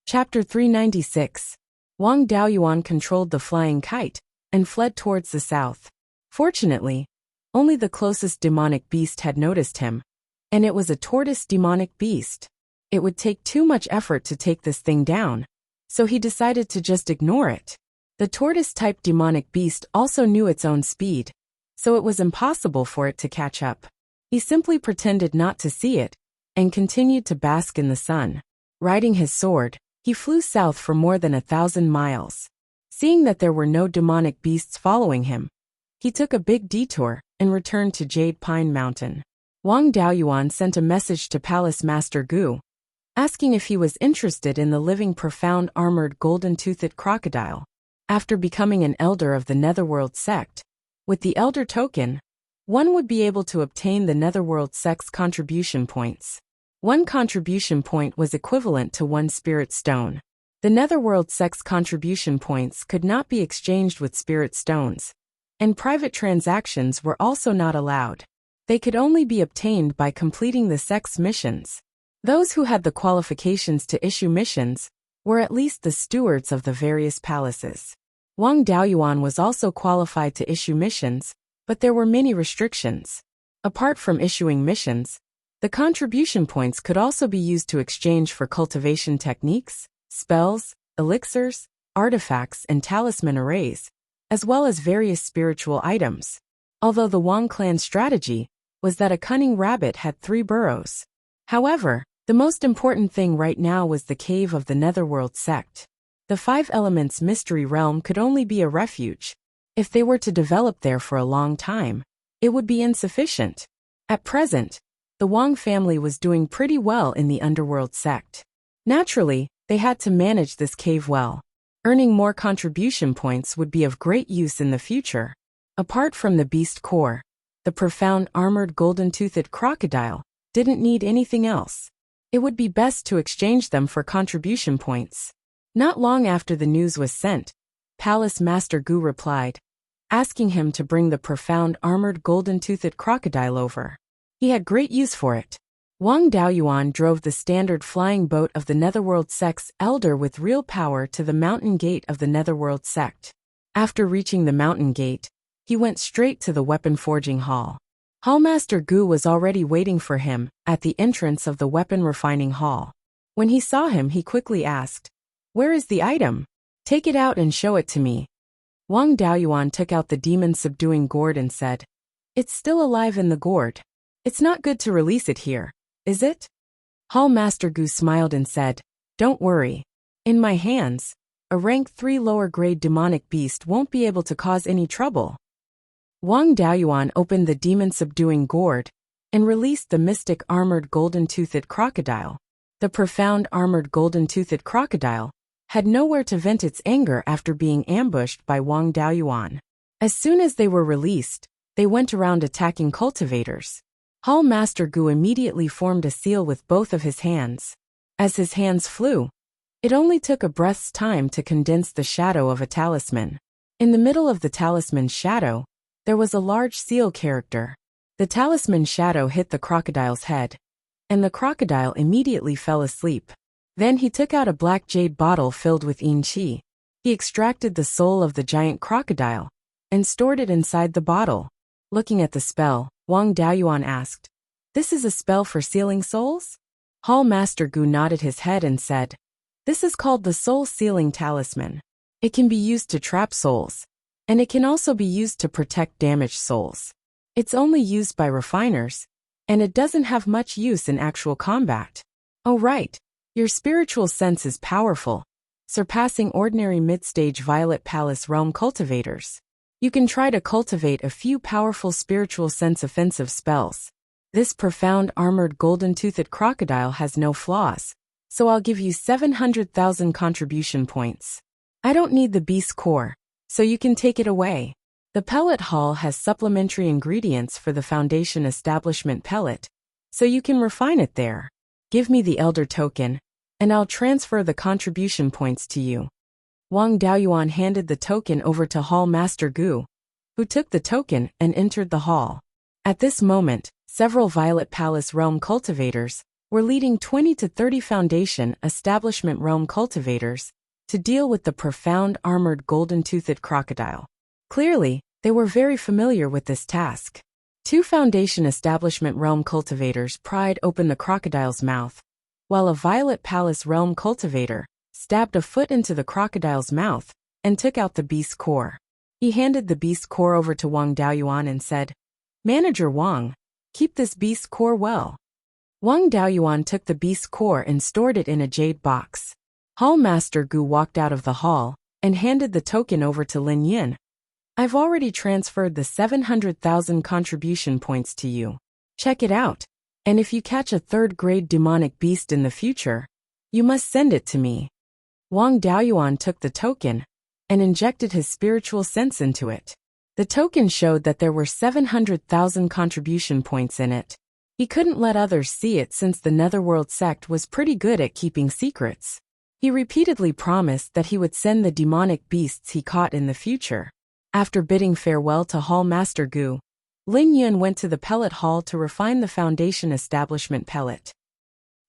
Chapter 396. Wang Daoyuan controlled the flying kite and fled towards the south. Fortunately, only the closest demonic beast had noticed him, and it was a tortoise demonic beast. It would take too much effort to take this thing down, so he decided to just ignore it. The tortoise-type demonic beast also knew its own speed, so it was impossible for it to catch up. He simply pretended not to see it and continued to bask in the sun. Riding his sword, he flew south for more than 1,000 miles. Seeing that there were no demonic beasts following him, he took a big detour and returned to Jade Pine Mountain. Wang Daoyuan sent a message to Palace Master Gu, asking if he was interested in the living profound armored golden-toothed crocodile. After becoming an elder of the Netherworld sect, with the elder token, one would be able to obtain the Netherworld sect's contribution points. One contribution point was equivalent to one spirit stone. The Netherworld sect's contribution points could not be exchanged with spirit stones, and private transactions were also not allowed. They could only be obtained by completing the sect's missions. Those who had the qualifications to issue missions were at least the stewards of the various palaces. Wang Daoyuan was also qualified to issue missions, but there were many restrictions. Apart from issuing missions, the contribution points could also be used to exchange for cultivation techniques, spells, elixirs, artifacts, and talisman arrays, as well as various spiritual items. Although the Wang clan strategy was that a cunning rabbit had 3 burrows. However, the most important thing right now was the cave of the Netherworld sect. The 5 elements mystery realm could only be a refuge. If they were to develop there for a long time, it would be insufficient. At present, the Wang family was doing pretty well in the Underworld sect. Naturally, they had to manage this cave well. Earning more contribution points would be of great use in the future. Apart from the beast core, the profound armored golden-toothed crocodile didn't need anything else. It would be best to exchange them for contribution points. Not long after the news was sent, Palace Master Gu replied, asking him to bring the profound armored golden-toothed crocodile over. He had great use for it. Wang Daoyuan drove the standard flying boat of the Netherworld sect's elder with real power to the mountain gate of the Netherworld sect. After reaching the mountain gate, he went straight to the weapon forging hall. Hallmaster Gu was already waiting for him at the entrance of the weapon refining hall. When he saw him, he quickly asked, "Where is the item? Take it out and show it to me." Wang Daoyuan took out the demon-subduing gourd and said, "It's still alive in the gourd. It's not good to release it here, is it?" Hallmaster Gu smiled and said, "Don't worry. In my hands, a rank 3 lower-grade demonic beast won't be able to cause any trouble." Wang Daoyuan opened the demon-subduing gourd and released the mystic armored golden-toothed crocodile. The profound armored golden-toothed crocodile had nowhere to vent its anger after being ambushed by Wang Daoyuan. As soon as they were released, they went around attacking cultivators. Hallmaster Gu immediately formed a seal with both of his hands. As his hands flew, it only took a breath's time to condense the shadow of a talisman. In the middle of the talisman's shadow, there was a large seal character. The talisman shadow hit the crocodile's head, and the crocodile immediately fell asleep. Then he took out a black jade bottle filled with yin qi. He extracted the soul of the giant crocodile and stored it inside the bottle. Looking at the spell, Wang Daoyuan asked, "This is a spell for sealing souls?" Hallmaster Gu nodded his head and said, "This is called the Soul Sealing Talisman. It can be used to trap souls, and it can also be used to protect damaged souls. It's only used by refiners, and it doesn't have much use in actual combat." "Oh right, your spiritual sense is powerful, surpassing ordinary mid-stage Violet Palace realm cultivators. You can try to cultivate a few powerful spiritual sense offensive spells. This profound armored golden-toothed crocodile has no flaws, so I'll give you 700,000 contribution points. I don't need the beast core, so you can take it away. The pellet hall has supplementary ingredients for the foundation establishment pellet, so you can refine it there. Give me the elder token, and I'll transfer the contribution points to you." Wang Daoyuan handed the token over to Hallmaster Gu, who took the token and entered the hall. At this moment, several Violet Palace realm cultivators were leading 20 to 30 Foundation Establishment Realm cultivators to deal with the profound armored golden-toothed crocodile. Clearly, they were very familiar with this task. 2 Foundation Establishment Realm cultivators pried open the crocodile's mouth, while a Violet Palace Realm cultivator stabbed a foot into the crocodile's mouth and took out the beast's core. He handed the beast's core over to Wang Daoyuan and said, "Manager Wang, keep this beast's core well." Wang Daoyuan took the beast's core and stored it in a jade box. Hall Master Gu walked out of the hall and handed the token over to Lin Yin. "I've already transferred the 700,000 contribution points to you. Check it out, and if you catch a third-grade demonic beast in the future, you must send it to me." Wang Daoyuan took the token and injected his spiritual sense into it. The token showed that there were 700,000 contribution points in it. He couldn't let others see it since the Netherworld sect was pretty good at keeping secrets. He repeatedly promised that he would send the demonic beasts he caught in the future. After bidding farewell to Hall Master Gu, Lin Yun went to the pellet hall to refine the Foundation Establishment pellet.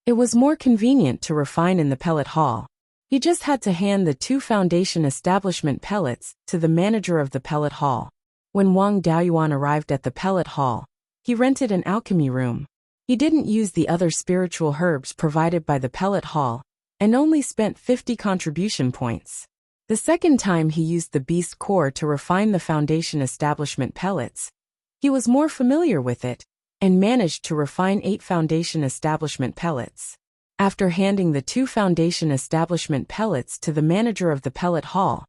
It was more convenient to refine in the pellet hall. He just had to hand the 2 Foundation Establishment pellets to the manager of the pellet hall. When Wang Daoyuan arrived at the pellet hall, he rented an alchemy room. He didn't use the other spiritual herbs provided by the pellet hall, and only spent 50 contribution points. The second time he used the beast's core to refine the Foundation Establishment pellets, he was more familiar with it, and managed to refine 8 Foundation Establishment pellets. After handing the 2 Foundation Establishment pellets to the manager of the pellet hall,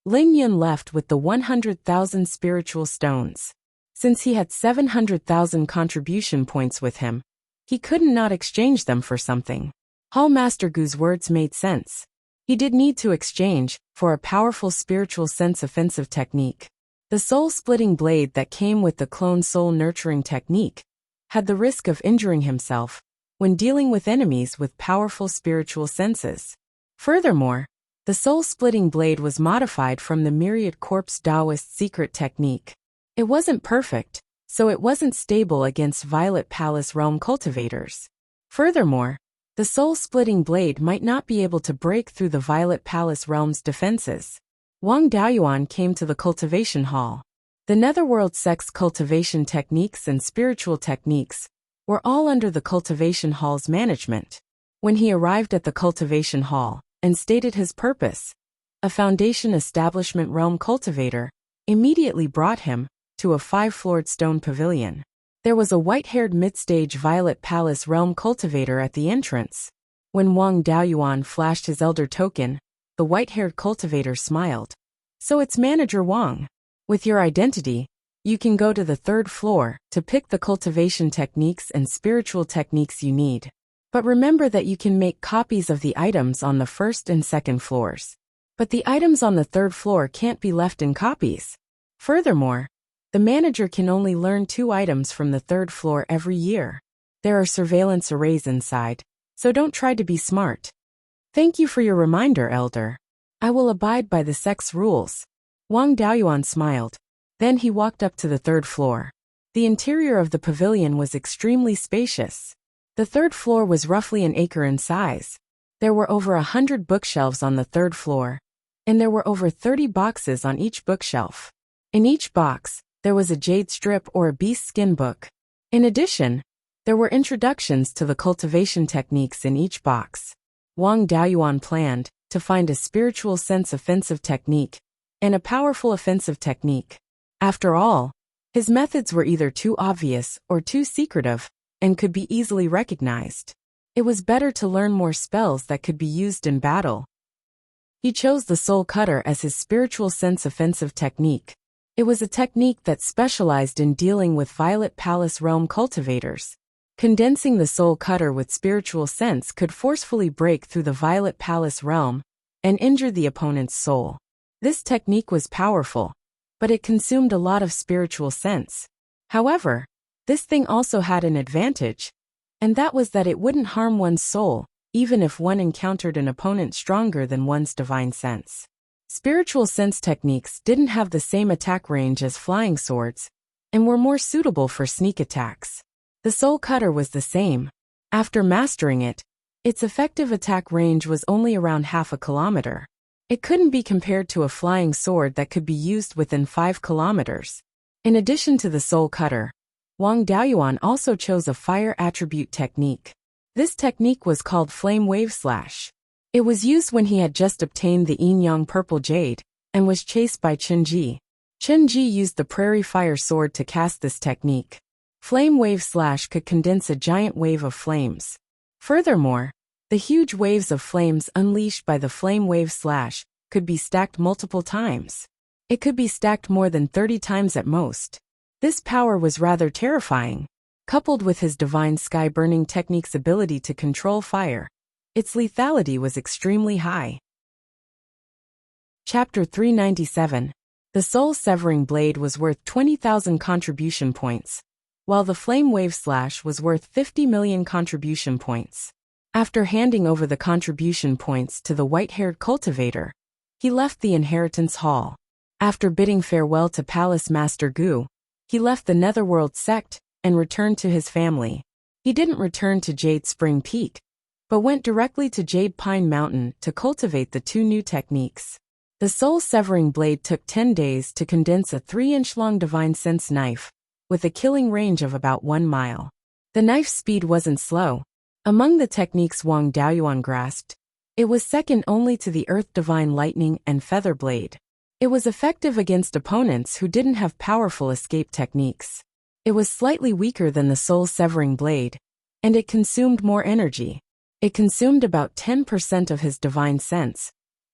Lin Yun left with the 100,000 spiritual stones. Since he had 700,000 contribution points with him, he couldn't not exchange them for something. Hall Master Gu's words made sense. He did need to exchange for a powerful spiritual sense offensive technique. The soul-splitting blade that came with the clone soul nurturing technique had the risk of injuring himself when dealing with enemies with powerful spiritual senses. Furthermore, the soul-splitting blade was modified from the Myriad Corpse Taoist secret technique. It wasn't perfect, so it wasn't stable against Violet Palace Realm cultivators. Furthermore, the soul-splitting blade might not be able to break through the Violet Palace Realm's defenses. Wang Daoyuan came to the cultivation hall. The Netherworld sect's cultivation techniques and spiritual techniques were all under the cultivation hall's management. When he arrived at the cultivation hall and stated his purpose, a Foundation Establishment Realm cultivator immediately brought him to a 5-floored stone pavilion. There was a white-haired mid-stage Violet Palace Realm cultivator at the entrance. When Wang Daoyuan flashed his elder token, the white-haired cultivator smiled. "So it's Manager Wang. With your identity, you can go to the 3rd floor to pick the cultivation techniques and spiritual techniques you need. But remember that you can make copies of the items on the 1st and 2nd floors. But the items on the 3rd floor can't be left in copies. Furthermore, the manager can only learn 2 items from the 3rd floor every year. There are surveillance arrays inside, so don't try to be smart." "Thank you for your reminder, Elder. I will abide by the sect's rules." Wang Daoyuan smiled. Then he walked up to the 3rd floor. The interior of the pavilion was extremely spacious. The 3rd floor was roughly an acre in size. There were over 100 bookshelves on the 3rd floor, and there were over 30 boxes on each bookshelf. In each box, there was a jade strip or a beast skin book. In addition, there were introductions to the cultivation techniques in each box. Wang Daoyuan planned to find a spiritual sense offensive technique and a powerful offensive technique. After all, his methods were either too obvious or too secretive and could be easily recognized. It was better to learn more spells that could be used in battle. He chose the Soul Cutter as his spiritual sense offensive technique. It was a technique that specialized in dealing with Violet Palace Realm cultivators. Condensing the Soul Cutter with spiritual sense could forcefully break through the Violet Palace Realm and injure the opponent's soul. This technique was powerful, but it consumed a lot of spiritual sense. However, this thing also had an advantage, and that was that it wouldn't harm one's soul, even if one encountered an opponent stronger than one's divine sense. Spiritual sense techniques didn't have the same attack range as flying swords, and were more suitable for sneak attacks. The Soul Cutter was the same. After mastering it, its effective attack range was only around half a kilometer. It couldn't be compared to a flying sword that could be used within 5 kilometers. In addition to the soul cutter, Wang Daoyuan also chose a fire attribute technique. This technique was called Flame Wave Slash. It was used when he had just obtained the Yin-Yang Purple Jade and was chased by Qinji. Qinji used the Prairie Fire Sword to cast this technique. Flame Wave Slash could condense a giant wave of flames. Furthermore, the huge waves of flames unleashed by the Flame Wave Slash could be stacked multiple times. It could be stacked more than 30 times at most. This power was rather terrifying. Coupled with his Divine Sky Burning Technique's ability to control fire, its lethality was extremely high. Chapter 397. The Soul Severing Blade was worth 20,000 contribution points, while the Flame Wave Slash was worth 50 million contribution points. After handing over the contribution points to the white-haired cultivator, he left the inheritance hall. After bidding farewell to Palace Master Gu, he left the Netherworld sect and returned to his family. He didn't return to Jade Spring Peak, but went directly to Jade Pine Mountain to cultivate the 2 new techniques. The soul-severing blade took 10 days to condense a 3-inch-long Divine Sense knife, with a killing range of about 1 mile. The knife's speed wasn't slow. Among the techniques Wang Daoyuan grasped, it was second only to the Earth Divine Lightning and Feather Blade. It was effective against opponents who didn't have powerful escape techniques. It was slightly weaker than the soul-severing blade, and it consumed more energy. It consumed about 10% of his Divine Sense,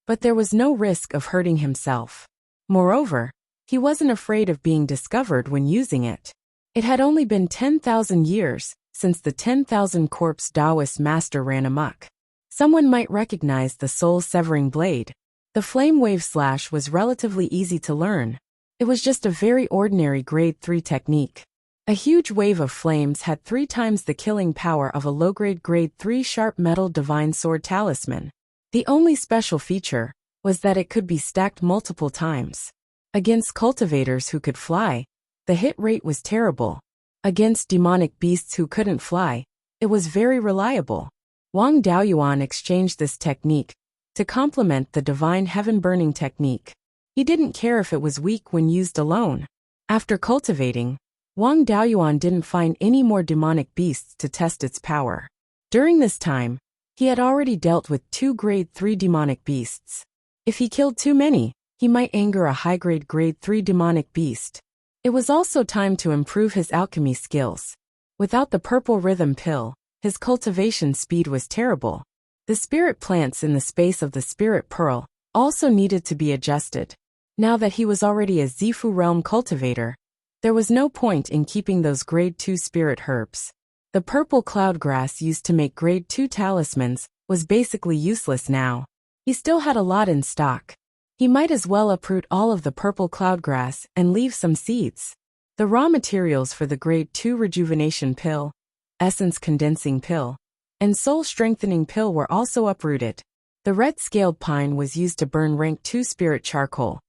but there was no risk of hurting himself. Moreover, he wasn't afraid of being discovered when using it. It had only been 10,000 years since the 10,000 Corpse Taoist master ran amok. Someone might recognize the soul-severing blade. The Flame Wave Slash was relatively easy to learn. It was just a very ordinary Grade 3 technique. A huge wave of flames had 3 times the killing power of a low-grade Grade 3 sharp metal Divine Sword Talisman. The only special feature was that it could be stacked multiple times. Against cultivators who could fly, the hit rate was terrible. Against demonic beasts who couldn't fly, it was very reliable. Wang Daoyuan exchanged this technique to complement the Divine Heaven Burning technique. He didn't care if it was weak when used alone. After cultivating, Wang Daoyuan didn't find any more demonic beasts to test its power. During this time, he had already dealt with 2 Grade 3 demonic beasts. If he killed too many, he might anger a high-grade Grade 3 demonic beast. It was also time to improve his alchemy skills. Without the purple rhythm pill, his cultivation speed was terrible. The spirit plants in the space of the spirit pearl also needed to be adjusted. Now that he was already a Zifu realm cultivator, there was no point in keeping those Grade 2 spirit herbs. The purple cloud grass used to make Grade 2 talismans was basically useless now. He still had a lot in stock. He might as well uproot all of the purple cloudgrass and leave some seeds. The raw materials for the Grade 2 rejuvenation pill, essence condensing pill, and soul strengthening pill were also uprooted. The red-scaled pine was used to burn rank 2 spirit charcoal,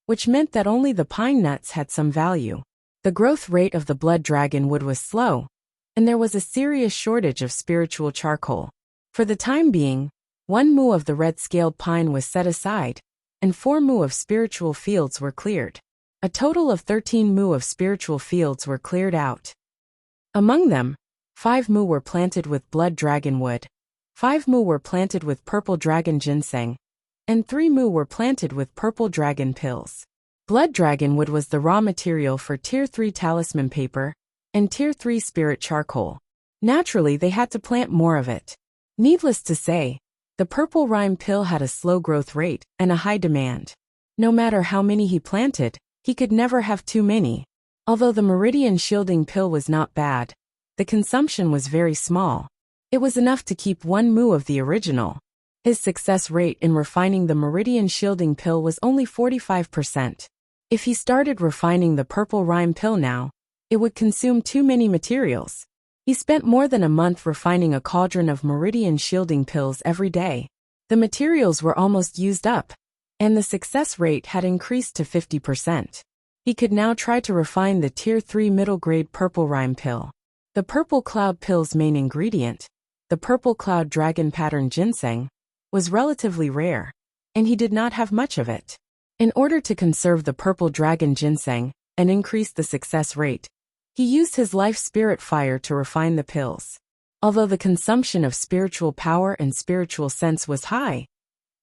which meant that only the pine nuts had some value. The growth rate of the blood dragon wood was slow, and there was a serious shortage of spiritual charcoal. For the time being, 1 mu of the red-scaled pine was set aside, and 4 mu of spiritual fields were cleared. A total of 13 mu of spiritual fields were cleared out. Among them, 5 mu were planted with blood dragon wood, 5 mu were planted with purple dragon ginseng, and 3 mu were planted with purple dragon pills. Blood dragon wood was the raw material for Tier 3 talisman paper and Tier 3 spirit charcoal. Naturally, they had to plant more of it. Needless to say, the purple rhyme pill had a slow growth rate and a high demand. No matter how many he planted, he could never have too many. Although the meridian shielding pill was not bad, the consumption was very small. It was enough to keep 1 mu of the original. His success rate in refining the meridian shielding pill was only 45%. If he started refining the purple rhyme pill now, it would consume too many materials. He spent more than a month refining a cauldron of meridian shielding pills every day. The materials were almost used up, and the success rate had increased to 50%. He could now try to refine the Tier 3 middle-grade purple rhyme pill. The purple cloud pill's main ingredient the purple cloud dragon pattern ginseng, was relatively rare, and he did not have much of it. In order to conserve the purple dragon ginseng and increase the success rate, he used his life spirit fire to refine the pills. Although the consumption of spiritual power and spiritual sense was high,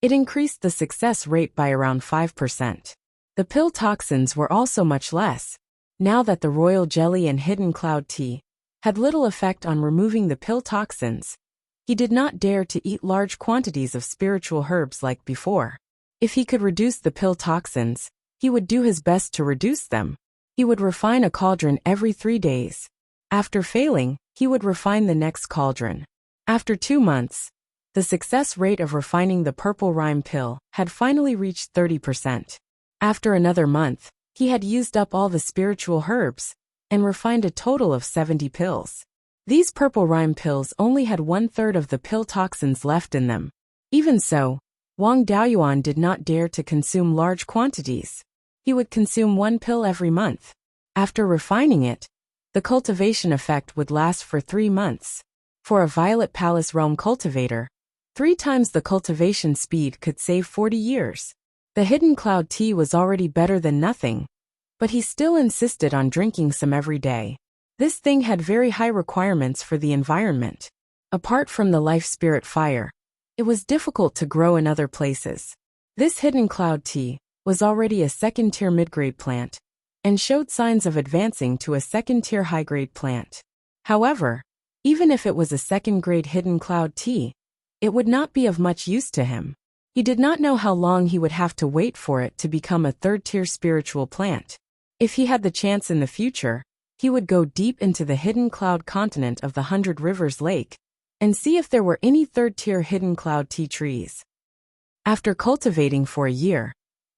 it increased the success rate by around 5%. The pill toxins were also much less, now that the royal jelly and hidden cloud tea had little effect on removing the pill toxins. He did not dare to eat large quantities of spiritual herbs like before. If he could reduce the pill toxins, he would do his best to reduce them. He would refine a cauldron every 3 days. After failing, he would refine the next cauldron. After 2 months, the success rate of refining the purple rhyme pill had finally reached 30%. After another month, he had used up all the spiritual herbs and refined a total of 70 pills. These purple rhyme pills only had 1/3 of the pill toxins left in them. Even so, Wang Daoyuan did not dare to consume large quantities. He would consume 1 pill every month. After refining it, the cultivation effect would last for 3 months. For a Violet Palace realm cultivator, 3 times the cultivation speed could save 40 years. The hidden cloud tea was already better than nothing, but he still insisted on drinking some every day. This thing had very high requirements for the environment. Apart from the life spirit fire, it was difficult to grow in other places. This hidden cloud tea was already a second-tier mid-grade plant, and showed signs of advancing to a second-tier high-grade plant. However, even if it was a second-grade hidden cloud tea, it would not be of much use to him. He did not know how long he would have to wait for it to become a third-tier spiritual plant. If he had the chance in the future, he would go deep into the hidden cloud continent of the 100 Rivers Lake and see if there were any third-tier hidden cloud tea trees. After cultivating for a year,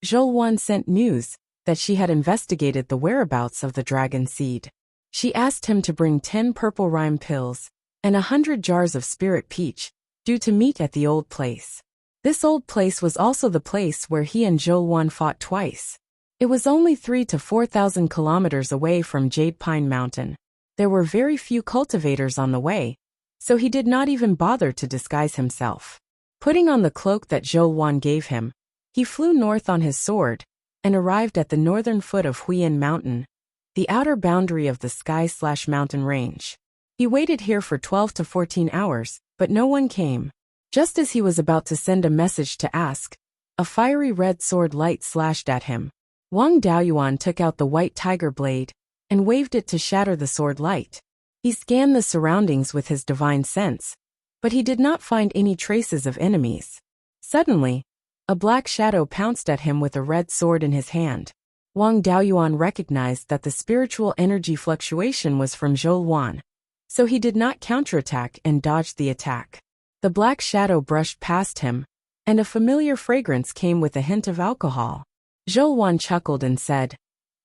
Zhou sent news that she had investigated the whereabouts of the dragon seed. She asked him to bring 10 purple rhyme pills and 100 jars of spirit peach, due to meet at the old place. This old place was also the place where he and Zhou fought twice. It was only 3,000 to 4,000 kilometers away from Jade Pine Mountain. There were very few cultivators on the way, so he did not even bother to disguise himself. Putting on the cloak that Zhou gave him, he flew north on his sword and arrived at the northern foot of Huiyin Mountain, the outer boundary of the sky/mountain range. He waited here for 12 to 14 hours, but no one came. Just as he was about to send a message to ask, a fiery red sword light slashed at him. Wang Daoyuan took out the white tiger blade and waved it to shatter the sword light. He scanned the surroundings with his divine sense, but he did not find any traces of enemies. Suddenly, a black shadow pounced at him with a red sword in his hand. Wang Daoyuan recognized that the spiritual energy fluctuation was from Zhou, so he did not counterattack and dodged the attack. The black shadow brushed past him, and a familiar fragrance came with a hint of alcohol. Zhou chuckled and said,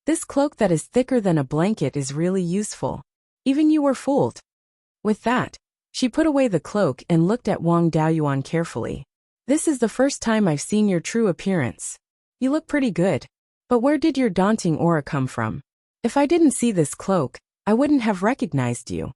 "This cloak that is thicker than a blanket is really useful. Even you were fooled." With that, she put away the cloak and looked at Wang Daoyuan carefully. "This is the first time I've seen your true appearance. You look pretty good, but where did your daunting aura come from? If I didn't see this cloak, I wouldn't have recognized you."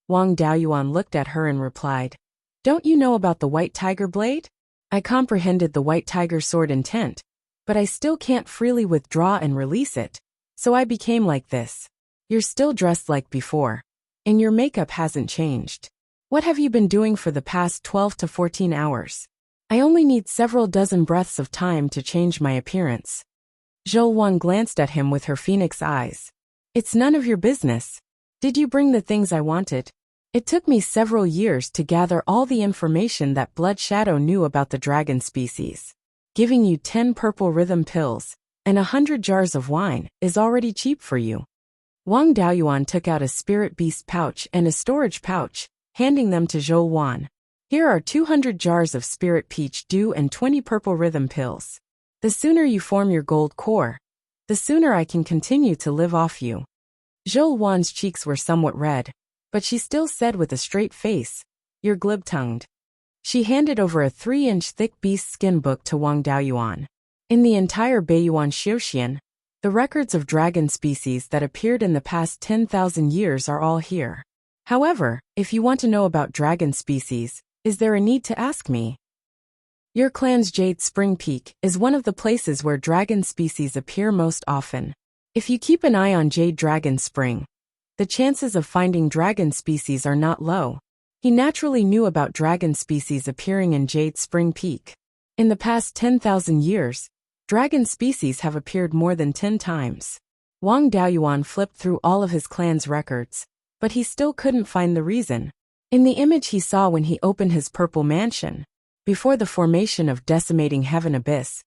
Wang Daoyuan looked at her and replied, "Don't you know about the white tiger blade? I comprehended the white tiger sword intent, but I still can't freely withdraw and release it, so I became like this. You're still dressed like before, and your makeup hasn't changed. What have you been doing for the past 12 to 14 hours? I only need several dozen breaths of time to change my appearance." Zhou glanced at him with her phoenix eyes. "It's none of your business. Did you bring the things I wanted? It took me several years to gather all the information that Blood Shadow knew about the dragon species. Giving you 10 purple rhythm pills and 100 jars of wine is already cheap for you." Wang Daoyuan took out a spirit beast pouch and a storage pouch, handing them to Zhou. "Here are 200 jars of spirit peach dew and 20 purple rhythm pills. The sooner you form your gold core, the sooner I can continue to live off you." Zhou's cheeks were somewhat red, but she still said with a straight face, "You're glib-tongued." She handed over a 3-inch thick beast skin book to Wang Daoyuan. In the entire Beiyuan Xiuxian, the records of dragon species that appeared in the past 10,000 years are all here. However, if you want to know about dragon species, is there a need to ask me? Your clan's Jade Spring Peak is one of the places where dragon species appear most often. If you keep an eye on Jade Dragon Spring, the chances of finding dragon species are not low. He naturally knew about dragon species appearing in Jade Spring Peak. In the past 10,000 years, dragon species have appeared more than 10 times. Wang Daoyuan flipped through all of his clan's records, but he still couldn't find the reason. In the image he saw when he opened his purple mansion, before the formation of decimating heaven abyss,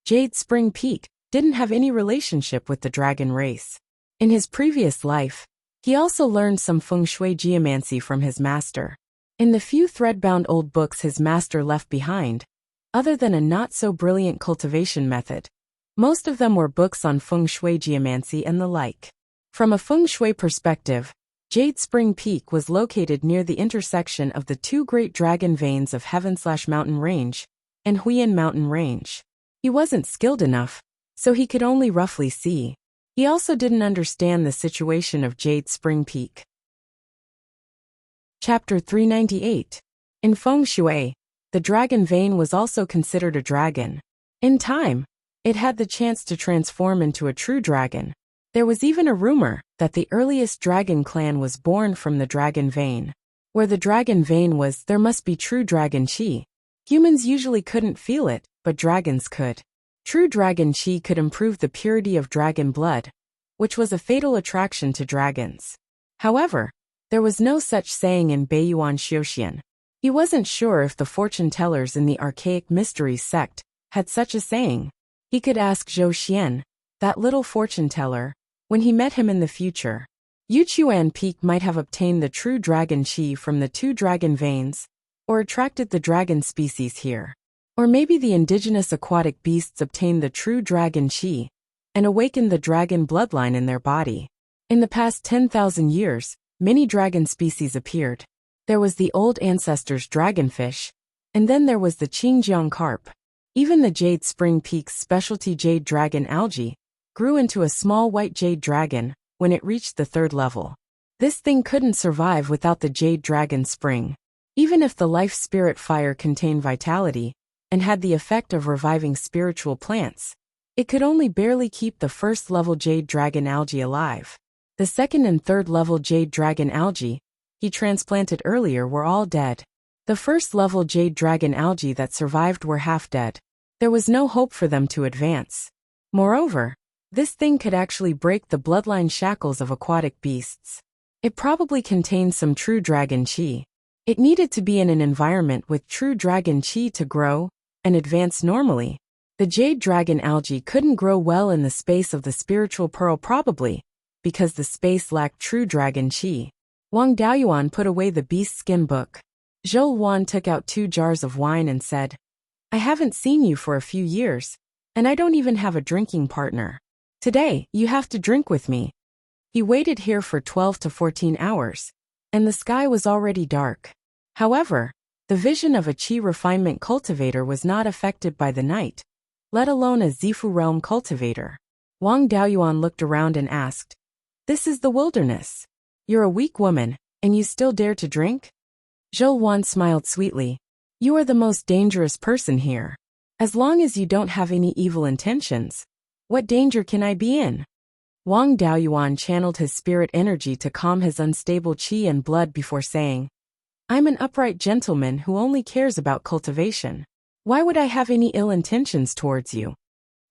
Jade Spring Peak didn't have any relationship with the dragon race. In his previous life, he also learned some feng shui geomancy from his master. In the few thread-bound old books his master left behind, other than a not-so-brilliant cultivation method, most of them were books on feng shui geomancy and the like. From a feng shui perspective, Jade Spring Peak was located near the intersection of the two great dragon veins of Heaven/Mountain Range and Huiyan Mountain Range. He wasn't skilled enough, so he could only roughly see. He also didn't understand the situation of Jade Spring Peak. Chapter 398. In Feng Shui, the dragon vein was also considered a dragon. In time, it had the chance to transform into a true dragon. There was even a rumor that the earliest dragon clan was born from the dragon vein. Where the dragon vein was, there must be true dragon chi. Humans usually couldn't feel it, but dragons could. True dragon chi could improve the purity of dragon blood, which was a fatal attraction to dragons. However, there was no such saying in Beiyuan Xiuxian. He wasn't sure if the fortune tellers in the archaic mysteries sect had such a saying. He could ask Zhou Xian, that little fortune teller, when he met him in the future. Yuchuan Peak might have obtained the true dragon chi from the two dragon veins, or attracted the dragon species here. Or maybe the indigenous aquatic beasts obtained the true dragon chi and awakened the dragon bloodline in their body. In the past 10,000 years, many dragon species appeared. There was the old ancestors' dragonfish, and then there was the Qingjiang carp. Even the Jade Spring Peak's specialty jade dragon algae grew into a small white jade dragon when it reached the 3rd level. This thing couldn't survive without the jade dragon spring. Even if the life spirit fire contained vitality and had the effect of reviving spiritual plants, it could only barely keep the 1st level jade dragon algae alive. The 2nd and 3rd level jade dragon algae he transplanted earlier were all dead. The 1st level jade dragon algae that survived were half dead. There was no hope for them to advance. Moreover, this thing could actually break the bloodline shackles of aquatic beasts. It probably contained some true dragon chi. It needed to be in an environment with true dragon chi to grow and advance normally. The jade dragon algae couldn't grow well in the space of the spiritual pearl, probably because the space lacked true dragon chi. Wang Daoyuan put away the beast skin book. Zhou Wan took out 2 jars of wine and said, "I haven't seen you for a few years, and I don't even have a drinking partner. Today, you have to drink with me." He waited here for 12 to 14 hours, and the sky was already dark. However, the vision of a chi refinement cultivator was not affected by the night, let alone a Zifu realm cultivator. Wang Daoyuan looked around and asked, "This is the wilderness. You're a weak woman, and you still dare to drink?" Zhou Wan smiled sweetly. "You are the most dangerous person here. As long as you don't have any evil intentions, what danger can I be in?" Wang Daoyuan channeled his spirit energy to calm his unstable chi and blood before saying, "I'm an upright gentleman who only cares about cultivation. Why would I have any ill intentions towards you?"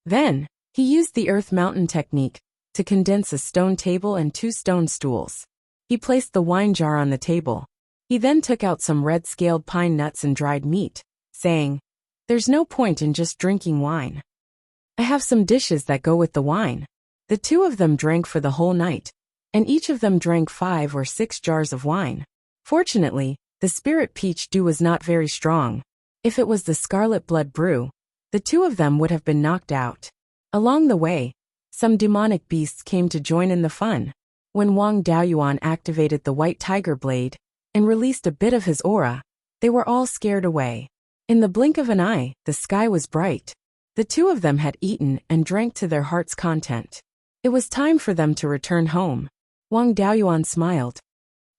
Then, he used the Earth Mountain technique to condense a stone table and 2 stone stools. He placed the wine jar on the table. He then took out some red-scaled pine nuts and dried meat, saying, "There's no point in just drinking wine. I have some dishes that go with the wine." The 2 of them drank for the whole night, and each of them drank 5 or 6 jars of wine. Fortunately, the spirit peach dew was not very strong. If it was the scarlet blood brew, the 2 of them would have been knocked out. Along the way, some demonic beasts came to join in the fun. When Wang Daoyuan activated the white tiger blade and released a bit of his aura, they were all scared away. In the blink of an eye, the sky was bright. The 2 of them had eaten and drank to their heart's content. It was time for them to return home. Wang Daoyuan smiled.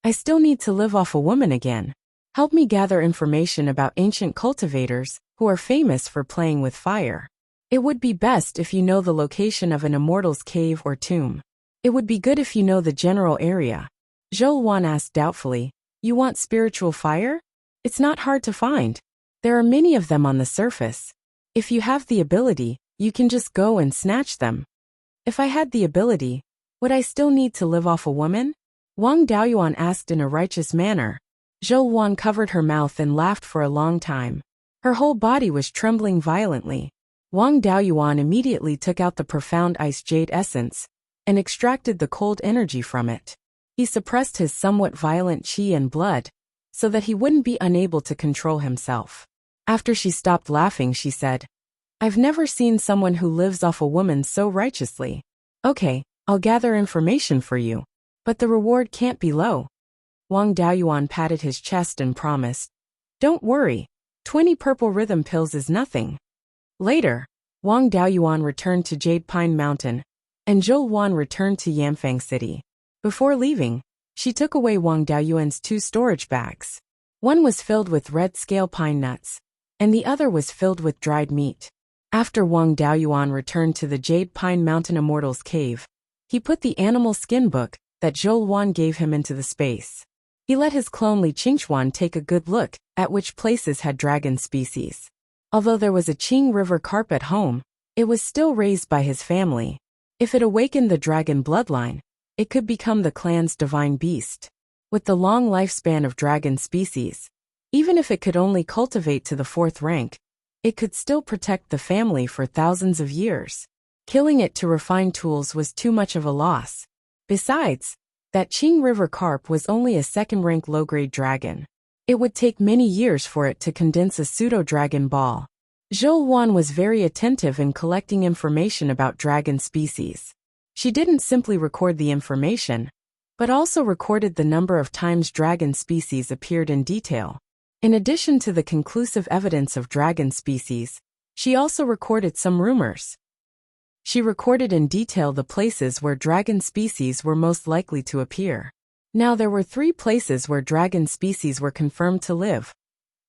I still need to live off a woman again. Help me gather information about ancient cultivators who are famous for playing with fire. It would be best if you know the location of an Immortals cave or tomb. It would be good if you know the general area. Zhou Wan asked doubtfully, You want spiritual fire? It's not hard to find. There are many of them on the surface. If you have the ability, you can just go and snatch them. If I had the ability, would I still need to live off a woman? Wang Daoyuan asked in a righteous manner. Zhou Wan covered her mouth and laughed for a long time. Her whole body was trembling violently. Wang Daoyuan immediately took out the profound ice jade essence and extracted the cold energy from it. He suppressed his somewhat violent qi and blood so that he wouldn't be unable to control himself. After she stopped laughing, she said, I've never seen someone who lives off a woman so righteously. Okay, I'll gather information for you. But the reward can't be low. Wang Daoyuan patted his chest and promised, Don't worry, 20 purple rhythm pills is nothing. Later, Wang Daoyuan returned to Jade Pine Mountain, and Zhou Wan returned to Yamfang City. Before leaving, she took away Wang Daoyuan's 2 storage bags. One was filled with red scale pine nuts, and the other was filled with dried meat. After Wang Daoyuan returned to the Jade Pine Mountain Immortals cave, he put the animal skin book that Zhou Wan gave him into the space. He let his clone Li Qingxuan take a good look at which places had dragon species. Although there was a Qing River carp at home, it was still raised by his family. If it awakened the dragon bloodline, it could become the clan's divine beast. With the long lifespan of dragon species, even if it could only cultivate to the 4th rank, it could still protect the family for thousands of years. Killing it to refine tools was too much of a loss. Besides, that Qing River carp was only a 2nd-rank low-grade dragon. It would take many years for it to condense a pseudo-dragon ball. Zhou Wan was very attentive in collecting information about dragon species. She didn't simply record the information, but also recorded the number of times dragon species appeared in detail. In addition to the conclusive evidence of dragon species, she also recorded some rumors. She recorded in detail the places where dragon species were most likely to appear. Now there were 3 places where dragon species were confirmed to live.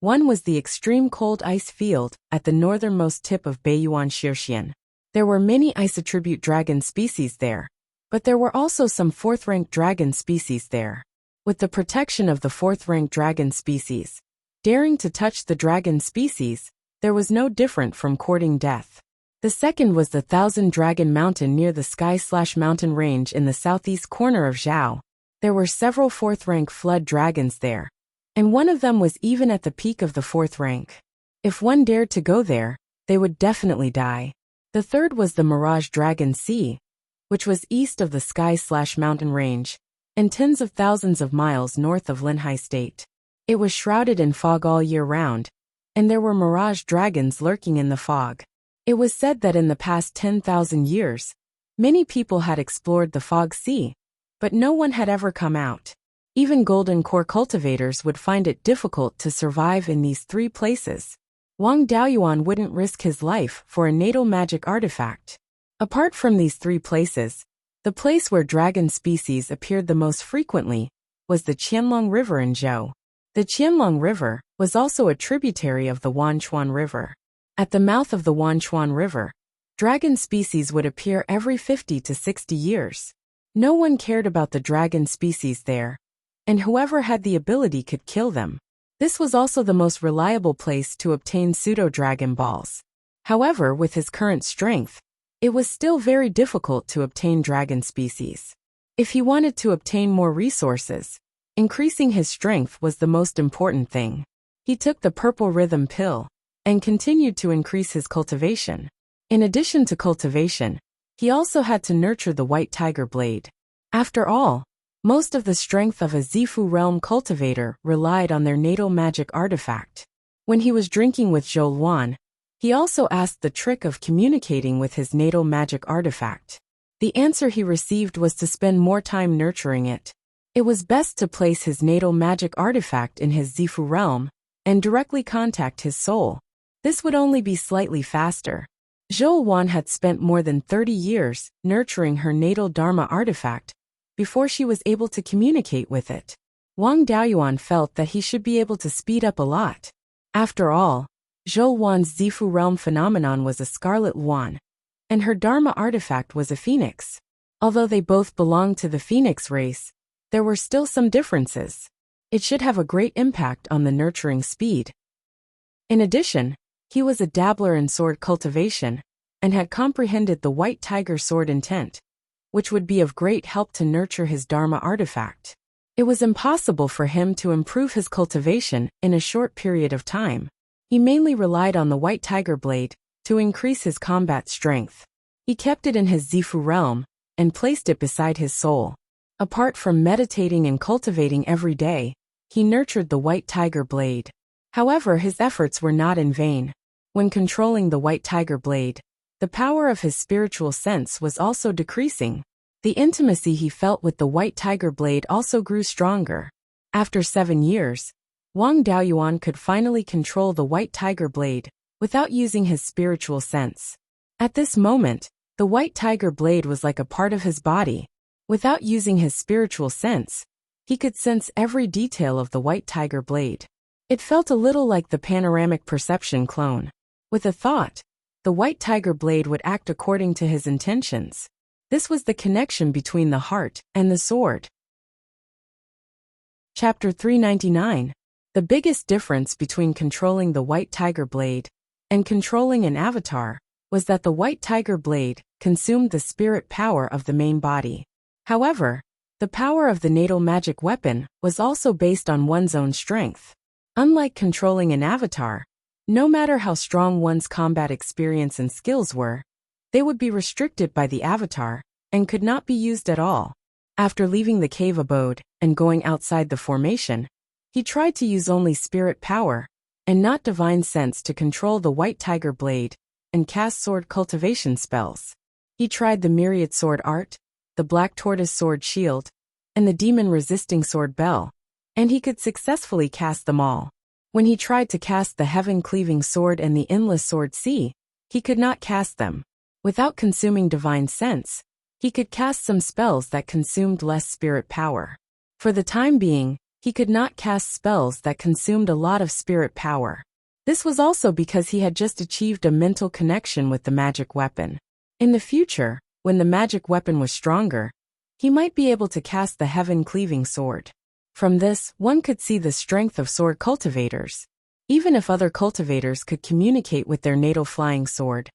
One was the extreme cold ice field at the northernmost tip of Beiyuan Shixian. There were many ice-attribute dragon species there, but there were also some 4th-rank dragon species there. With the protection of the 4th-rank dragon species, daring to touch the dragon species, there was no different from courting death. The second was the Thousand Dragon Mountain near the Sky/Mountain Range in the southeast corner of Zhao. There were several 4th-rank flood dragons there, and one of them was even at the peak of the 4th rank. If one dared to go there, they would definitely die. The third was the Mirage Dragon Sea, which was east of the Sky/Mountain Range, and tens of thousands of miles north of Linhai State. It was shrouded in fog all year round, and there were mirage dragons lurking in the fog. It was said that in the past 10,000 years, many people had explored the Fog Sea, but no one had ever come out. Even golden core cultivators would find it difficult to survive in these 3 places. Wang Daoyuan wouldn't risk his life for a natal magic artifact. Apart from these 3 places, the place where dragon species appeared the most frequently was the Qianlong River in Zhou. The Qianlong River was also a tributary of the Wanchuan River. At the mouth of the Wanchuan River, dragon species would appear every 50 to 60 years. No one cared about the dragon species there, and whoever had the ability could kill them. This was also the most reliable place to obtain pseudo-dragon balls. However, with his current strength, it was still very difficult to obtain dragon species. If he wanted to obtain more resources, increasing his strength was the most important thing. He took the purple rhythm pill and continued to increase his cultivation. In addition to cultivation, he also had to nurture the white tiger blade. After all, most of the strength of a Zifu realm cultivator relied on their natal magic artifact. When he was drinking with Zhou Wan, he also asked the trick of communicating with his natal magic artifact. The answer he received was to spend more time nurturing it. It was best to place his natal magic artifact in his Zifu realm and directly contact his soul. This would only be slightly faster. Zhou Wan had spent more than 30 years nurturing her natal Dharma artifact before she was able to communicate with it. Wang Daoyuan felt that he should be able to speed up a lot. After all, Zhou Wan's Zifu realm phenomenon was a scarlet Yuan, and her Dharma artifact was a phoenix. Although they both belonged to the phoenix race, there were still some differences. It should have a great impact on the nurturing speed. In addition, he was a dabbler in sword cultivation, and had comprehended the white tiger sword intent, which would be of great help to nurture his Dharma artifact. It was impossible for him to improve his cultivation in a short period of time. He mainly relied on the white tiger blade to increase his combat strength. He kept it in his Zifu realm and placed it beside his soul. Apart from meditating and cultivating every day, he nurtured the white tiger blade. However, his efforts were not in vain. When controlling the white tiger blade, the power of his spiritual sense was also decreasing. The intimacy he felt with the white tiger blade also grew stronger. After 7 years, Wang Daoyuan could finally control the white tiger blade without using his spiritual sense. At this moment, the white tiger blade was like a part of his body. Without using his spiritual sense, he could sense every detail of the white tiger blade. It felt a little like the panoramic perception clone. With a thought, the white tiger blade would act according to his intentions. This was the connection between the heart and the sword. Chapter 399. The biggest difference between controlling the white tiger blade and controlling an avatar was that the white tiger blade consumed the spirit power of the main body. However, the power of the natal magic weapon was also based on one's own strength. Unlike controlling an avatar, no matter how strong one's combat experience and skills were, they would be restricted by the avatar and could not be used at all. After leaving the cave abode and going outside the formation, he tried to use only spirit power and not divine sense to control the white tiger blade and cast sword cultivation spells. He tried the myriad sword art, the black tortoise sword shield, and the demon resisting sword bell, and he could successfully cast them all. When he tried to cast the heaven cleaving sword and the endless sword sea, he could not cast them. Without consuming divine sense, he could cast some spells that consumed less spirit power. For the time being, he could not cast spells that consumed a lot of spirit power. This was also because he had just achieved a mental connection with the magic weapon. In the future, when the magic weapon was stronger, he might be able to cast the heaven-cleaving sword. From this, one could see the strength of sword cultivators. Even if other cultivators could communicate with their natal flying sword,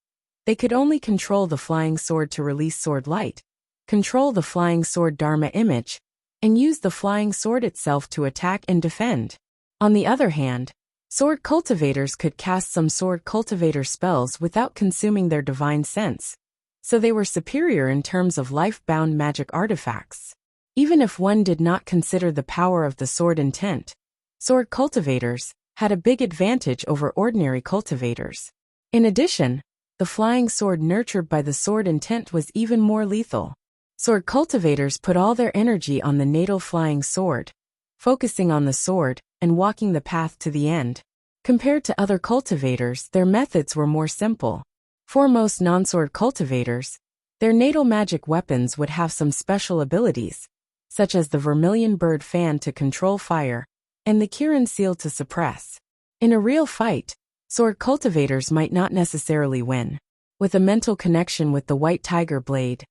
they could only control the flying sword to release sword light, control the flying sword Dharma image, and use the flying sword itself to attack and defend. On the other hand, sword cultivators could cast some sword cultivator spells without consuming their divine sense, so they were superior in terms of life-bound magic artifacts. Even if one did not consider the power of the sword intent, sword cultivators had a big advantage over ordinary cultivators. In addition, the flying sword nurtured by the sword intent was even more lethal. Sword cultivators put all their energy on the natal flying sword, focusing on the sword and walking the path to the end. Compared to other cultivators, their methods were more simple. For most non-sword cultivators, their natal magic weapons would have some special abilities, such as the vermilion bird fan to control fire, and the Kirin seal to suppress. In a real fight, sword cultivators might not necessarily win. With a mental connection with the white tiger blade,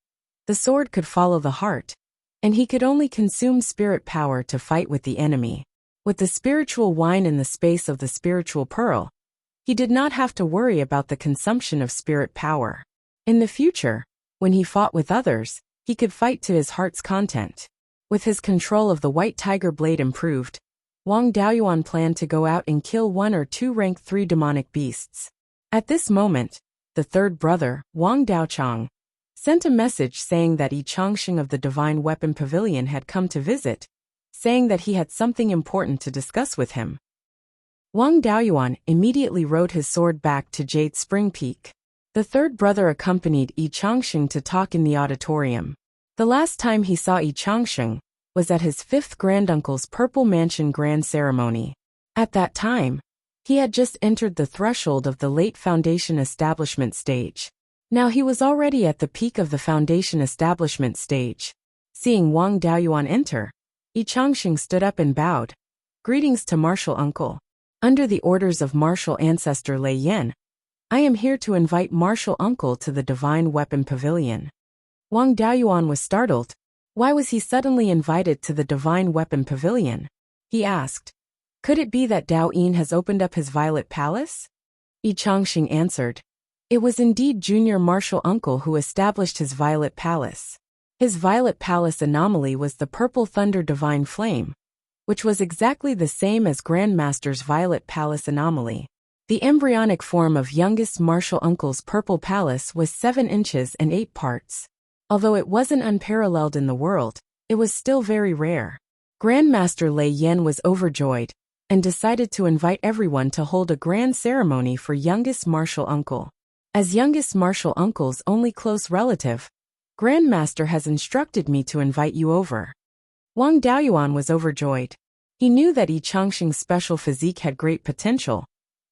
the sword could follow the heart, and he could only consume spirit power to fight with the enemy. With the spiritual wine in the space of the spiritual pearl, he did not have to worry about the consumption of spirit power. In the future, when he fought with others, he could fight to his heart's content. With his control of the white tiger blade improved, Wang Daoyuan planned to go out and kill 1 or 2 rank 3 demonic beasts. At this moment, the third brother, Wang Daochang, sent a message saying that Yi Changsheng of the Divine Weapon Pavilion had come to visit, saying that he had something important to discuss with him. Wang Daoyuan immediately rode his sword back to Jade Spring Peak. The third brother accompanied Yi Changsheng to talk in the auditorium. The last time he saw Yi Changsheng was at his 5th granduncle's Purple Mansion grand ceremony. At that time, he had just entered the threshold of the late foundation establishment stage. Now he was already at the peak of the foundation establishment stage. Seeing Wang Daoyuan enter, Yi Changxing stood up and bowed. Greetings to Martial Uncle. Under the orders of Martial Ancestor Lei Yan, I am here to invite Martial Uncle to the Divine Weapon Pavilion. Wang Daoyuan was startled. Why was he suddenly invited to the Divine Weapon Pavilion? He asked. Could it be that Dao Yin has opened up his Violet Palace? Yi Changxing answered. It was indeed Junior Martial Uncle who established his Violet Palace. His Violet Palace anomaly was the Purple Thunder Divine Flame, which was exactly the same as Grandmaster's Violet Palace anomaly. The embryonic form of youngest Martial Uncle's Purple Palace was 7 inches and 8 parts. Although it wasn't unparalleled in the world, it was still very rare. Grandmaster Lei Yan was overjoyed and decided to invite everyone to hold a grand ceremony for youngest Martial Uncle. As youngest Martial Uncle's only close relative, Grandmaster has instructed me to invite you over. Wang Daoyuan was overjoyed. He knew that Yi Changxing's special physique had great potential,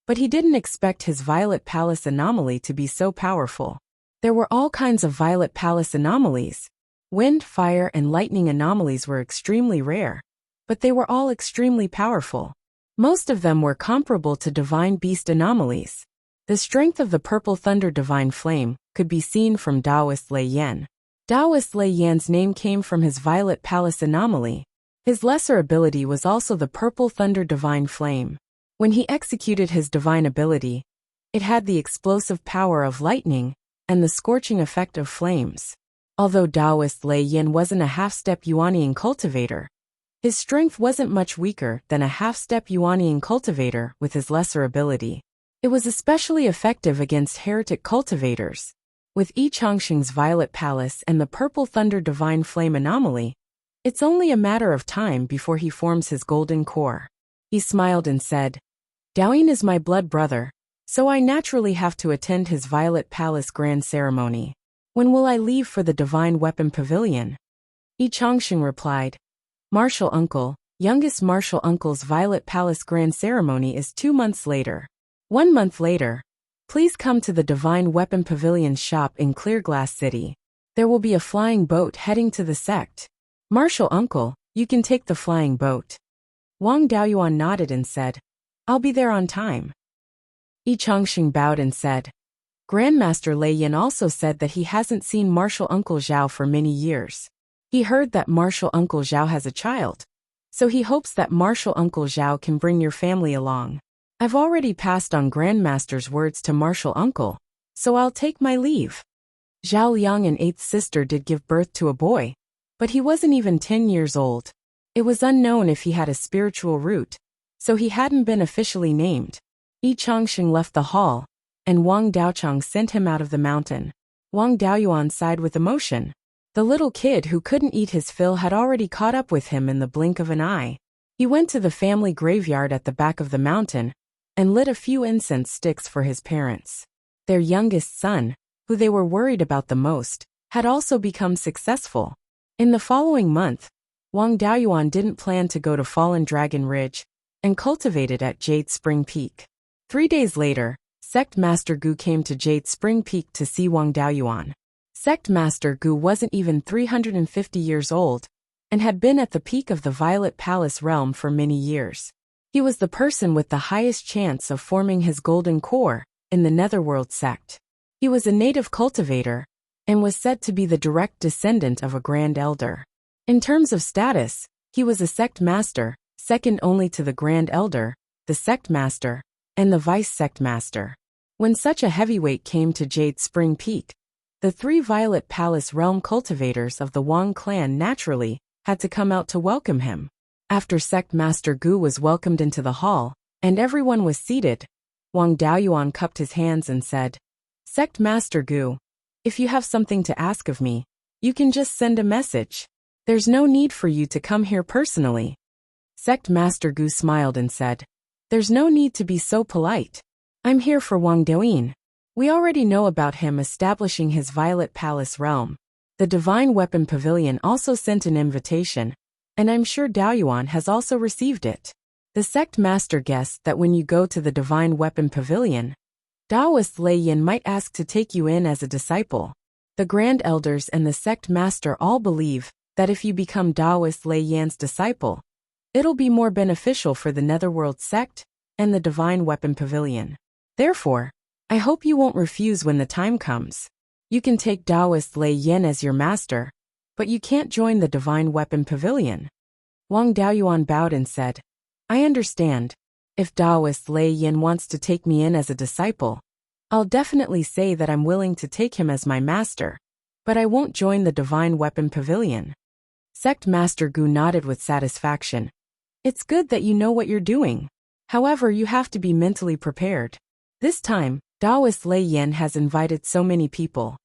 but he didn't expect his Violet Palace anomaly to be so powerful. There were all kinds of Violet Palace anomalies. Wind, fire, and lightning anomalies were extremely rare, but they were all extremely powerful. Most of them were comparable to Divine Beast anomalies. The strength of the Purple Thunder Divine Flame could be seen from Taoist Lei Yan. Taoist Lei Yan's name came from his Violet Palace anomaly. His lesser ability was also the Purple Thunder Divine Flame. When he executed his divine ability, it had the explosive power of lightning and the scorching effect of flames. Although Taoist Lei Yan wasn't a half-step Yuanian cultivator, his strength wasn't much weaker than a half-step Yuanian cultivator with his lesser ability. It was especially effective against heretic cultivators. With Yi Changxing's Violet Palace and the Purple Thunder Divine Flame anomaly, it's only a matter of time before he forms his golden core. He smiled and said, Daoyin is my blood brother, so I naturally have to attend his Violet Palace grand ceremony. When will I leave for the Divine Weapon Pavilion? Yi Changxing replied, Martial Uncle, youngest Martial Uncle's Violet Palace grand ceremony is 2 months later. 1 month later, please come to the Divine Weapon Pavilion shop in Clearglass City. There will be a flying boat heading to the sect. Martial Uncle, you can take the flying boat. Wang Daoyuan nodded and said, I'll be there on time. Yi Changxing bowed and said, Grandmaster Lei Yan also said that he hasn't seen Martial Uncle Zhao for many years. He heard that Martial Uncle Zhao has a child, so he hopes that Martial Uncle Zhao can bring your family along. I've already passed on Grandmaster's words to Martial Uncle, so I'll take my leave. Zhao Liang and 8th sister did give birth to a boy, but he wasn't even 10 years old. It was unknown if he had a spiritual root, so he hadn't been officially named. Yi Changxing left the hall, and Wang Daochang sent him out of the mountain. Wang Daoyuan sighed with emotion. The little kid who couldn't eat his fill had already caught up with him in the blink of an eye. He went to the family graveyard at the back of the mountain and lit a few incense sticks for his parents. Their youngest son, who they were worried about the most, had also become successful. In the following month, Wang Daoyuan didn't plan to go to Fallen Dragon Ridge and cultivate it at Jade Spring Peak. 3 days later, Sect Master Gu came to Jade Spring Peak to see Wang Daoyuan. Sect Master Gu wasn't even 350 years old and had been at the peak of the Violet Palace realm for many years. He was the person with the highest chance of forming his golden core in the Netherworld sect. He was a native cultivator and was said to be the direct descendant of a Grand Elder. In terms of status, he was a Sect Master, second only to the Grand Elder, the Sect Master, and the Vice Sect Master. When such a heavyweight came to Jade Spring Peak, the 3 Violet Palace realm cultivators of the Wang clan naturally had to come out to welcome him. After Sect Master Gu was welcomed into the hall, and everyone was seated, Wang Daoyuan cupped his hands and said, Sect Master Gu, if you have something to ask of me, you can just send a message. There's no need for you to come here personally. Sect Master Gu smiled and said, There's no need to be so polite. I'm here for Wang Daoyin. We already know about him establishing his Violet Palace realm. The Divine Weapon Pavilion also sent an invitation, and I'm sure Daoyuan has also received it. The Sect Master guessed that when you go to the Divine Weapon Pavilion, Taoist Lei Yan might ask to take you in as a disciple. The Grand Elders and the Sect Master all believe that if you become Taoist Lei Yan's disciple, it'll be more beneficial for the Netherworld sect and the Divine Weapon Pavilion. Therefore, I hope you won't refuse when the time comes. You can take Taoist Lei Yan as your master, but you can't join the Divine Weapon Pavilion. Wang Daoyuan bowed and said, I understand. If Taoist Lei Yan wants to take me in as a disciple, I'll definitely say that I'm willing to take him as my master, but I won't join the Divine Weapon Pavilion. Sect Master Gu nodded with satisfaction. It's good that you know what you're doing. However, you have to be mentally prepared. This time, Taoist Lei Yan has invited so many people.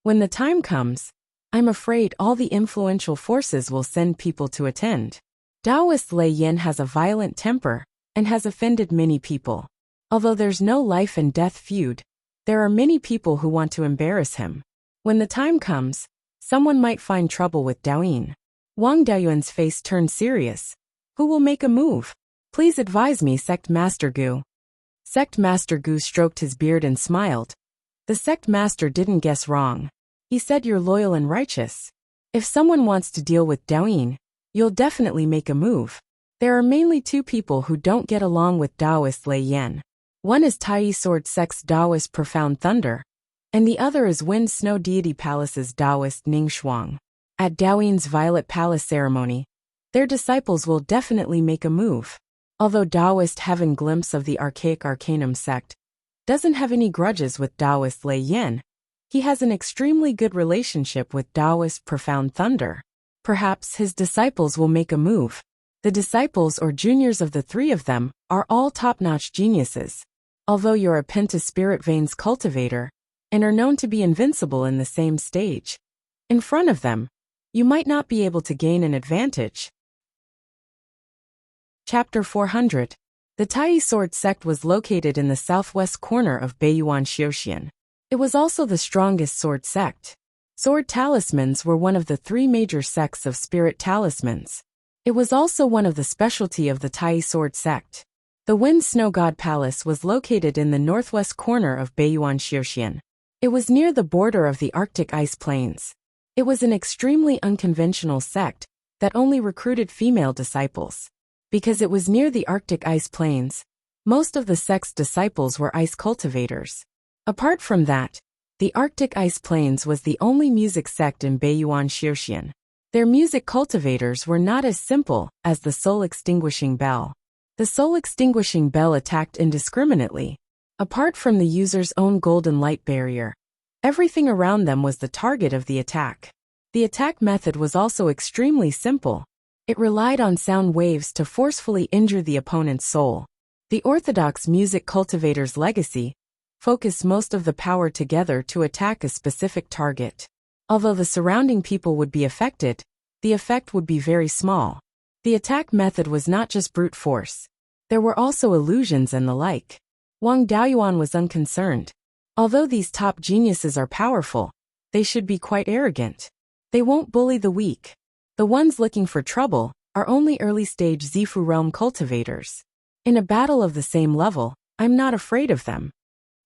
When the time comes, I'm afraid all the influential forces will send people to attend. Taoist Lei Yan has a violent temper and has offended many people. Although there's no life and death feud, there are many people who want to embarrass him. When the time comes, someone might find trouble with Daoyin. Wang Daoyuan's face turned serious. Who will make a move? Please advise me, Sect Master Gu. Sect Master Gu stroked his beard and smiled. The Sect Master didn't guess wrong. He said you're loyal and righteous. If someone wants to deal with Daoyin, you'll definitely make a move. There are mainly two people who don't get along with Taoist Lei Yan. One is Tai Sword Sect's Taoist Profound Thunder, and the other is Wind Snow Deity Palace's Taoist Ning Shuang. At Daoyin's Violet Palace ceremony, their disciples will definitely make a move. Although Taoist Heaven Glimpse of the Archaic Arcanum sect doesn't have any grudges with Taoist Lei Yan, he has an extremely good relationship with Taoist Profound Thunder. Perhaps his disciples will make a move. The disciples or juniors of the three of them are all top-notch geniuses. Although you're a Penta-Spirit Veins cultivator and are known to be invincible in the same stage, in front of them, you might not be able to gain an advantage. Chapter 400. The Tai Sword sect was located in the southwest corner of Beiyuan Xiuxian. It was also the strongest sword sect. Sword talismans were one of the three major sects of spirit talismans. It was also one of the specialty of the Tai Sword sect. The Wind Snow God Palace was located in the northwest corner of Beiyuan Xiuxian. It was near the border of the Arctic ice plains. It was an extremely unconventional sect that only recruited female disciples. Because it was near the Arctic ice plains, most of the sect's disciples were ice cultivators. Apart from that, the Arctic ice plains was the only music sect in Beiyuan Xiuxian. Their music cultivators were not as simple as the soul extinguishing bell. The soul extinguishing bell attacked indiscriminately. Apart from the user's own golden light barrier, everything around them was the target of the attack. The attack method was also extremely simple. It relied on sound waves to forcefully injure the opponent's soul. The orthodox music cultivator's legacy focused most of the power together to attack a specific target. Although the surrounding people would be affected, the effect would be very small. The attack method was not just brute force. There were also illusions and the like. Wang Daoyuan was unconcerned. Although these top geniuses are powerful, they should be quite arrogant. They won't bully the weak. The ones looking for trouble are only early-stage Zifu realm cultivators. In a battle of the same level, I'm not afraid of them.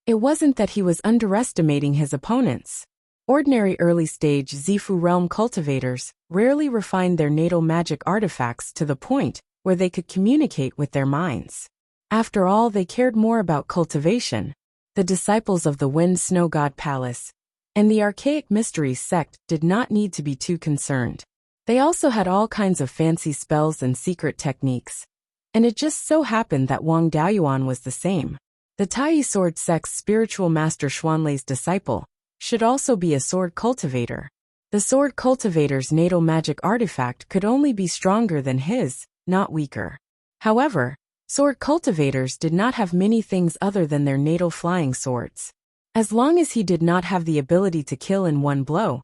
It wasn't that he was underestimating his opponents. Ordinary early-stage Zifu realm cultivators rarely refined their natal magic artifacts to the point where they could communicate with their minds. After all, they cared more about cultivation. The disciples of the Wind Snow God Palace and the Archaic Mysteries sect did not need to be too concerned. They also had all kinds of fancy spells and secret techniques. And it just so happened that Wang Daoyuan was the same. The Tai Sword sect's spiritual master Xuanlei's disciple should also be a sword cultivator. The sword cultivator's natal magic artifact could only be stronger than his, not weaker. However, sword cultivators did not have many things other than their natal flying swords. As long as he did not have the ability to kill in one blow,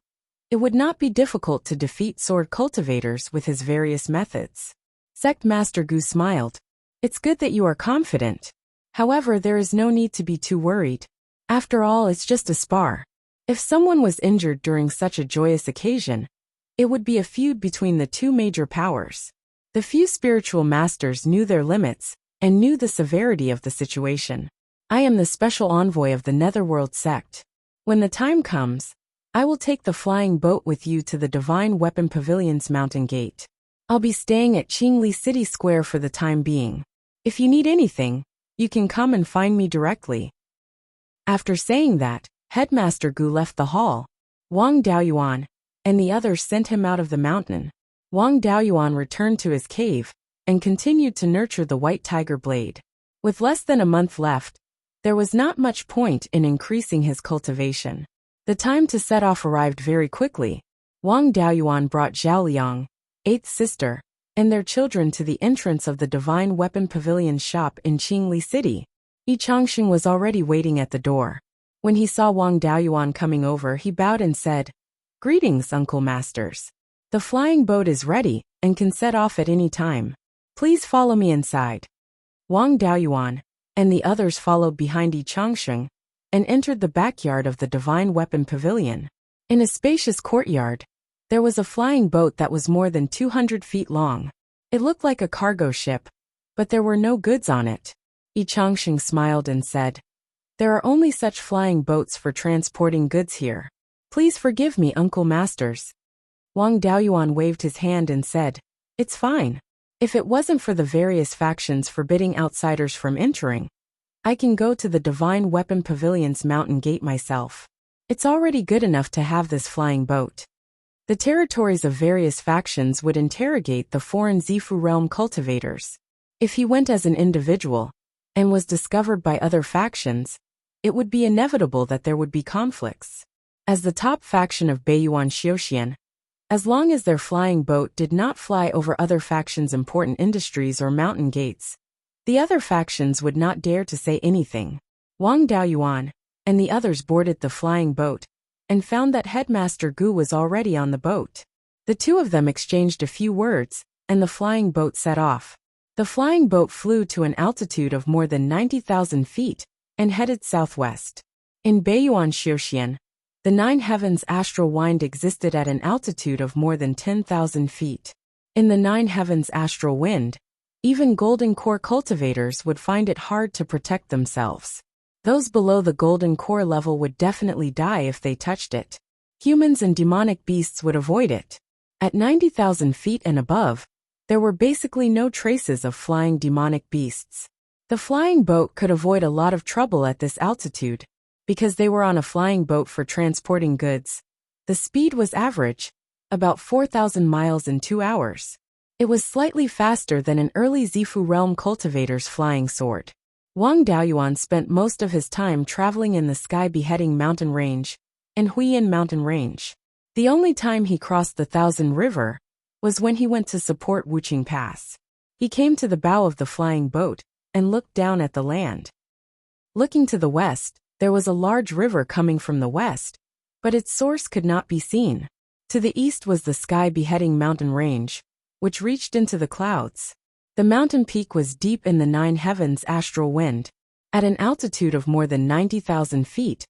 it would not be difficult to defeat sword cultivators with his various methods. Sect Master Gu smiled. It's good that you are confident. However, there is no need to be too worried. After all, it's just a spar. If someone was injured during such a joyous occasion, it would be a feud between the two major powers. The few spiritual masters knew their limits and knew the severity of the situation. I am the special envoy of the Netherworld sect. When the time comes, I will take the flying boat with you to the Divine Weapon Pavilion's mountain gate. I'll be staying at Qingli City Square for the time being. If you need anything, you can come and find me directly." After saying that, Headmaster Gu left the hall. Wang Daoyuan and the others sent him out of the mountain. Wang Daoyuan returned to his cave and continued to nurture the white tiger blade. With less than a month left, there was not much point in increasing his cultivation. The time to set off arrived very quickly. Wang Daoyuan brought Zhao Liang, eighth sister, and their children to the entrance of the Divine Weapon Pavilion's shop in Qingli City. Yi Changxing was already waiting at the door. When he saw Wang Daoyuan coming over, he bowed and said, "Greetings, Uncle Masters. The flying boat is ready and can set off at any time. Please follow me inside." Wang Daoyuan and the others followed behind Yi Changxing and entered the backyard of the Divine Weapon Pavilion. In a spacious courtyard, there was a flying boat that was more than 200 feet long. It looked like a cargo ship, but there were no goods on it. Yi Changxing smiled and said, "There are only such flying boats for transporting goods here. Please forgive me, Uncle Masters." Wang Daoyuan waved his hand and said, "It's fine. If it wasn't for the various factions forbidding outsiders from entering, I can go to the Divine Weapon Pavilion's mountain gate myself. It's already good enough to have this flying boat." The territories of various factions would interrogate the foreign Zifu realm cultivators. If he went as an individual and was discovered by other factions, it would be inevitable that there would be conflicts. As the top faction of Beiyuan Xiuxian, as long as their flying boat did not fly over other factions' important industries or mountain gates, the other factions would not dare to say anything. Wang Daoyuan and the others boarded the flying boat and found that Headmaster Gu was already on the boat. The two of them exchanged a few words, and the flying boat set off. The flying boat flew to an altitude of more than 90,000 feet and headed southwest. In Beiyuan Xiuxian, the Nine Heavens astral wind existed at an altitude of more than 10,000 feet. In the Nine Heavens astral wind, even golden core cultivators would find it hard to protect themselves. Those below the golden core level would definitely die if they touched it. Humans and demonic beasts would avoid it. At 90,000 feet and above, there were basically no traces of flying demonic beasts. The flying boat could avoid a lot of trouble at this altitude, because they were on a flying boat for transporting goods. The speed was average, about 4,000 miles in 2 hours. It was slightly faster than an early Zifu realm cultivator's flying sword. Wang Daoyuan spent most of his time traveling in the Sky Beheading Mountain Range and Huiyin Mountain Range. The only time he crossed the Thousand River was when he went to support Wuqing Pass. He came to the bow of the flying boat and looked down at the land. Looking to the west, there was a large river coming from the west, but its source could not be seen. To the east was the Sky Beheading Mountain Range, which reached into the clouds. The mountain peak was deep in the Nine Heavens astral wind. At an altitude of more than 90,000 feet,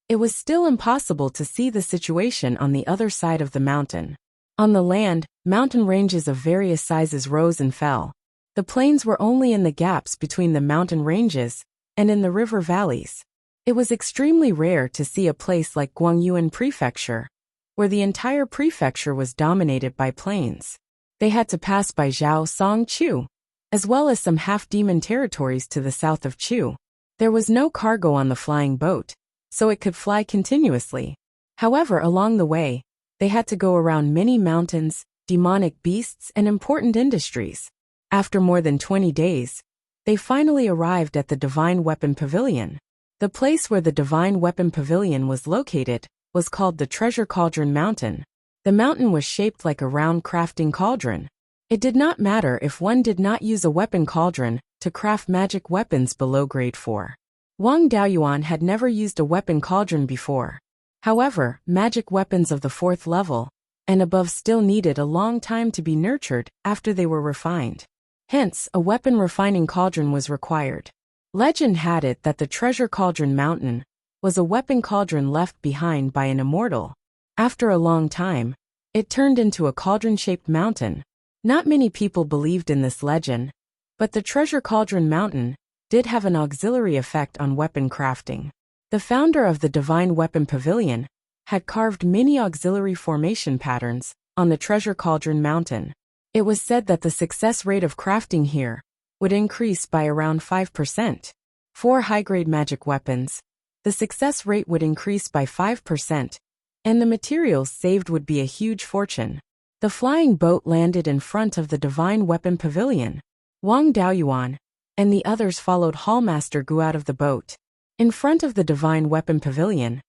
it was still impossible to see the situation on the other side of the mountain. On the land, mountain ranges of various sizes rose and fell. The plains were only in the gaps between the mountain ranges and in the river valleys. It was extremely rare to see a place like Guangyuan Prefecture, where the entire prefecture was dominated by plains. They had to pass by Zhao Song Chu, as well as some half-demon territories to the south of Chu. There was no cargo on the flying boat, so it could fly continuously. However, along the way, they had to go around many mountains, demonic beasts, and important industries. After more than 20 days, they finally arrived at the Divine Weapon Pavilion. The place where the Divine Weapon Pavilion was located was called the Treasure Cauldron Mountain. The mountain was shaped like a round crafting cauldron. It did not matter if one did not use a weapon cauldron to craft magic weapons below grade 4. Wang Daoyuan had never used a weapon cauldron before. However, magic weapons of the 4th level and above still needed a long time to be nurtured after they were refined. Hence, a weapon refining cauldron was required. Legend had it that the Treasure Cauldron Mountain was a weapon cauldron left behind by an immortal. After a long time, it turned into a cauldron-shaped mountain. Not many people believed in this legend, but the Treasure Cauldron Mountain did have an auxiliary effect on weapon crafting. The founder of the Divine Weapon Pavilion had carved many auxiliary formation patterns on the Treasure Cauldron Mountain. It was said that the success rate of crafting here would increase by around 5%. For high-grade magic weapons, the success rate would increase by 5%, and the materials saved would be a huge fortune. The flying boat landed in front of the Divine Weapon Pavilion. Wang Daoyuan and the others followed Hallmaster Gu out of the boat. In front of the Divine Weapon Pavilion,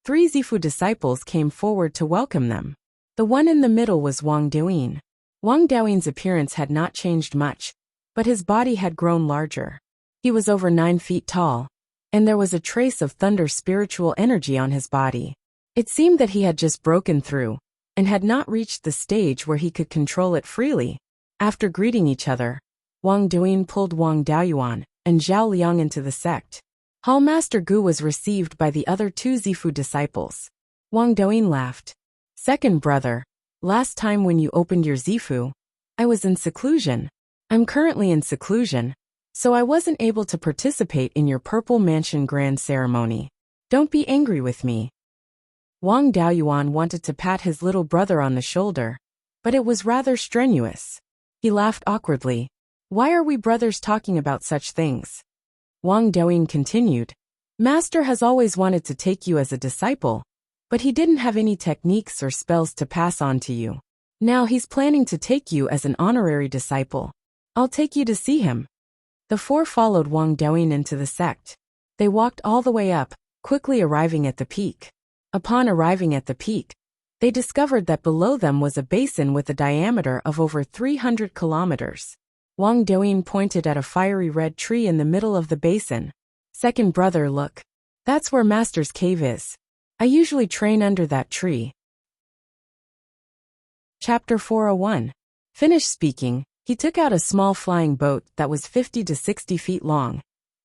3 Zifu disciples came forward to welcome them. The one in the middle was Wang Daoyin. Wang Daoyin's appearance had not changed much, but his body had grown larger. He was over 9 feet tall, and there was a trace of thunder spiritual energy on his body. It seemed that he had just broken through, and had not reached the stage where he could control it freely. After greeting each other, Wang Daoyin pulled Wang Daoyuan and Zhao Liang into the sect. Hallmaster Gu was received by the other 2 Zifu disciples. Wang Daoyin laughed. "Second brother, last time when you opened your Zifu, I was in seclusion. I'm currently in seclusion, so I wasn't able to participate in your Purple Mansion Grand Ceremony. Don't be angry with me." Wang Daoyuan wanted to pat his little brother on the shoulder, but it was rather strenuous. He laughed awkwardly. "Why are we brothers talking about such things?" Wang Daoyin continued. "Master has always wanted to take you as a disciple, but he didn't have any techniques or spells to pass on to you. Now he's planning to take you as an honorary disciple. I'll take you to see him." The 4 followed Wang Daoyin into the sect. They walked all the way up, quickly arriving at the peak. Upon arriving at the peak, they discovered that below them was a basin with a diameter of over 300 kilometers. Wang Daoyin pointed at a fiery red tree in the middle of the basin. "Second brother, look. That's where Master's cave is. I usually train under that tree." Chapter 401. Finished speaking, he took out a small flying boat that was 50 to 60 feet long,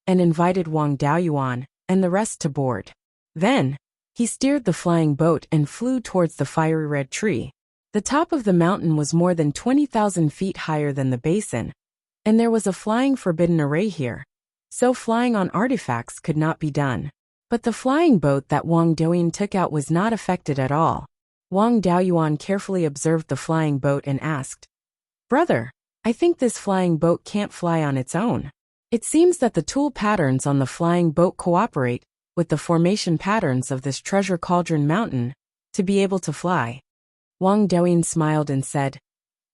and invited Wang Daoyuan and the rest to board. Then, he steered the flying boat and flew towards the fiery red tree. The top of the mountain was more than 20,000 feet higher than the basin, and there was a flying forbidden array here, so flying on artifacts could not be done. But the flying boat that Wang Daoyin took out was not affected at all. Wang Daoyuan carefully observed the flying boat and asked, "Brother, I think this flying boat can't fly on its own. It seems that the tool patterns on the flying boat cooperate with the formation patterns of this Treasure Cauldron Mountain to be able to fly." Wang Daoyin smiled and said,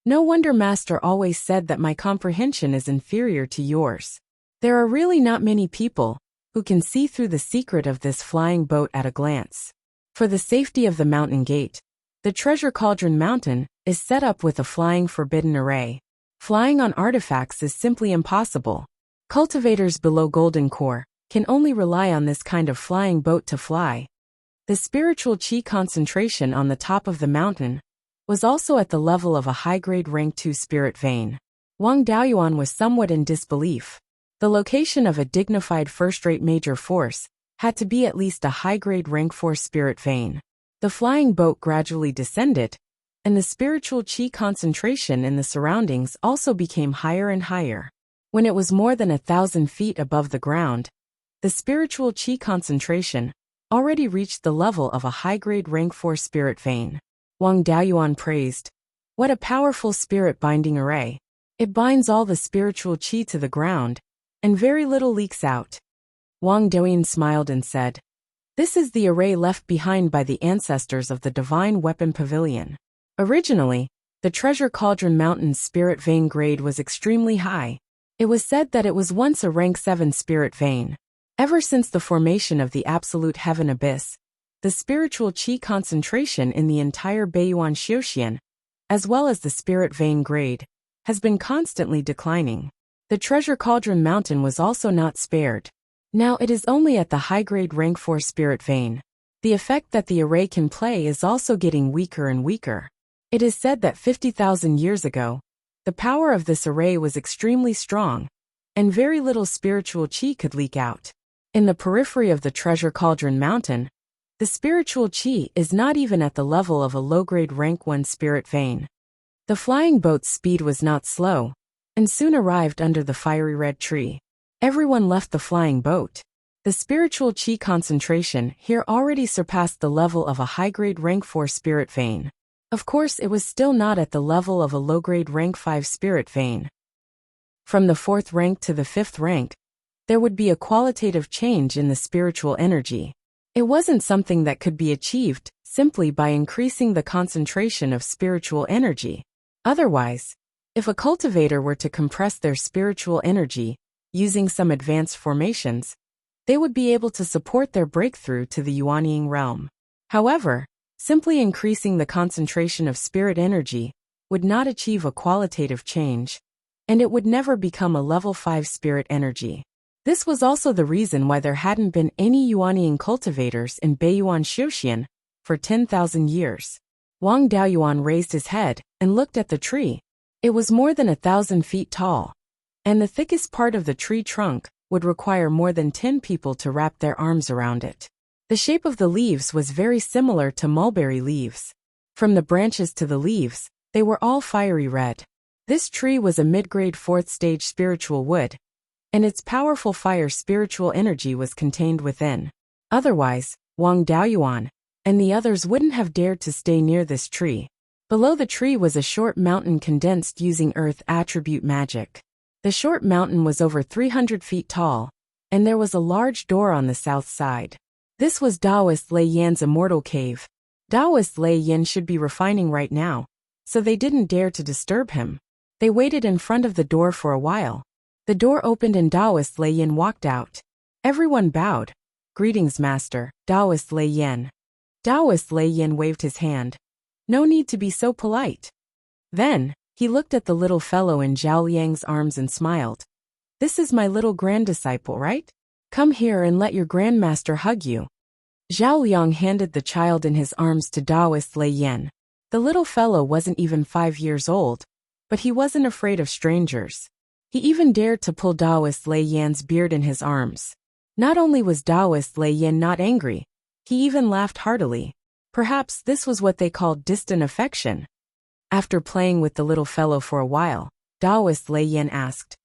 "No wonder Master always said that my comprehension is inferior to yours. There are really not many people who can see through the secret of this flying boat at a glance. For the safety of the mountain gate, the Treasure Cauldron Mountain is set up with a flying forbidden array. Flying on artifacts is simply impossible. Cultivators below Golden Core can only rely on this kind of flying boat to fly." The spiritual chi concentration on the top of the mountain was also at the level of a high-grade rank 2 spirit vein. Wang Daoyuan was somewhat in disbelief. The location of a dignified first-rate major force had to be at least a high-grade rank 4 spirit vein. The flying boat gradually descended, and the spiritual chi concentration in the surroundings also became higher and higher. When it was more than 1,000 feet above the ground, the spiritual chi concentration already reached the level of a high-grade rank 4 spirit vein. Wang Daoyuan praised, "What a powerful spirit binding array. It binds all the spiritual chi to the ground, and very little leaks out." Wang Daoyin smiled and said, "This is the array left behind by the ancestors of the Divine Weapon Pavilion. Originally, the Treasure Cauldron Mountain's spirit vein grade was extremely high. It was said that it was once a rank 7 spirit vein. Ever since the formation of the Absolute Heaven Abyss, the spiritual chi concentration in the entire Beiyuan Xiuxian, as well as the spirit vein grade, has been constantly declining. The Treasure Cauldron Mountain was also not spared. Now it is only at the high-grade rank 4 spirit vein. The effect that the array can play is also getting weaker and weaker. It is said that 50,000 years ago, the power of this array was extremely strong, and very little spiritual chi could leak out. In the periphery of the Treasure Cauldron Mountain, the spiritual chi is not even at the level of a low-grade rank 1 spirit vein. The flying boat's speed was not slow, and soon arrived under the fiery red tree. Everyone left the flying boat. The spiritual qi concentration here already surpassed the level of a high-grade rank 4 spirit vein. Of course, it was still not at the level of a low-grade rank 5 spirit vein. From the 4th rank to the 5th rank, there would be a qualitative change in the spiritual energy. It wasn't something that could be achieved simply by increasing the concentration of spiritual energy. Otherwise, if a cultivator were to compress their spiritual energy using some advanced formations, they would be able to support their breakthrough to the Yuanying realm. However, simply increasing the concentration of spirit energy would not achieve a qualitative change, and it would never become a level 5 spirit energy. This was also the reason why there hadn't been any Yuanying cultivators in Beiyuan Xiuxian for 10,000 years. Wang Daoyuan raised his head and looked at the tree. It was more than 1,000 feet tall, and the thickest part of the tree trunk would require more than 10 people to wrap their arms around it. The shape of the leaves was very similar to mulberry leaves. From the branches to the leaves, they were all fiery red. This tree was a mid-grade 4th stage spiritual wood, and its powerful fire spiritual energy was contained within. Otherwise, Wang Daoyuan and the others wouldn't have dared to stay near this tree. Below the tree was a short mountain condensed using earth attribute magic. The short mountain was over 300 feet tall, and there was a large door on the south side. This was Taoist Lei Yan's immortal cave. Taoist Lei Yan should be refining right now, so they didn't dare to disturb him. They waited in front of the door for a while. The door opened and Taoist Lei Yan walked out. Everyone bowed. "Greetings, Master, Taoist Lei Yan." Taoist Lei Yan waved his hand. "No need to be so polite." Then, he looked at the little fellow in Zhao Liang's arms and smiled. "This is my little grand-disciple, right? Come here and let your grandmaster hug you." Zhao Liang handed the child in his arms to Taoist Lei Yan. The little fellow wasn't even 5 years old, but he wasn't afraid of strangers. He even dared to pull Taoist Lei Yan's beard in his arms. Not only was Taoist Lei Yan not angry, he even laughed heartily. Perhaps this was what they called distant affection. After playing with the little fellow for a while, Taoist Lei Yan asked,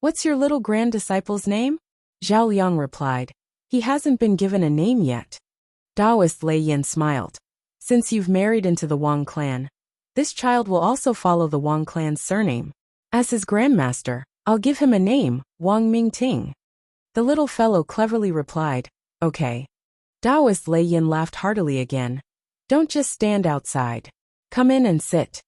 "What's your little grand-disciple's name?" Zhao Liang replied, "He hasn't been given a name yet." Taoist Lei Yan smiled. "Since you've married into the Wang clan, this child will also follow the Wang clan's surname. As his grandmaster, I'll give him a name, Wang Mingting." The little fellow cleverly replied, "Okay." Taoist Lei Yan laughed heartily again. "Don't just stand outside. Come in and sit."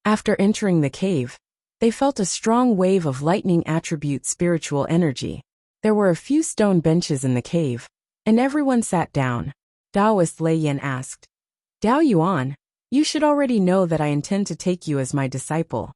After entering the cave, they felt a strong wave of lightning attribute spiritual energy. There were a few stone benches in the cave, and everyone sat down. Taoist Lei Yan asked, "Dao Yuan, you should already know that I intend to take you as my disciple.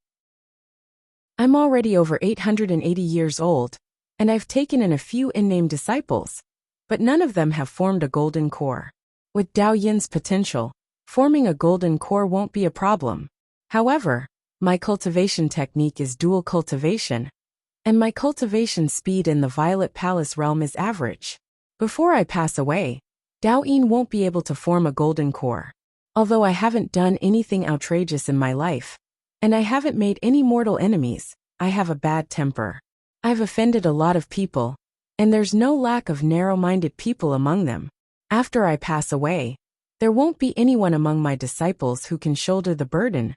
I'm already over 880 years old, and I've taken in a few unnamed disciples, but none of them have formed a golden core. With Dao Yin's potential, forming a golden core won't be a problem. However, my cultivation technique is dual cultivation, and my cultivation speed in the Violet Palace realm is average. Before I pass away, Dao Yin won't be able to form a golden core. Although I haven't done anything outrageous in my life, and I haven't made any mortal enemies, I have a bad temper. I've offended a lot of people, and there's no lack of narrow-minded people among them. After I pass away, there won't be anyone among my disciples who can shoulder the burden,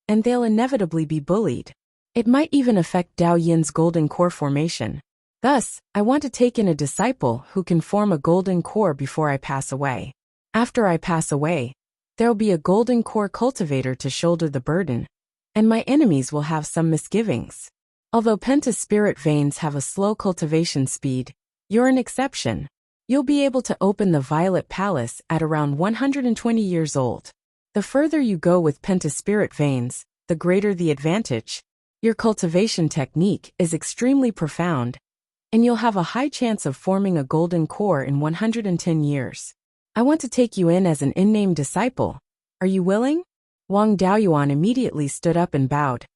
and they'll inevitably be bullied. It might even affect Dao Yin's golden core formation. Thus, I want to take in a disciple who can form a golden core before I pass away. After I pass away, there'll be a golden core cultivator to shoulder the burden, and my enemies will have some misgivings. Although Penta spirit veins have a slow cultivation speed, you're an exception. You'll be able to open the Violet Palace at around 120 years old. The further you go with Penta spirit veins, the greater the advantage. Your cultivation technique is extremely profound, and you'll have a high chance of forming a golden core in 110 years. I want to take you in as an unnamed disciple. Are you willing? Wang Daoyuan immediately stood up and bowed.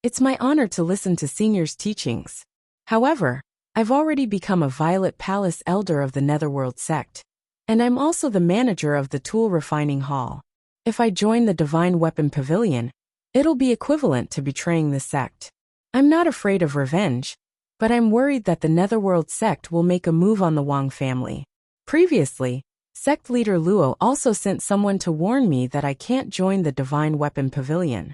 It's my honor to listen to seniors' teachings. However, I've already become a Violet Palace elder of the Netherworld sect, and I'm also the manager of the Tool Refining Hall. If I join the Divine Weapon Pavilion, it'll be equivalent to betraying the sect. I'm not afraid of revenge, but I'm worried that the Netherworld sect will make a move on the Wang family. Previously, sect leader Luo also sent someone to warn me that I can't join the Divine Weapon Pavilion.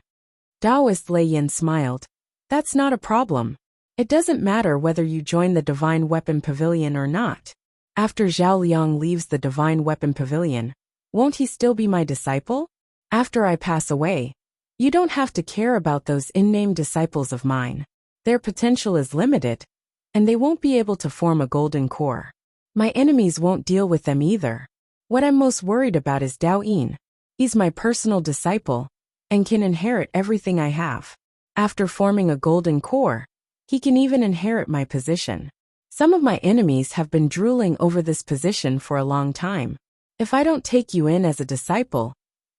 Taoist Lei Yin smiled. That's not a problem. It doesn't matter whether you join the Divine Weapon Pavilion or not. After Zhao Liang leaves the Divine Weapon Pavilion, won't he still be my disciple? After I pass away, you don't have to care about those unnamed disciples of mine. Their potential is limited, and they won't be able to form a golden core. My enemies won't deal with them either. What I'm most worried about is Dao Yin. He's my personal disciple, and can inherit everything I have. After forming a golden core, he can even inherit my position. Some of my enemies have been drooling over this position for a long time. If I don't take you in as a disciple,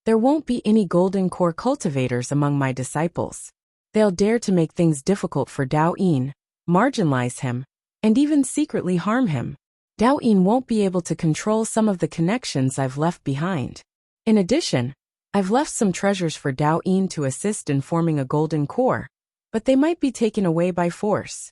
there won't be any golden core cultivators among my disciples. They'll dare to make things difficult for Dao Yin, marginalize him, and even secretly harm him. Dao Yin won't be able to control some of the connections I've left behind. In addition, I've left some treasures for Dao Yin to assist in forming a golden core, but they might be taken away by force.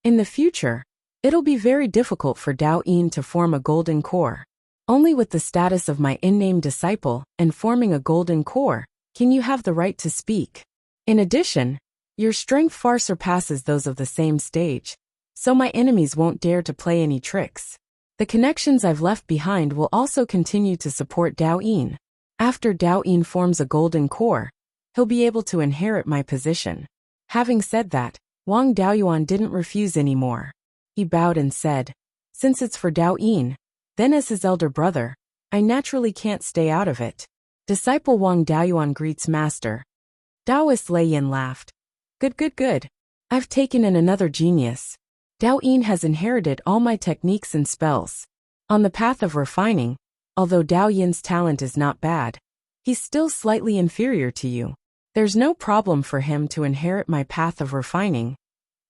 In the future, it'll be very difficult for Dao Yin to form a golden core. Only with the status of my unnamed disciple and forming a golden core can you have the right to speak. In addition, your strength far surpasses those of the same stage, so my enemies won't dare to play any tricks. The connections I've left behind will also continue to support Dao Yin. After Dao Yin forms a golden core, he'll be able to inherit my position. Having said that, Wang Daoyuan didn't refuse anymore. He bowed and said, since it's for Dao Yin, then as his elder brother, I naturally can't stay out of it. Disciple Wang Daoyuan greets master. Taoist Lei Yin laughed. Good. I've taken in another genius. Dao Yin has inherited all my techniques and spells. On the path of refining, although Dao Yin's talent is not bad, he's still slightly inferior to you. There's no problem for him to inherit my path of refining,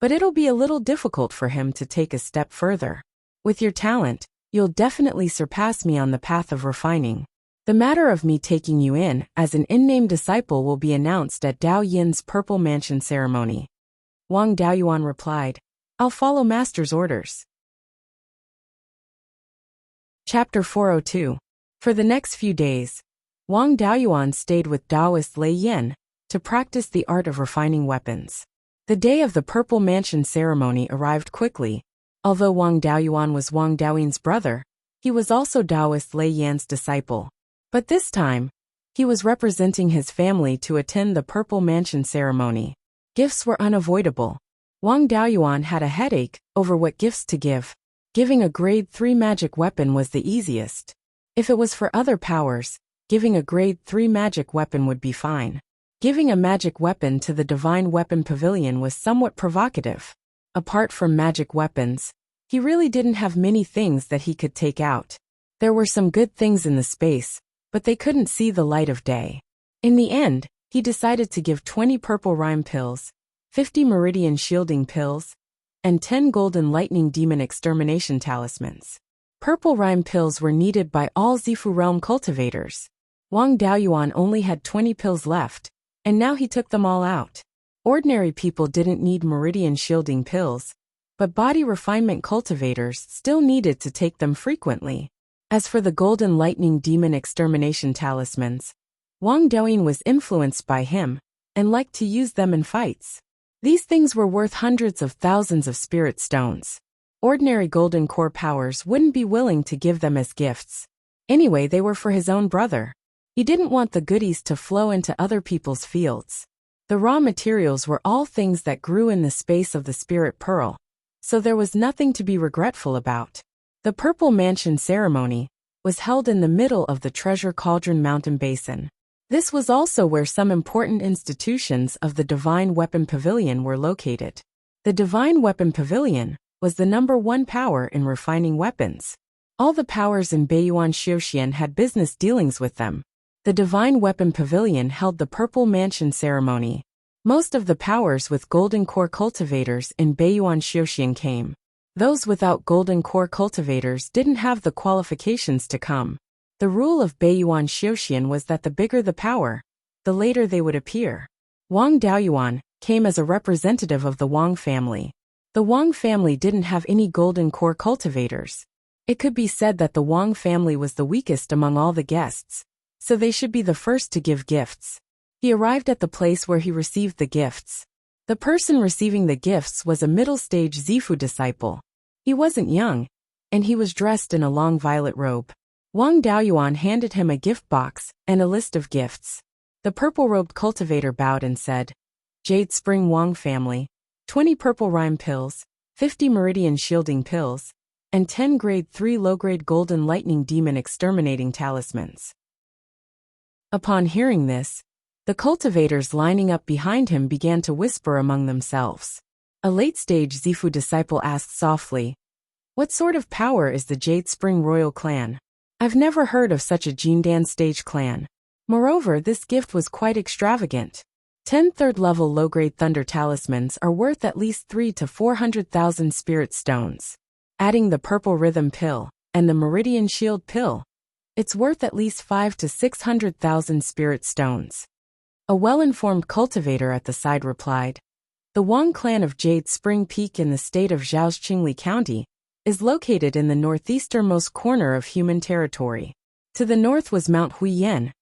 but it'll be a little difficult for him to take a step further. With your talent, you'll definitely surpass me on the path of refining. The matter of me taking you in as an unnamed disciple will be announced at Dao Yin's Purple Mansion ceremony. Wang Daoyuan replied, I'll follow master's orders. Chapter 402. For the next few days, Wang Daoyuan stayed with Taoist Lei Yin to practice the art of refining weapons. The day of the Purple Mansion ceremony arrived quickly. Although Wang Daoyuan was Wang Daoyin's brother, he was also Taoist Lei Yan's disciple. But this time, he was representing his family to attend the Purple Mansion ceremony. Gifts were unavoidable. Wang Daoyuan had a headache over what gifts to give. Giving a grade 3 magic weapon was the easiest. If it was for other powers, giving a grade 3 magic weapon would be fine. Giving a magic weapon to the Divine Weapon Pavilion was somewhat provocative. Apart from magic weapons, he really didn't have many things that he could take out. There were some good things in the space, but they couldn't see the light of day. In the end, he decided to give 20 purple rhyme pills, 50 meridian shielding pills, and 10 golden lightning demon extermination talismans. Purple rhyme pills were needed by all Zifu realm cultivators. Wang Daoyuan only had 20 pills left, and now he took them all out. Ordinary people didn't need meridian shielding pills, but body refinement cultivators still needed to take them frequently. As for the golden lightning demon extermination talismans, Wang Daoyin was influenced by him and liked to use them in fights. These things were worth hundreds of thousands of spirit stones. Ordinary golden core powers wouldn't be willing to give them as gifts. Anyway, they were for his own brother. He didn't want the goodies to flow into other people's fields. The raw materials were all things that grew in the space of the spirit pearl, so there was nothing to be regretful about. The Purple Mansion ceremony was held in the middle of the Treasure Cauldron Mountain Basin. This was also where some important institutions of the Divine Weapon Pavilion were located. The Divine Weapon Pavilion was the #1 power in refining weapons. All the powers in Beiyuan Xiuxian had business dealings with them. The Divine Weapon Pavilion held the Purple Mansion ceremony. Most of the powers with golden core cultivators in Beiyuan Xiuxian came. Those without golden core cultivators didn't have the qualifications to come. The rule of Beiyuan Xiuxian was that the bigger the power, the later they would appear. Wang Daoyuan came as a representative of the Wang family. The Wang family didn't have any golden core cultivators. It could be said that the Wang family was the weakest among all the guests, so they should be the first to give gifts. He arrived at the place where he received the gifts. The person receiving the gifts was a middle-stage Zifu disciple. He wasn't young, and he was dressed in a long violet robe. Wang Daoyuan handed him a gift box and a list of gifts. The purple-robed cultivator bowed and said, Jade Spring Wang family, 20 purple rhyme pills, 50 meridian shielding pills, and 10 grade 3 low-grade golden lightning demon exterminating talismans. Upon hearing this, the cultivators lining up behind him began to whisper among themselves. A late-stage Zifu disciple asked softly, What sort of power is the Jade Spring Royal Clan? I've never heard of such a Jindan stage clan. Moreover, this gift was quite extravagant. 10 third-level low-grade thunder talismans are worth at least 300,000 to 400,000 spirit stones. Adding the purple rhythm pill and the meridian shield pill, it's worth at least 500,000 to 600,000 spirit stones. A well-informed cultivator at the side replied, The Wang clan of Jade Spring Peak in the state of Zhaoxingli County is located in the northeasternmost corner of human territory. To the north was Mount Huiyan,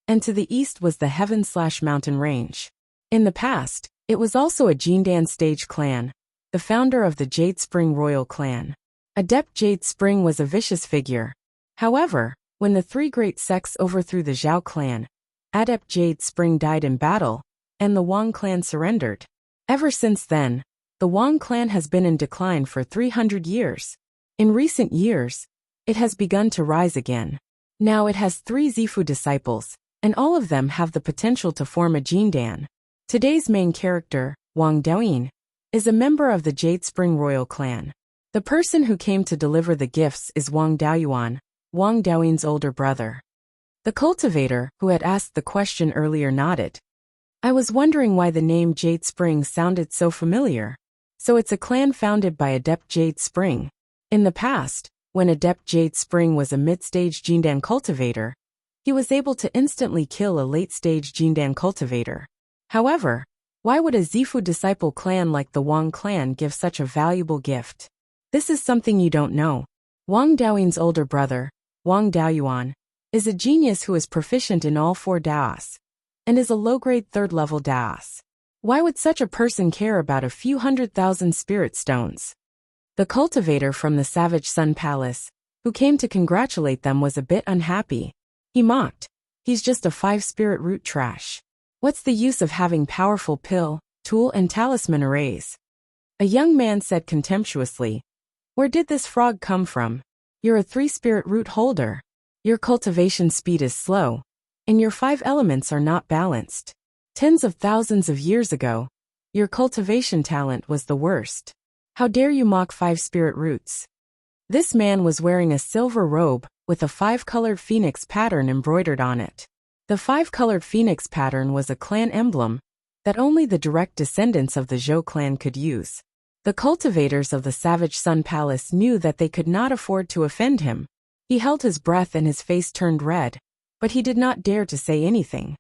and to the east was the Heaven/Mountain Range. In the past, it was also a Jindan stage clan, the founder of the Jade Spring Royal Clan. Adept Jade Spring was a vicious figure. However, when the three great sects overthrew the Zhao clan, Adept Jade Spring died in battle, and the Wang clan surrendered. Ever since then, the Wang clan has been in decline for 300 years. In recent years, it has begun to rise again. Now it has 3 Zifu disciples, and all of them have the potential to form a Jindan. Today's main character, Wang Daoyin, is a member of the Jade Spring Royal Clan. The person who came to deliver the gifts is Wang Daoyuan, Wang Daoyin's older brother. The cultivator, who had asked the question earlier, nodded. I was wondering why the name Jade Spring sounded so familiar. So it's a clan founded by Adept Jade Spring. In the past, when Adept Jade Spring was a mid-stage Jindan cultivator, he was able to instantly kill a late-stage Jindan cultivator. However, why would a Zifu disciple clan like the Wang clan give such a valuable gift? This is something you don't know. Wang Daoyin's older brother, Wang Daoyuan, is a genius who is proficient in all 4 Daos, and is a low-grade 3rd-level Daos. Why would such a person care about a few 100,000 spirit stones? The cultivator from the Savage Sun Palace, who came to congratulate them, was a bit unhappy. He mocked, He's just a 5 spirit root trash. What's the use of having powerful pill, tool and talisman arrays? A young man said contemptuously, Where did this frog come from? You're a 3 spirit root holder. Your cultivation speed is slow, and your 5 elements are not balanced. Tens of thousands of years ago, your cultivation talent was the worst. How dare you mock 5 spirit roots? This man was wearing a silver robe with a 5-colored phoenix pattern embroidered on it. The 5-colored phoenix pattern was a clan emblem that only the direct descendants of the Zhou clan could use. The cultivators of the Savage Sun Palace knew that they could not afford to offend him. He held his breath and his face turned red, but he did not dare to say anything.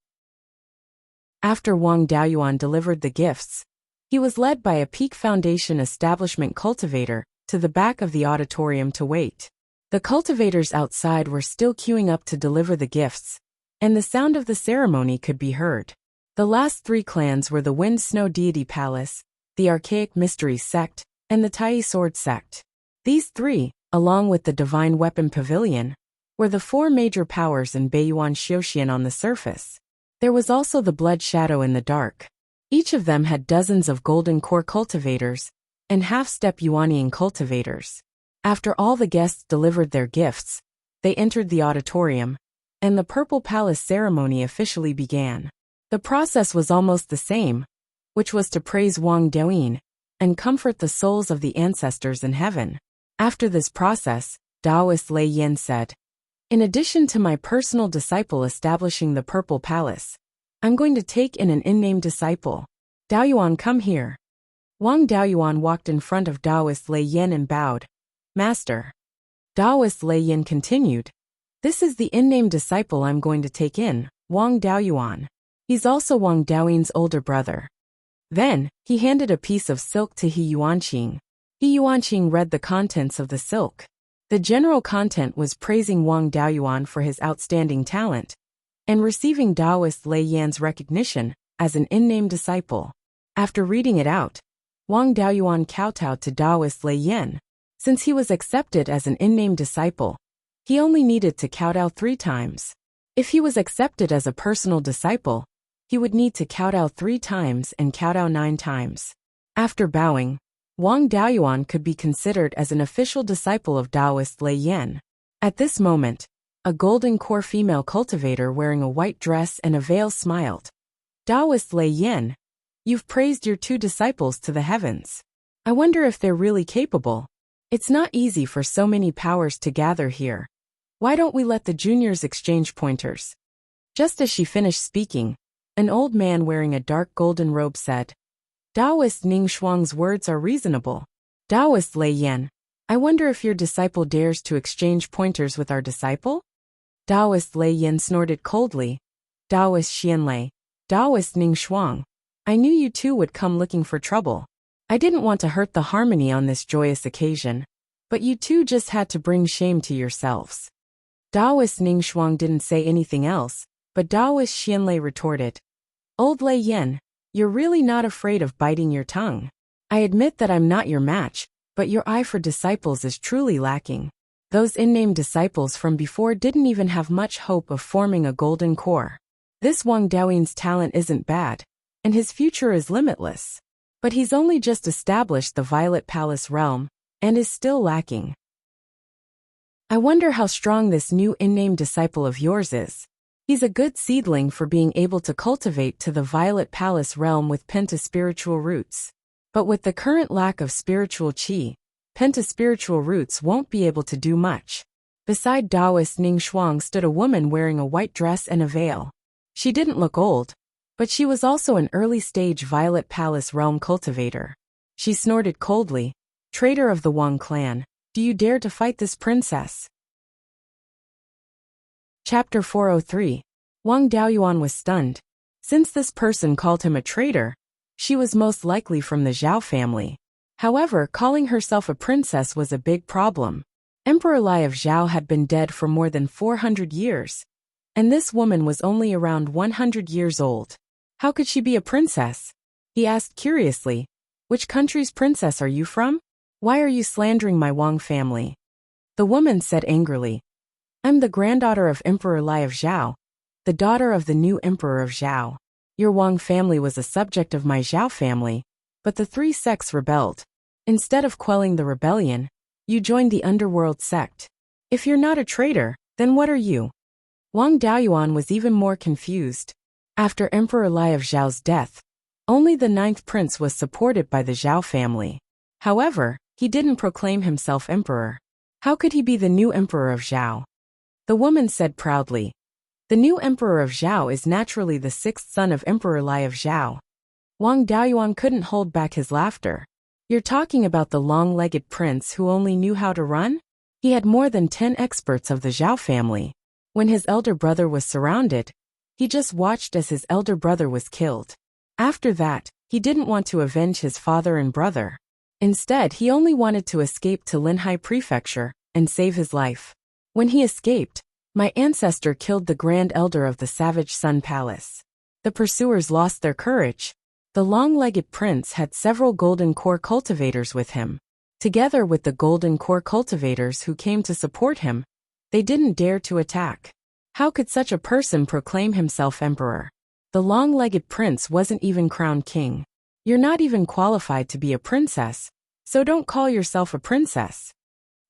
After Wang Daoyuan delivered the gifts, he was led by a Peak Foundation establishment cultivator to the back of the auditorium to wait. The cultivators outside were still queuing up to deliver the gifts, and the sound of the ceremony could be heard. The last 3 clans were the Wind Snow Deity Palace, the Archaic Mystery Sect, and the Tai Sword Sect. These 3, along with the Divine Weapon Pavilion, were the 4 major powers in Beiyuan Xiuxian on the surface. There was also the Blood Shadow in the dark. Each of them had dozens of golden core cultivators and half-step Yuanian cultivators. After all the guests delivered their gifts, they entered the auditorium, and the Purple Palace ceremony officially began. The process was almost the same, which was to praise Wang Daoyin and comfort the souls of the ancestors in heaven. After this process, Taoist Lei Yin said, In addition to my personal disciple establishing the Purple Palace, I'm going to take in an unnamed disciple. Daoyuan, come here. Wang Daoyuan walked in front of Taoist Lei Yin and bowed. Master. Taoist Lei Yin continued, This is the unnamed disciple I'm going to take in, Wang Daoyuan. He's also Wang Daoyin's older brother. Then, he handed a piece of silk to He Yuanqing, He Yuanqing read the contents of the silk. The general content was praising Wang Daoyuan for his outstanding talent and receiving Taoist Lei Yan's recognition as an in-name disciple. After reading it out, Wang Daoyuan kowtowed to Taoist Lei Yan. Since he was accepted as an in-name disciple, he only needed to kowtow 3 times. If he was accepted as a personal disciple, he would need to kowtow 3 times and kowtow 9 times. After bowing, Wang Daoyuan could be considered as an official disciple of Taoist Lei Yan. At this moment, a golden core female cultivator wearing a white dress and a veil smiled. Taoist Lei Yan, you've praised your 2 disciples to the heavens. I wonder if they're really capable. It's not easy for so many powers to gather here. Why don't we let the juniors exchange pointers? Just as she finished speaking, an old man wearing a dark golden robe said, Taoist Ning Shuang's words are reasonable. Taoist Lei Yan, I wonder if your disciple dares to exchange pointers with our disciple? Taoist Lei Yan snorted coldly. Taoist Xianlei, Taoist Ning Shuang, I knew you 2 would come looking for trouble. I didn't want to hurt the harmony on this joyous occasion, but you 2 just had to bring shame to yourselves. Taoist Ning Shuang didn't say anything else, but Taoist Xianlei retorted, Old Lei Yan, you're really not afraid of biting your tongue. I admit that I'm not your match, but your eye for disciples is truly lacking. Those in-name disciples from before didn't even have much hope of forming a golden core. This Wang Daoyuan's talent isn't bad, and his future is limitless. But he's only just established the Violet Palace realm, and is still lacking. I wonder how strong this new in-name disciple of yours is. He's a good seedling for being able to cultivate to the Violet Palace realm with penta-spiritual roots. But with the current lack of spiritual qi, penta-spiritual roots won't be able to do much. Beside Taoist Ning Shuang stood a woman wearing a white dress and a veil. She didn't look old, but she was also an early-stage Violet Palace realm cultivator. She snorted coldly, Traitor of the Wang clan, do you dare to fight this princess? Chapter 403. Wang Daoyuan was stunned. Since this person called him a traitor, she was most likely from the Zhao family. However, calling herself a princess was a big problem. Emperor Lai of Zhao had been dead for more than 400 years, and this woman was only around 100 years old. How could she be a princess? He asked curiously, Which country's princess are you from? Why are you slandering my Wang family? The woman said angrily, I'm the granddaughter of Emperor Lai of Zhao, the daughter of the new Emperor of Zhao. Your Wang family was a subject of my Zhao family, but the 3 sects rebelled. Instead of quelling the rebellion, you joined the underworld sect. If you're not a traitor, then what are you? Wang Daoyuan was even more confused. After Emperor Lai of Zhao's death, only the 9th prince was supported by the Zhao family. However, he didn't proclaim himself emperor. How could he be the new emperor of Zhao? The woman said proudly, The new emperor of Zhao is naturally the 6th son of Emperor Lai of Zhao. Wang Daoyuan couldn't hold back his laughter. You're talking about the long-legged prince who only knew how to run? He had more than 10 experts of the Zhao family. When his elder brother was surrounded, he just watched as his elder brother was killed. After that, he didn't want to avenge his father and brother. Instead, he only wanted to escape to Linhai Prefecture and save his life. When he escaped, my ancestor killed the Grand Elder of the Savage Sun Palace. The pursuers lost their courage. The long-legged prince had several golden core cultivators with him. Together with the golden core cultivators who came to support him, they didn't dare to attack. How could such a person proclaim himself emperor? The long-legged prince wasn't even crowned king. You're not even qualified to be a princess, so don't call yourself a princess.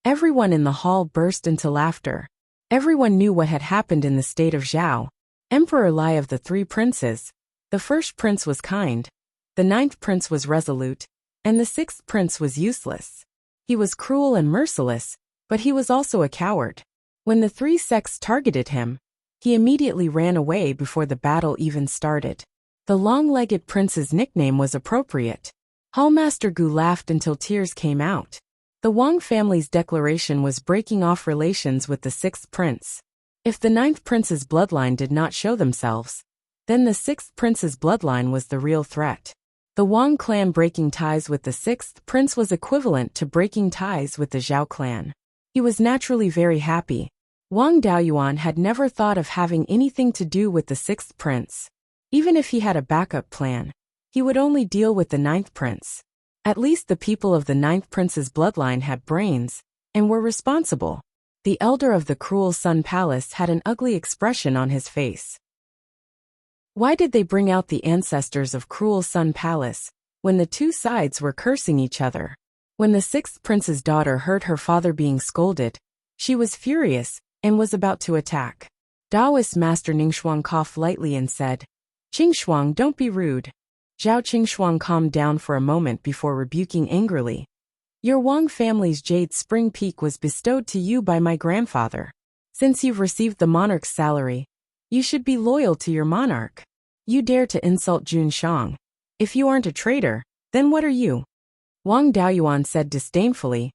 Everyone in the hall burst into laughter. Everyone knew what had happened in the state of Zhao. Emperor Lai of the 3 princes, the 1st prince was kind, the 9th prince was resolute, and the 6th prince was useless. He was cruel and merciless, but he was also a coward. When the 3 sects targeted him, he immediately ran away before the battle even started. The long-legged prince's nickname was appropriate. Hallmaster Gu laughed until tears came out. The Wang family's declaration was breaking off relations with the 6th prince. If the 9th prince's bloodline did not show themselves, then the 6th prince's bloodline was the real threat. The Wang clan breaking ties with the sixth prince was equivalent to breaking ties with the Zhao clan. He was naturally very happy. Wang Daoyuan had never thought of having anything to do with the sixth prince. Even if he had a backup plan, he would only deal with the ninth prince. At least the people of the ninth prince's bloodline had brains and were responsible. The elder of the Cruel Sun Palace had an ugly expression on his face. Why did they bring out the ancestors of Cruel Sun Palace when the two sides were cursing each other? When the sixth prince's daughter heard her father being scolded, she was furious and was about to attack. Taoist Master Ningshuang coughed lightly and said, "Qingshuang, don't be rude." Zhao Qingshuang calmed down for a moment before rebuking angrily. "Your Wang family's jade spring peak was bestowed to you by my grandfather. Since you've received the monarch's salary, you should be loyal to your monarch. You dare to insult Jun Shang. If you aren't a traitor, then what are you?" Wang Daoyuan said disdainfully,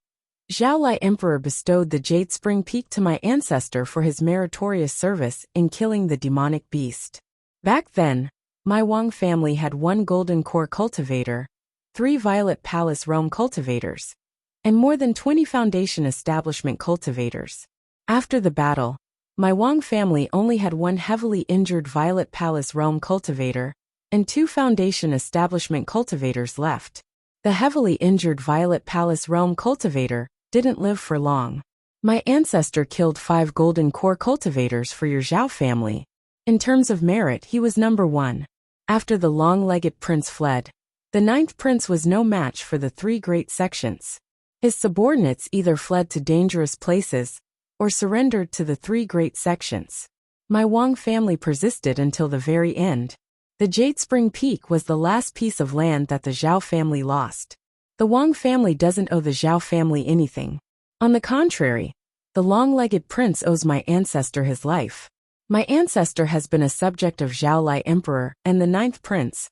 "Zhao Lai Emperor bestowed the jade spring peak to my ancestor for his meritorious service in killing the demonic beast. Back then, my Wang family had 1 golden core cultivator, 3 violet palace realm cultivators, and more than 20 foundation establishment cultivators. After the battle, my Wang family only had 1 heavily injured violet palace realm cultivator and 2 foundation establishment cultivators left. The heavily injured violet palace realm cultivator didn't live for long. My ancestor killed 5 golden core cultivators for your Zhao family. In terms of merit, he was number 1. After the long-legged prince fled, the ninth prince was no match for the 3 great sections. His subordinates either fled to dangerous places or surrendered to the 3 great sections. My Wang family persisted until the very end. The Jade Spring Peak was the last piece of land that the Zhao family lost. The Wang family doesn't owe the Zhao family anything. On the contrary, the long-legged prince owes my ancestor his life. My ancestor has been a subject of Zhao Lai Emperor and the ninth prince,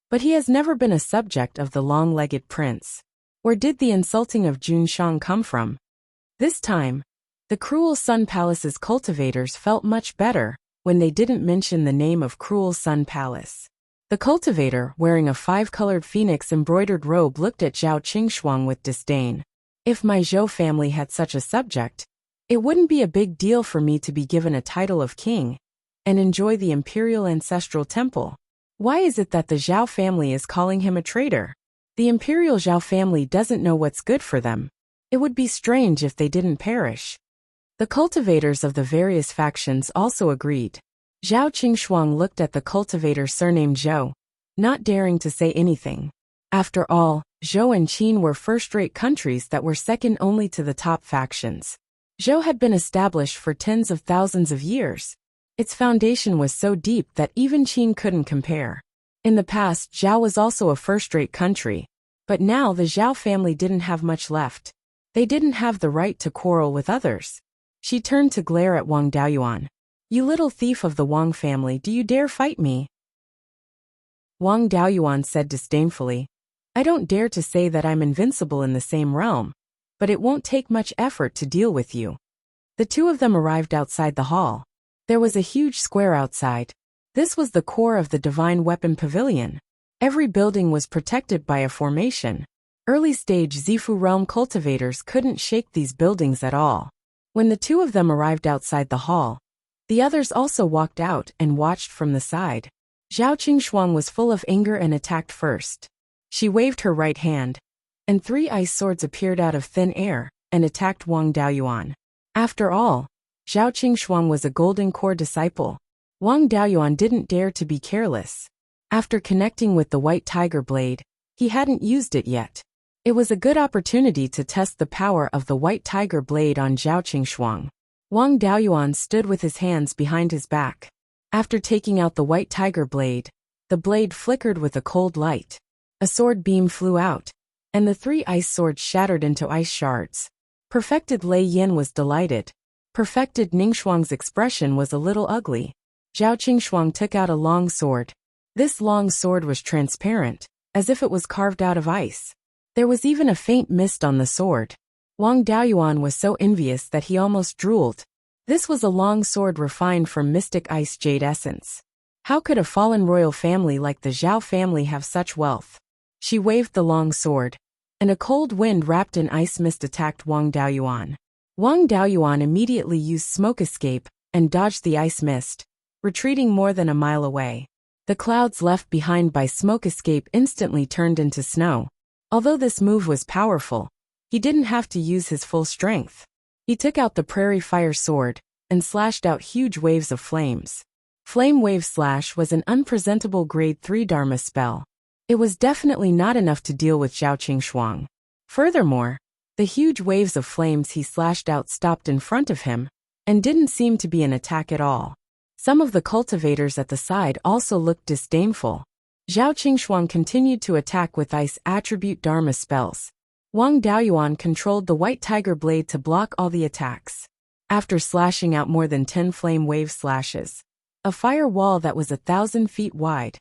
but he has never been a subject of the long-legged prince. Where did the insulting of Jun Shang come from? This time, the Cruel Sun Palace's cultivators felt much better when they didn't mention the name of Cruel Sun Palace. The cultivator, wearing a 5-colored phoenix embroidered robe, looked at Zhao Qingshuang with disdain. If my Zhou family had such a subject, it wouldn't be a big deal for me to be given a title of king and enjoy the imperial ancestral temple. Why is it that the Zhao family is calling him a traitor? The imperial Zhao family doesn't know what's good for them. It would be strange if they didn't perish. The cultivators of the various factions also agreed. Zhao Qingshuang looked at the cultivator surnamed Zhou, not daring to say anything. After all, Zhou and Qin were first-rate countries that were second only to the top factions. Zhou had been established for tens of thousands of years. Its foundation was so deep that even Qin couldn't compare. In the past, Zhao was also a first-rate country, but now the Zhao family didn't have much left. They didn't have the right to quarrel with others. She turned to glare at Wang Daoyuan. "You little thief of the Wang family, do you dare fight me?" Wang Daoyuan said disdainfully, "I don't dare to say that I'm invincible in the same realm, but it won't take much effort to deal with you." The two of them arrived outside the hall. There was a huge square outside. This was the core of the Divine Weapon Pavilion. Every building was protected by a formation. Early-stage Zifu realm cultivators couldn't shake these buildings at all. When the two of them arrived outside the hall, the others also walked out and watched from the side. Zhao Qingshuang was full of anger and attacked first. She waved her right hand, and 3 ice swords appeared out of thin air and attacked Wang Daoyuan. After all, Zhao Qingshuang was a golden core disciple. Wang Daoyuan didn't dare to be careless. After connecting with the white tiger blade, he hadn't used it yet. It was a good opportunity to test the power of the white tiger blade on Zhao Qingshuang. Wang Daoyuan stood with his hands behind his back. After taking out the white tiger blade, the blade flickered with a cold light. A sword beam flew out, and the 3 ice swords shattered into ice shards. Perfected Lei Yin was delighted. Perfected Ningshuang's expression was a little ugly. Zhao Qingshuang took out a long sword. This long sword was transparent, as if it was carved out of ice. There was even a faint mist on the sword. Wang Daoyuan was so envious that he almost drooled. This was a long sword refined from mystic ice jade essence. How could a fallen royal family like the Zhao family have such wealth? She waved the long sword, and a cold wind wrapped in ice mist attacked Wang Daoyuan. Wang Daoyuan immediately used smoke escape and dodged the ice mist, retreating more than a mile away. The clouds left behind by smoke escape instantly turned into snow. Although this move was powerful, he didn't have to use his full strength. He took out the prairie fire sword and slashed out huge waves of flames. Flame Wave Slash was an unpresentable grade 3 Dharma spell. It was definitely not enough to deal with Zhao Qingxuang. Furthermore, the huge waves of flames he slashed out stopped in front of him and didn't seem to be an attack at all. Some of the cultivators at the side also looked disdainful. Zhao Qingxuang continued to attack with ice attribute Dharma spells. Wang Daoyuan controlled the white tiger blade to block all the attacks. After slashing out more than 10 flame wave slashes, a fire wall that was 1,000 feet wide,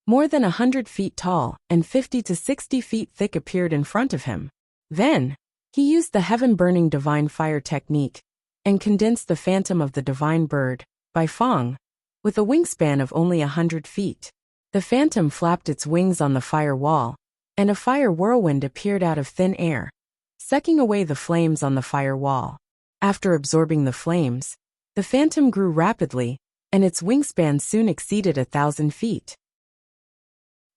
more than 100 feet tall, and 50 to 60 feet thick appeared in front of him. Then, he used the heaven-burning divine fire technique and condensed the phantom of the divine bird, Beiyuan, with a wingspan of only 100 feet. The phantom flapped its wings on the fire wall, and a fire whirlwind appeared out of thin air, sucking away the flames on the fire wall. After absorbing the flames, the phantom grew rapidly, and its wingspan soon exceeded 1,000 feet.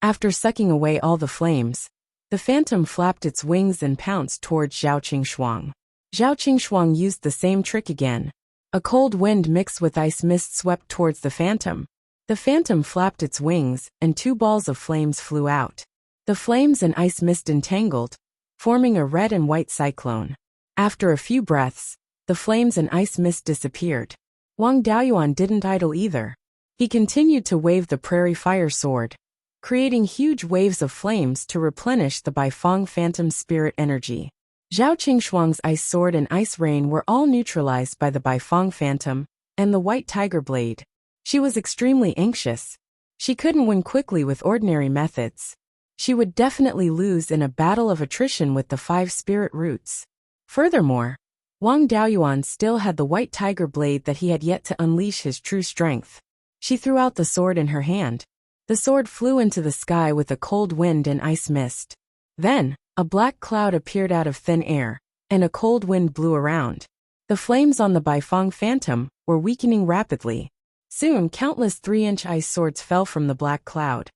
After sucking away all the flames, the phantom flapped its wings and pounced towards Zhao Qingxuang. Zhao Qingxuang used the same trick again. A cold wind mixed with ice mist swept towards the phantom. The phantom flapped its wings, and 2 balls of flames flew out. The flames and ice mist entangled, forming a red and white cyclone. After a few breaths, the flames and ice mist disappeared. Wang Daoyuan didn't idle either. He continued to wave the prairie fire sword, creating huge waves of flames to replenish the Beiyuan phantom spirit energy. Zhao Qingxuang's ice sword and ice rain were all neutralized by the Beiyuan phantom and the white tiger blade. She was extremely anxious. She couldn't win quickly with ordinary methods. She would definitely lose in a battle of attrition with the 5 spirit roots. Furthermore, Wang Daoyuan still had the white tiger blade that he had yet to unleash his true strength. She threw out the sword in her hand. The sword flew into the sky with a cold wind and ice mist. Then, a black cloud appeared out of thin air, and a cold wind blew around. The flames on the Beiyuan phantom were weakening rapidly. Soon, countless 3-inch ice swords fell from the black cloud.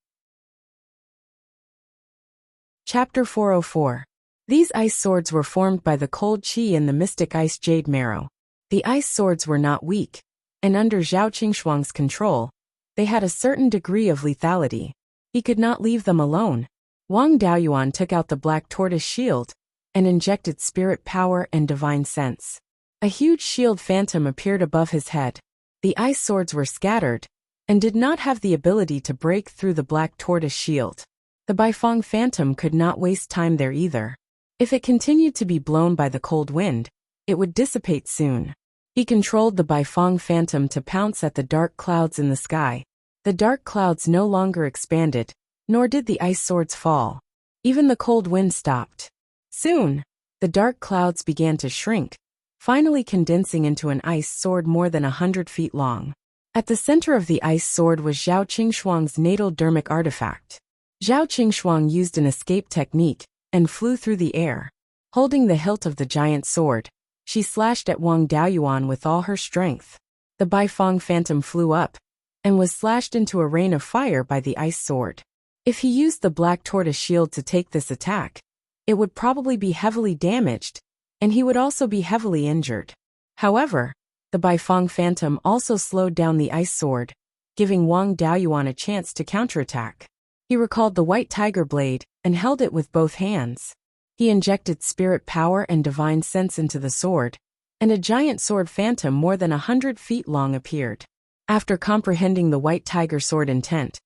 Chapter 404. These ice swords were formed by the cold chi and the mystic ice jade marrow. The ice swords were not weak, and under Zhao Qingxuang's control, they had a certain degree of lethality. He could not leave them alone. Wang Daoyuan took out the black tortoise shield and injected spirit power and divine sense. A huge shield phantom appeared above his head. The ice swords were scattered and did not have the ability to break through the black tortoise shield. The Beiyuan phantom could not waste time there either. If it continued to be blown by the cold wind, it would dissipate soon. He controlled the Beiyuan phantom to pounce at the dark clouds in the sky. The dark clouds no longer expanded, nor did the ice swords fall. Even the cold wind stopped. Soon, the dark clouds began to shrink, finally condensing into an ice sword more than 100 feet long. At the center of the ice sword was Zhao Qingxuang's natal dermic artifact. Zhao Qingxuang used an escape technique and flew through the air. Holding the hilt of the giant sword, she slashed at Wang Daoyuan with all her strength. The Beiyuan phantom flew up and was slashed into a rain of fire by the ice sword. If he used the black tortoise shield to take this attack, it would probably be heavily damaged, and he would also be heavily injured. However, the Beiyuan phantom also slowed down the ice sword, giving Wang Daoyuan a chance to counterattack. He recalled the white tiger blade and held it with both hands. He injected spirit power and divine sense into the sword, and a giant sword phantom more than 100 feet long appeared. After comprehending the white tiger sword intent,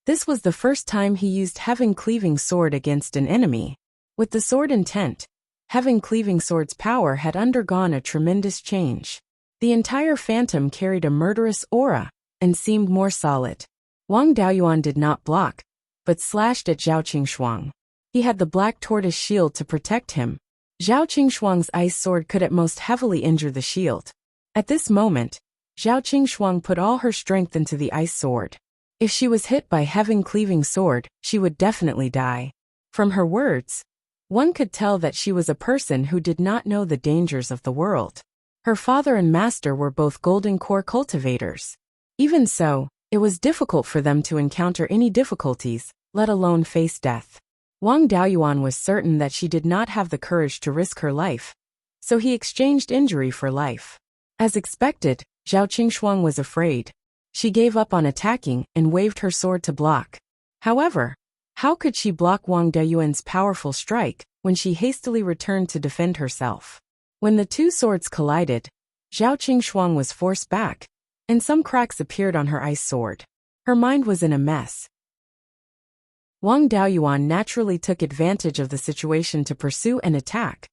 this was the first time he used heaven-cleaving sword against an enemy. With the sword intent, heaven-cleaving sword's power had undergone a tremendous change. The entire phantom carried a murderous aura and seemed more solid. Wang Daoyuan did not block, but slashed at Zhao Qingxuang. He had the black tortoise shield to protect him. Zhao Qingxuang's ice sword could at most heavily injure the shield. At this moment, Zhao Qingxuang put all her strength into the ice sword. If she was hit by heaven-cleaving sword, she would definitely die. From her words, one could tell that she was a person who did not know the dangers of the world. Her father and master were both golden core cultivators. Even so, it was difficult for them to encounter any difficulties, let alone face death. Wang Daoyuan was certain that she did not have the courage to risk her life, so he exchanged injury for life. As expected, Zhao Qingshuang was afraid. She gave up on attacking and waved her sword to block. However, how could she block Wang Daoyuan's powerful strike when she hastily returned to defend herself? When the two swords collided, Zhao Qingshuang was forced back, and some cracks appeared on her ice sword. Her mind was in a mess. Wang Daoyuan naturally took advantage of the situation to pursue and attack,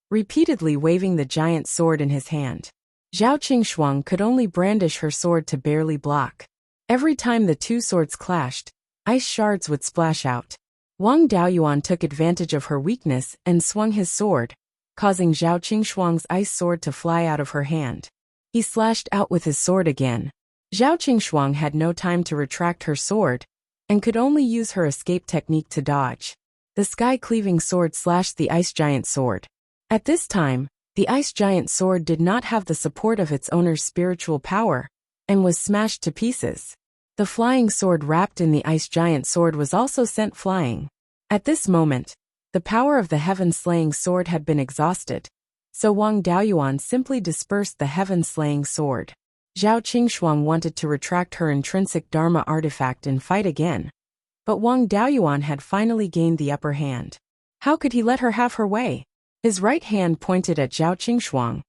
repeatedly waving the giant sword in his hand. Zhao Qingshuang could only brandish her sword to barely block. Every time the two swords clashed, ice shards would splash out. Wang Daoyuan took advantage of her weakness and swung his sword, causing Zhao Qingshuang's ice sword to fly out of her hand. He slashed out with his sword again. Zhao Qingshuang had no time to retract her sword, and could only use her escape technique to dodge. The sky-cleaving sword slashed the ice giant sword. At this time, the ice giant sword did not have the support of its owner's spiritual power, and was smashed to pieces. The flying sword wrapped in the ice giant sword was also sent flying. At this moment, the power of the heaven-slaying sword had been exhausted, so Wang Daoyuan simply dispersed the heaven-slaying sword. Zhao Qingshuang wanted to retract her intrinsic Dharma artifact and fight again, but Wang Daoyuan had finally gained the upper hand. How could he let her have her way? His right hand pointed at Zhao Qingshuang,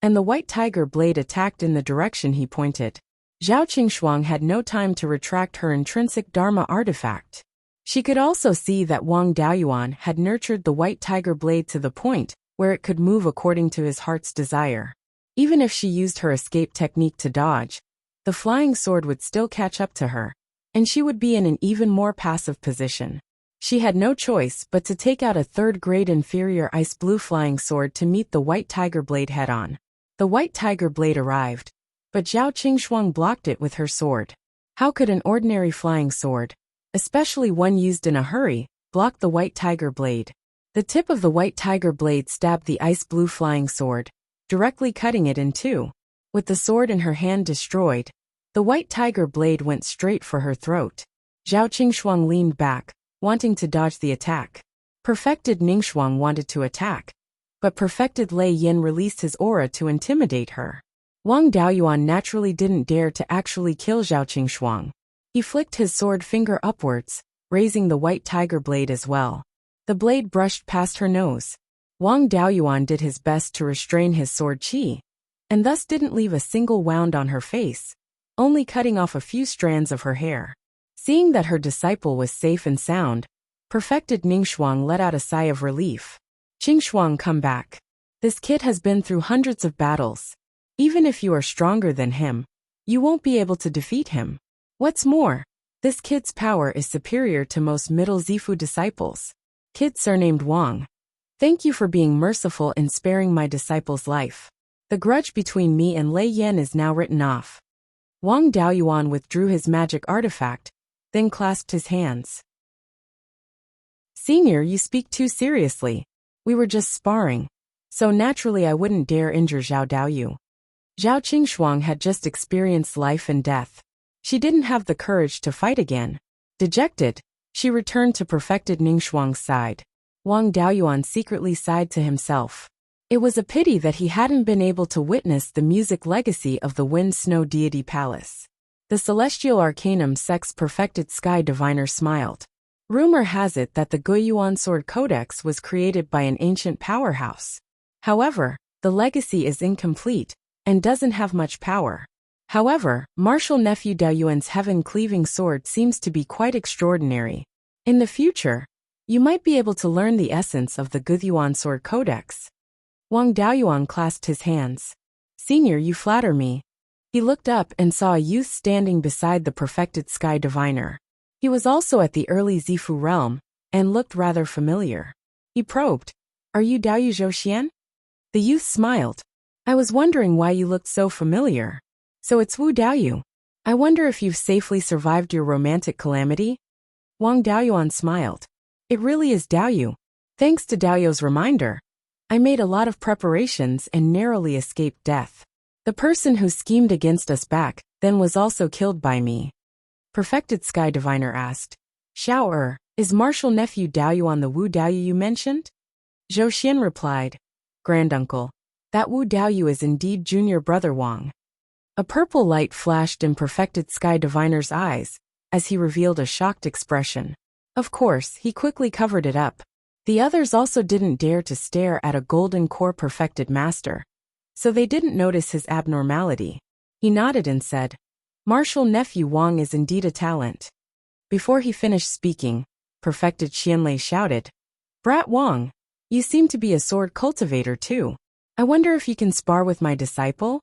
and the white tiger blade attacked in the direction he pointed. Zhao Qingshuang had no time to retract her intrinsic Dharma artifact. She could also see that Wang Daoyuan had nurtured the white tiger blade to the point where it could move according to his heart's desire. Even if she used her escape technique to dodge, the flying sword would still catch up to her, and she would be in an even more passive position. She had no choice but to take out a third-grade inferior ice blue flying sword to meet the white tiger blade head-on. The white tiger blade arrived, but Zhao Qingshuang blocked it with her sword. How could an ordinary flying sword, especially one used in a hurry, block the white tiger blade? The tip of the white tiger blade stabbed the ice blue flying sword, directly cutting it in two. With the sword in her hand destroyed, the white tiger blade went straight for her throat. Zhao Qingshuang leaned back, wanting to dodge the attack. Perfected Ningxuang wanted to attack, but perfected Lei Yin released his aura to intimidate her. Wang Daoyuan naturally didn't dare to actually kill Zhao Qingshuang. He flicked his sword finger upwards, raising the white tiger blade as well. The blade brushed past her nose. Wang Daoyuan did his best to restrain his sword qi, and thus didn't leave a single wound on her face, only cutting off a few strands of her hair. Seeing that her disciple was safe and sound, perfected Ningxuang let out a sigh of relief. Qingshuang, come back. This kid has been through hundreds of battles. Even if you are stronger than him, you won't be able to defeat him. What's more, this kid's power is superior to most middle Zifu disciples. Kid surnamed Wang. Thank you for being merciful in sparing my disciple's life. The grudge between me and Lei Yan is now written off. Wang Daoyuan withdrew his magic artifact, then clasped his hands. Senior, you speak too seriously. We were just sparring, so naturally I wouldn't dare injure Zhao Daoyu. Zhao Qingshuang had just experienced life and death. She didn't have the courage to fight again. Dejected, she returned to perfected Ningxuang's side. Wang Daoyuan secretly sighed to himself. It was a pity that he hadn't been able to witness the music legacy of the Wind Snow Deity Palace. The celestial arcanum sex perfected sky diviner smiled. Rumor has it that the Beiyuan Sword Codex was created by an ancient powerhouse. However, the legacy is incomplete and doesn't have much power. However, martial nephew Daoyuan's heaven-cleaving sword seems to be quite extraordinary. In the future, you might be able to learn the essence of the Beiyuan Sword Codex. Wang Daoyuan clasped his hands. Senior, you flatter me. He looked up and saw a youth standing beside the perfected sky diviner. He was also at the early Zifu realm, and looked rather familiar. He probed, Are you Daoyu Zhouxian? The youth smiled. I was wondering why you looked so familiar. So it's Wu Daoyu. I wonder if you've safely survived your romantic calamity? Wang Daoyuan smiled. It really is Daoyu. Thanks to Daoyu's reminder, I made a lot of preparations and narrowly escaped death. The person who schemed against us back then was also killed by me. Perfected Sky Diviner asked. Xiao is martial nephew Daoyuan the Wu Daoyu you mentioned? Zhou Xian replied. Granduncle. That Wu Daoyu is indeed junior brother Wang. A purple light flashed in Perfected Sky Diviner's eyes as he revealed a shocked expression. Of course, he quickly covered it up. The others also didn't dare to stare at a golden core perfected master, so they didn't notice his abnormality. He nodded and said, Martial nephew Wang is indeed a talent. Before he finished speaking, Perfected Xianlei shouted, Brat Wang, you seem to be a sword cultivator too. I wonder if you can spar with my disciple?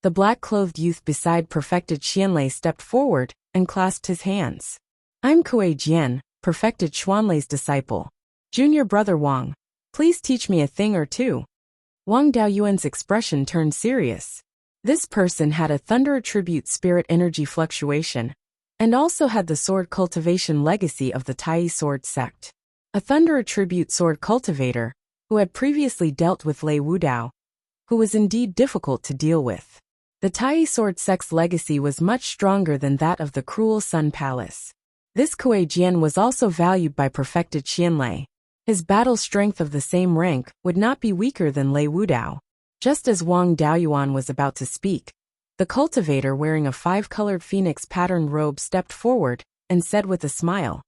The black-clothed youth beside Perfected Xianlei stepped forward and clasped his hands. I'm Kuei Jian, Perfected Xuanlei's disciple. Junior brother Wang, please teach me a thing or two. Wang Daoyuan's expression turned serious. This person had a thunder attribute spirit energy fluctuation, and also had the sword cultivation legacy of the Tai sword sect. A thunder attribute sword cultivator, who had previously dealt with Lei Wudao, who was indeed difficult to deal with. The Tai sword sect's legacy was much stronger than that of the cruel Sun Palace. This Kuei Jian was also valued by Perfected Xianlei. His battle strength of the same rank would not be weaker than Lei Wudao. Just as Wang Daoyuan was about to speak, the cultivator wearing a 5-colored phoenix patterned robe stepped forward and said with a smile,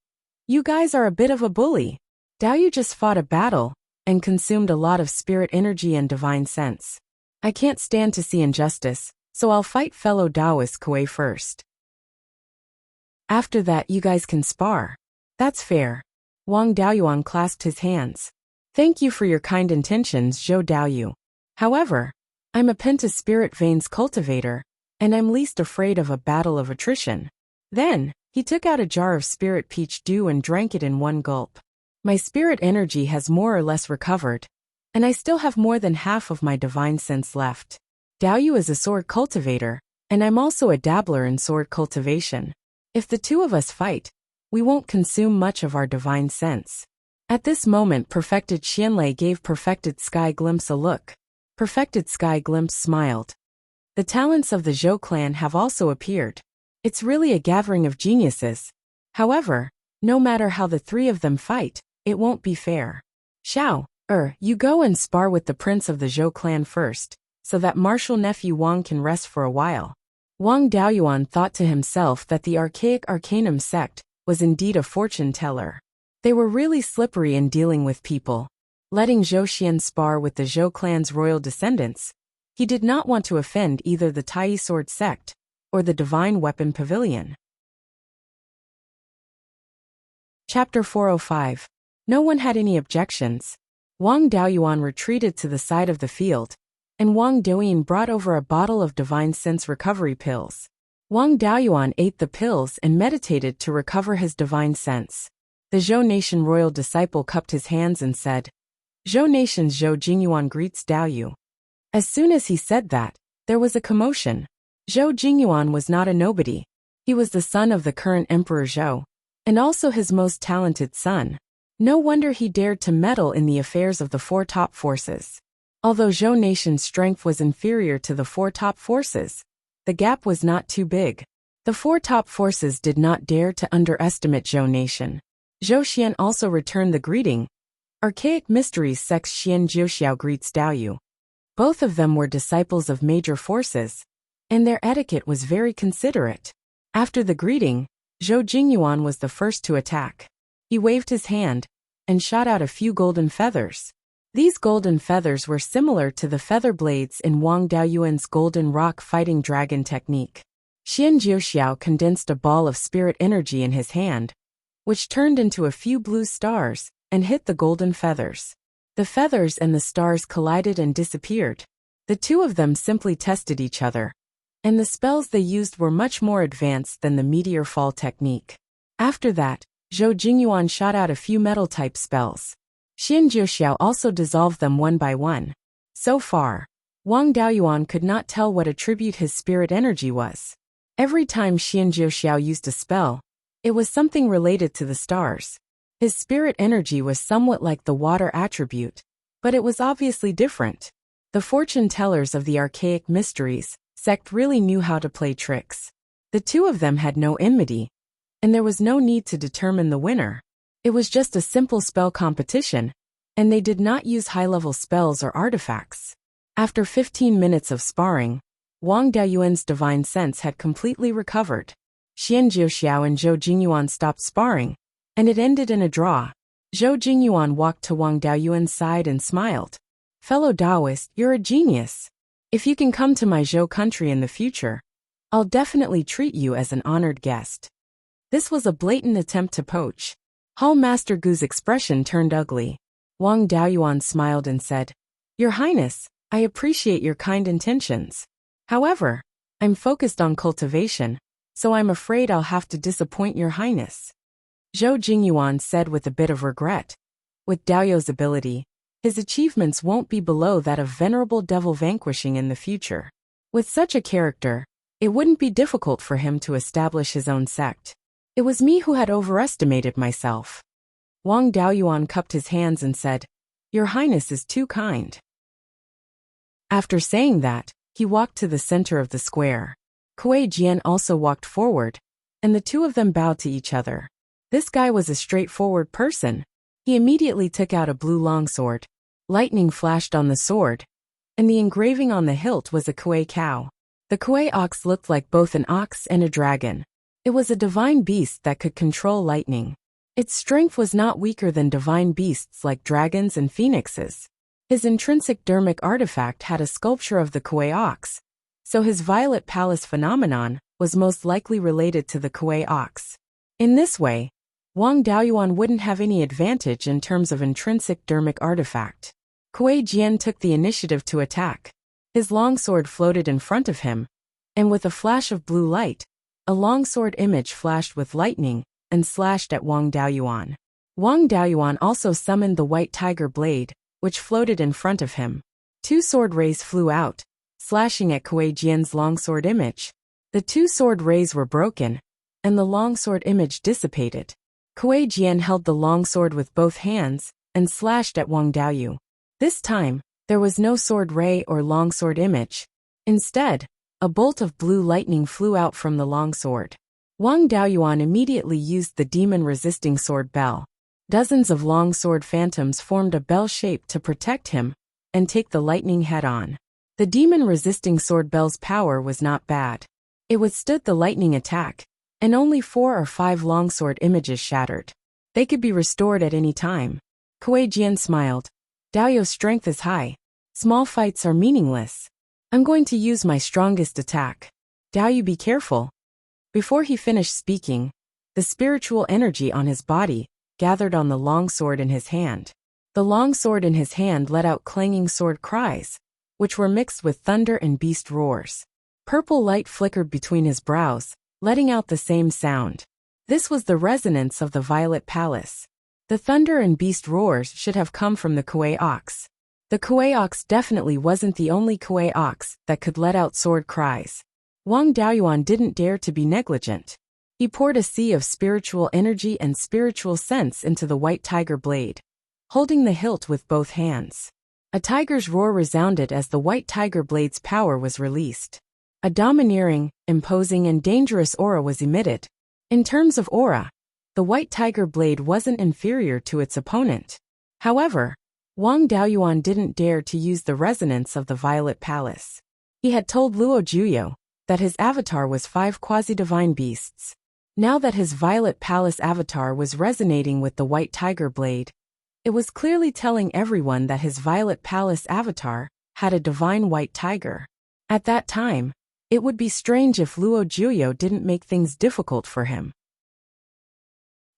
You guys are a bit of a bully. Daoyu just fought a battle and consumed a lot of spirit energy and divine sense. I can't stand to see injustice, so I'll fight fellow Daoist Kuei first. After that you guys can spar. That's fair. Wang Daoyuan clasped his hands. Thank you for your kind intentions, Zhou Daoyu. However, I'm a Penta Spirit Veins cultivator, and I'm least afraid of a battle of attrition. Then, he took out a jar of spirit peach dew and drank it in one gulp. My spirit energy has more or less recovered, and I still have more than half of my divine sense left. Daoyu is a sword cultivator, and I'm also a dabbler in sword cultivation. If the two of us fight, we won't consume much of our divine sense. At this moment Perfected Xianlei gave Perfected Sky Glimpse a look. Perfected Sky Glimpse smiled. The talents of the Zhou clan have also appeared. It's really a gathering of geniuses. However, no matter how the three of them fight, it won't be fair. Xiao, you go and spar with the prince of the Zhou clan first, so that martial nephew Wang can rest for a while. Wang Daoyuan thought to himself that the archaic Arcanum sect was indeed a fortune teller. They were really slippery in dealing with people. Letting Zhou Xian spar with the Zhou clan's royal descendants, he did not want to offend either the Tai sword sect or the Divine Weapon Pavilion. Chapter 405. No one had any objections. Wang Daoyuan retreated to the side of the field, and Wang Douyin brought over a bottle of divine sense recovery pills. Wang Daoyuan ate the pills and meditated to recover his divine sense. The Zhou Nation royal disciple cupped his hands and said, Zhou Nation's Zhou Jingyuan greets Daoyu. As soon as he said that, there was a commotion. Zhou Jingyuan was not a nobody. He was the son of the current Emperor Zhou, and also his most talented son. No wonder he dared to meddle in the affairs of the four top forces. Although Zhou Nation's strength was inferior to the four top forces, the gap was not too big. The four top forces did not dare to underestimate Zhou Nation. Zhou Xian also returned the greeting. Archaic Mysteries Sect's Xian Jiuxiao greets Daoyu. Both of them were disciples of major forces, and their etiquette was very considerate. After the greeting, Zhou Jingyuan was the first to attack. He waved his hand and shot out a few golden feathers. These golden feathers were similar to the feather blades in Wang Daoyuan's golden rock fighting dragon technique. Xian Jiuxiao condensed a ball of spirit energy in his hand, which turned into a few blue stars and hit the golden feathers. The feathers and the stars collided and disappeared. The two of them simply tested each other, and the spells they used were much more advanced than the meteor fall technique. After that, Zhou Jingyuan shot out a few metal-type spells. Xian Jiuxiao also dissolved them one by one. So far, Wang Daoyuan could not tell what attribute his spirit energy was. Every time Xian Jiuxiao used a spell, it was something related to the stars. His spirit energy was somewhat like the water attribute, but it was obviously different. The fortune tellers of the archaic mysteries sect really knew how to play tricks. The two of them had no enmity, and there was no need to determine the winner. It was just a simple spell competition, and they did not use high-level spells or artifacts. After 15 minutes of sparring, Wang Daoyuan's divine sense had completely recovered. Xian Jiuxiao and Zhou Jingyuan stopped sparring, and it ended in a draw. Zhou Jingyuan walked to Wang Daoyuan's side and smiled. "Fellow Taoist, you're a genius. If you can come to my Zhou country in the future, I'll definitely treat you as an honored guest." This was a blatant attempt to poach. Hall Master Gu's expression turned ugly. Wang Daoyuan smiled and said, "Your Highness, I appreciate your kind intentions. However, I'm focused on cultivation, so I'm afraid I'll have to disappoint your Highness." Zhou Jingyuan said with a bit of regret. With Daoyou's ability, his achievements won't be below that of Venerable Devil Vanquishing in the future. With such a character, it wouldn't be difficult for him to establish his own sect. It was me who had overestimated myself. Wang Daoyuan cupped his hands and said, "Your Highness is too kind." After saying that, he walked to the center of the square. Kuei Jian also walked forward, and the two of them bowed to each other. This guy was a straightforward person. He immediately took out a blue longsword. Lightning flashed on the sword, and the engraving on the hilt was a Kuei cow. The Kuei ox looked like both an ox and a dragon. It was a divine beast that could control lightning. Its strength was not weaker than divine beasts like dragons and phoenixes. His intrinsic dermic artifact had a sculpture of the Kuei ox, so his Violet Palace phenomenon was most likely related to the Kuei ox. In this way, Wang Daoyuan wouldn't have any advantage in terms of intrinsic dermic artifact. Kuei Jian took the initiative to attack. His longsword floated in front of him, and with a flash of blue light, a longsword image flashed with lightning and slashed at Wang Daoyuan. Wang Daoyuan also summoned the white tiger blade, which floated in front of him. Two sword rays flew out, slashing at Kuei Jian's longsword image. The two sword rays were broken, and the longsword image dissipated. Kuei Jian held the longsword with both hands and slashed at Wang Daoyu. This time, there was no sword ray or longsword image. Instead, a bolt of blue lightning flew out from the longsword. Wang Daoyuan immediately used the demon-resisting sword bell. Dozens of longsword phantoms formed a bell shape to protect him and take the lightning head-on. The demon-resisting sword bell's power was not bad. It withstood the lightning attack, and only 4 or 5 longsword images shattered. They could be restored at any time. Kuei Jian smiled. "Daoyou's strength is high. Small fights are meaningless. I'm going to use my strongest attack. Daoyu, be careful." Before he finished speaking, the spiritual energy on his body gathered on the longsword in his hand. The longsword in his hand let out clanging sword cries, which were mixed with thunder and beast roars. Purple light flickered between his brows, letting out the same sound. This was the resonance of the Violet Palace. The thunder and beast roars should have come from the Kuei ox. The Kuei ox definitely wasn't the only Kuei ox that could let out sword cries. Wang Daoyuan didn't dare to be negligent. He poured a sea of spiritual energy and spiritual sense into the white tiger blade, holding the hilt with both hands. A tiger's roar resounded as the white tiger blade's power was released. A domineering, imposing and dangerous aura was emitted. In terms of aura, the white tiger blade wasn't inferior to its opponent. However, Wang Daoyuan didn't dare to use the resonance of the Violet Palace. He had told Luo Juyo that his avatar was 5 quasi-divine beasts. Now that his Violet Palace avatar was resonating with the white tiger blade, it was clearly telling everyone that his Violet Palace avatar had a divine white tiger. At that time, it would be strange if Luo Juyo didn't make things difficult for him.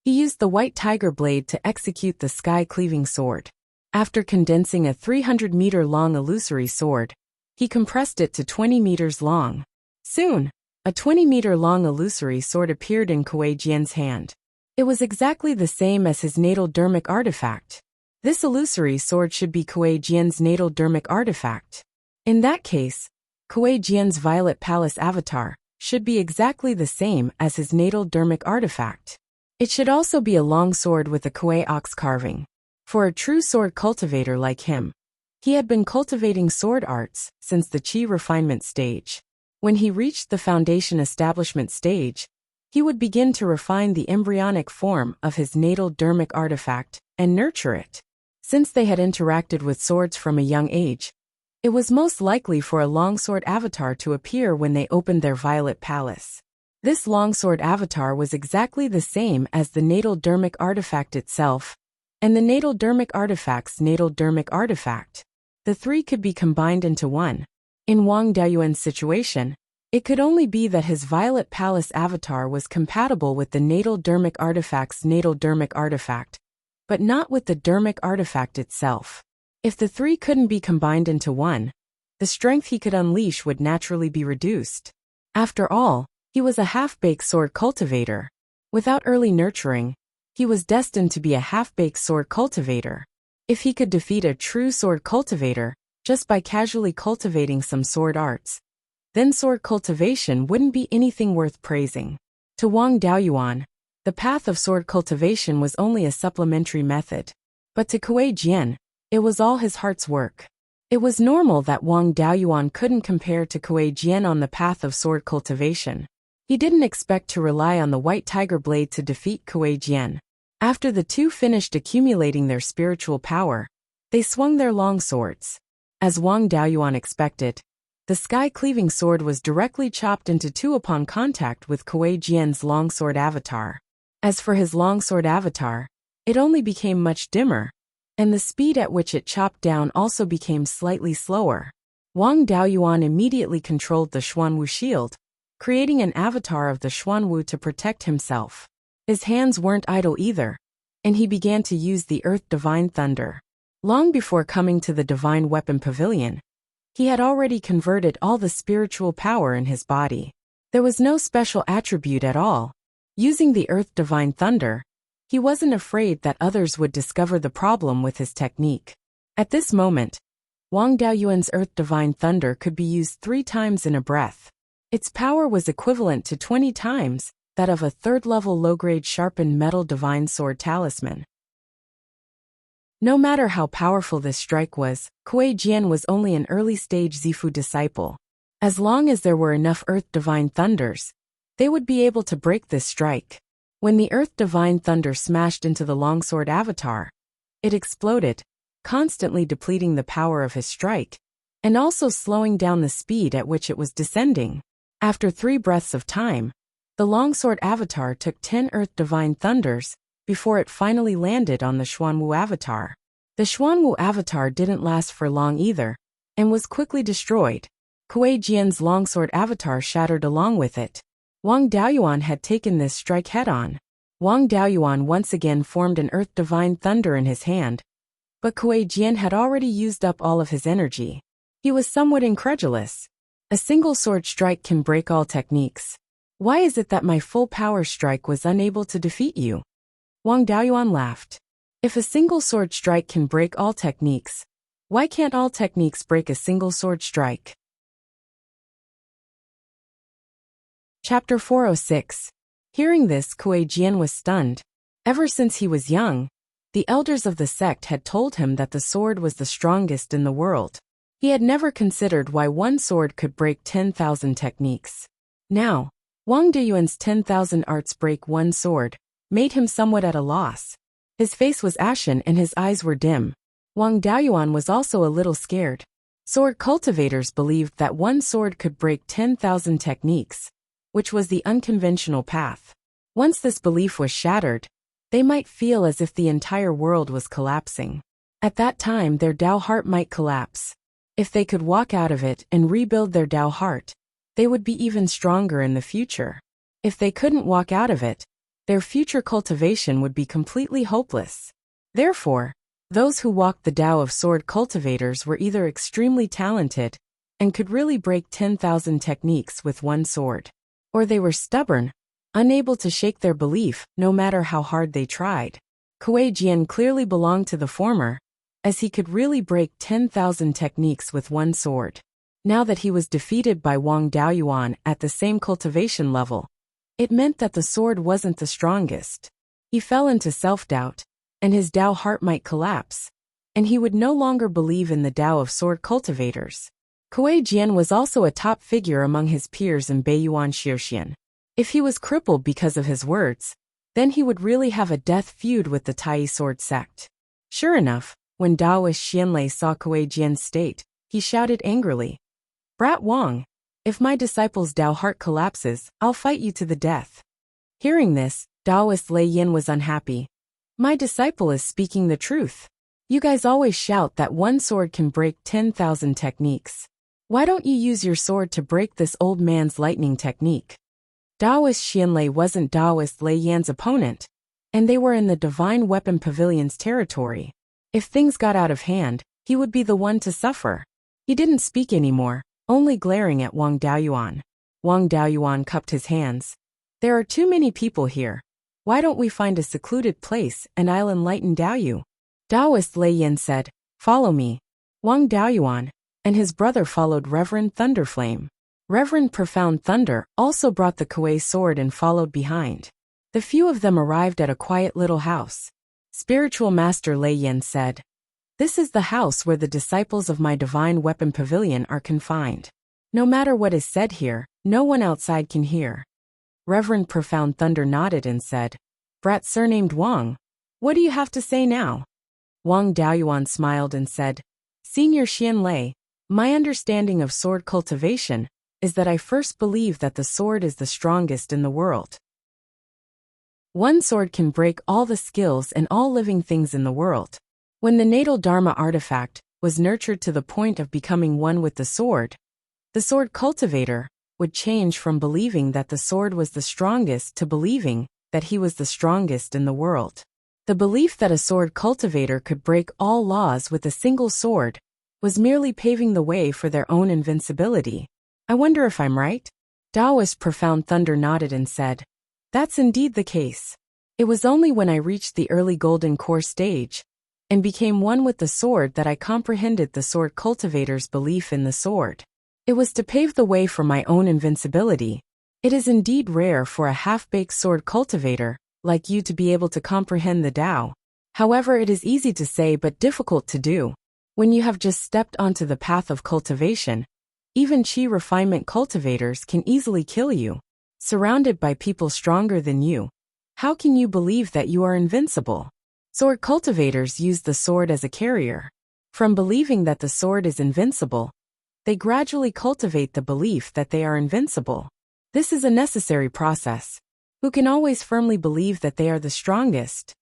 He used the white tiger blade to execute the sky-cleaving sword. After condensing a 300-meter-long illusory sword, he compressed it to 20 meters long. Soon, a 20-meter-long illusory sword appeared in Kuei Jian's hand. It was exactly the same as his natal dermic artifact. This illusory sword should be Kuei Jian's natal dermic artifact. In that case, Kuei Jian's Violet Palace avatar should be exactly the same as his natal dermic artifact. It should also be a long sword with a kuei ox carving. For a true sword cultivator like him, he had been cultivating sword arts since the chi refinement stage. When he reached the foundation establishment stage, he would begin to refine the embryonic form of his natal dermic artifact and nurture it. Since they had interacted with swords from a young age, it was most likely for a longsword avatar to appear when they opened their violet palace. This longsword avatar was exactly the same as the natal dermic artifact itself, and the natal dermic artifact's natal dermic artifact. The three could be combined into one. In Wang Daoyuan's situation, it could only be that his violet palace avatar was compatible with the natal dermic artifact's natal dermic artifact, but not with the dermic artifact itself. If the three couldn't be combined into one, the strength he could unleash would naturally be reduced. After all, he was a half-baked sword cultivator. Without early nurturing, he was destined to be a half-baked sword cultivator. If he could defeat a true sword cultivator just by casually cultivating some sword arts, then sword cultivation wouldn't be anything worth praising. To Wang Daoyuan, the path of sword cultivation was only a supplementary method. But to Kuei Jian, it was all his heart's work. It was normal that Wang Daoyuan couldn't compare to Kuei Jian on the path of sword cultivation. He didn't expect to rely on the white tiger blade to defeat Kuei Jian. After the two finished accumulating their spiritual power, they swung their long swords. As Wang Daoyuan expected, the sky-cleaving sword was directly chopped into two upon contact with Kuei Jian's longsword avatar. As for his longsword avatar, it only became much dimmer, and the speed at which it chopped down also became slightly slower. Wang Daoyuan immediately controlled the Xuanwu shield, creating an avatar of the Xuanwu to protect himself. His hands weren't idle either, and he began to use the Earth Divine Thunder. Long before coming to the Divine Weapon Pavilion, he had already converted all the spiritual power in his body. There was no special attribute at all. Using the Earth Divine Thunder, he wasn't afraid that others would discover the problem with his technique. At this moment, Wang Daoyuan's Earth Divine Thunder could be used 3 times in a breath. Its power was equivalent to 20 times that of a third-level low-grade sharpened metal divine sword talisman. No matter how powerful this strike was, Kuei Jian was only an early-stage Zifu disciple. As long as there were enough Earth Divine Thunders, they would be able to break this strike. When the Earth Divine Thunder smashed into the longsword avatar, it exploded, constantly depleting the power of his strike, and also slowing down the speed at which it was descending. After 3 breaths of time, the longsword avatar took 10 Earth Divine Thunders before it finally landed on the Xuanwu avatar. The Xuanwu avatar didn't last for long either, and was quickly destroyed. Kuei Jian's longsword avatar shattered along with it. Wang Daoyuan had taken this strike head-on. Wang Daoyuan once again formed an Earth Divine Thunder in his hand, but Kuei Jian had already used up all of his energy. He was somewhat incredulous. A single sword strike can break all techniques. Why is it that my full power strike was unable to defeat you? Wang Daoyuan laughed. If a single sword strike can break all techniques, why can't all techniques break a single sword strike? Chapter 406. Hearing this, Kuei Jian was stunned. Ever since he was young, the elders of the sect had told him that the sword was the strongest in the world. He had never considered why one sword could break 10,000 techniques. Now, Wang Daoyuan's 10,000 arts break one sword made him somewhat at a loss. His face was ashen and his eyes were dim. Wang Daoyuan was also a little scared. Sword cultivators believed that one sword could break 10,000 techniques, which was the unconventional path. Once this belief was shattered, they might feel as if the entire world was collapsing. At that time, their Dao heart might collapse. If they could walk out of it and rebuild their Dao heart, they would be even stronger in the future. If they couldn't walk out of it, their future cultivation would be completely hopeless. Therefore, those who walked the Dao of sword cultivators were either extremely talented and could really break 10,000 techniques with one sword, or they were stubborn, unable to shake their belief no matter how hard they tried. Kuei Jian clearly belonged to the former, as he could really break 10,000 techniques with one sword. Now that he was defeated by Wang Daoyuan at the same cultivation level, it meant that the sword wasn't the strongest. He fell into self-doubt, and his Tao heart might collapse, and he would no longer believe in the Tao of sword cultivators. Kuei Jian was also a top figure among his peers in Beiyuan Xiuxian. If he was crippled because of his words, then he would really have a death feud with the Tai sword sect. Sure enough, when Taoist Xianlei saw Kuei Jian's state, he shouted angrily, "Brat Wang, if my disciple's Tao heart collapses, I'll fight you to the death." Hearing this, Taoist Lei Yin was unhappy. "My disciple is speaking the truth. You guys always shout that one sword can break 10,000 techniques. Why don't you use your sword to break this old man's lightning technique?" Taoist Xianlei wasn't Taoist Lei Yan's opponent, and they were in the Divine Weapon Pavilion's territory. If things got out of hand, he would be the one to suffer. He didn't speak anymore, only glaring at Wang Daoyuan. Wang Daoyuan cupped his hands. "There are too many people here. Why don't we find a secluded place and I'll enlighten Daoyu?" Taoist Lei Yin said, "Follow me." Wang Daoyuan and his brother followed Reverend Thunderflame. Reverend Profound Thunder also brought the Kuei sword and followed behind. The few of them arrived at a quiet little house. Spiritual Master Lei Yin said, "This is the house where the disciples of my Divine Weapon Pavilion are confined. No matter what is said here, no one outside can hear." Reverend Profound Thunder nodded and said, "Brat surnamed Wang, what do you have to say now?" Wang Daoyuan smiled and said, "Senior Xianlei, my understanding of sword cultivation is that I first believe that the sword is the strongest in the world. One sword can break all the skills and all living things in the world. When the natal Dharma artifact was nurtured to the point of becoming one with the sword cultivator would change from believing that the sword was the strongest to believing that he was the strongest in the world. The belief that a sword cultivator could break all laws with a single sword was merely paving the way for their own invincibility. I wonder if I'm right?" Taoist Profound Thunder nodded and said, "That's indeed the case. It was only when I reached the early Golden Core stage and became one with the sword that I comprehended the sword cultivator's belief in the sword. It was to pave the way for my own invincibility. It is indeed rare for a half-baked sword cultivator like you to be able to comprehend the Tao. However, it is easy to say but difficult to do. When you have just stepped onto the path of cultivation, even Qi refinement cultivators can easily kill you. Surrounded by people stronger than you, how can you believe that you are invincible?" Sword cultivators use the sword as a carrier. From believing that the sword is invincible, they gradually cultivate the belief that they are invincible. This is a necessary process. Who can always firmly believe that they are the strongest?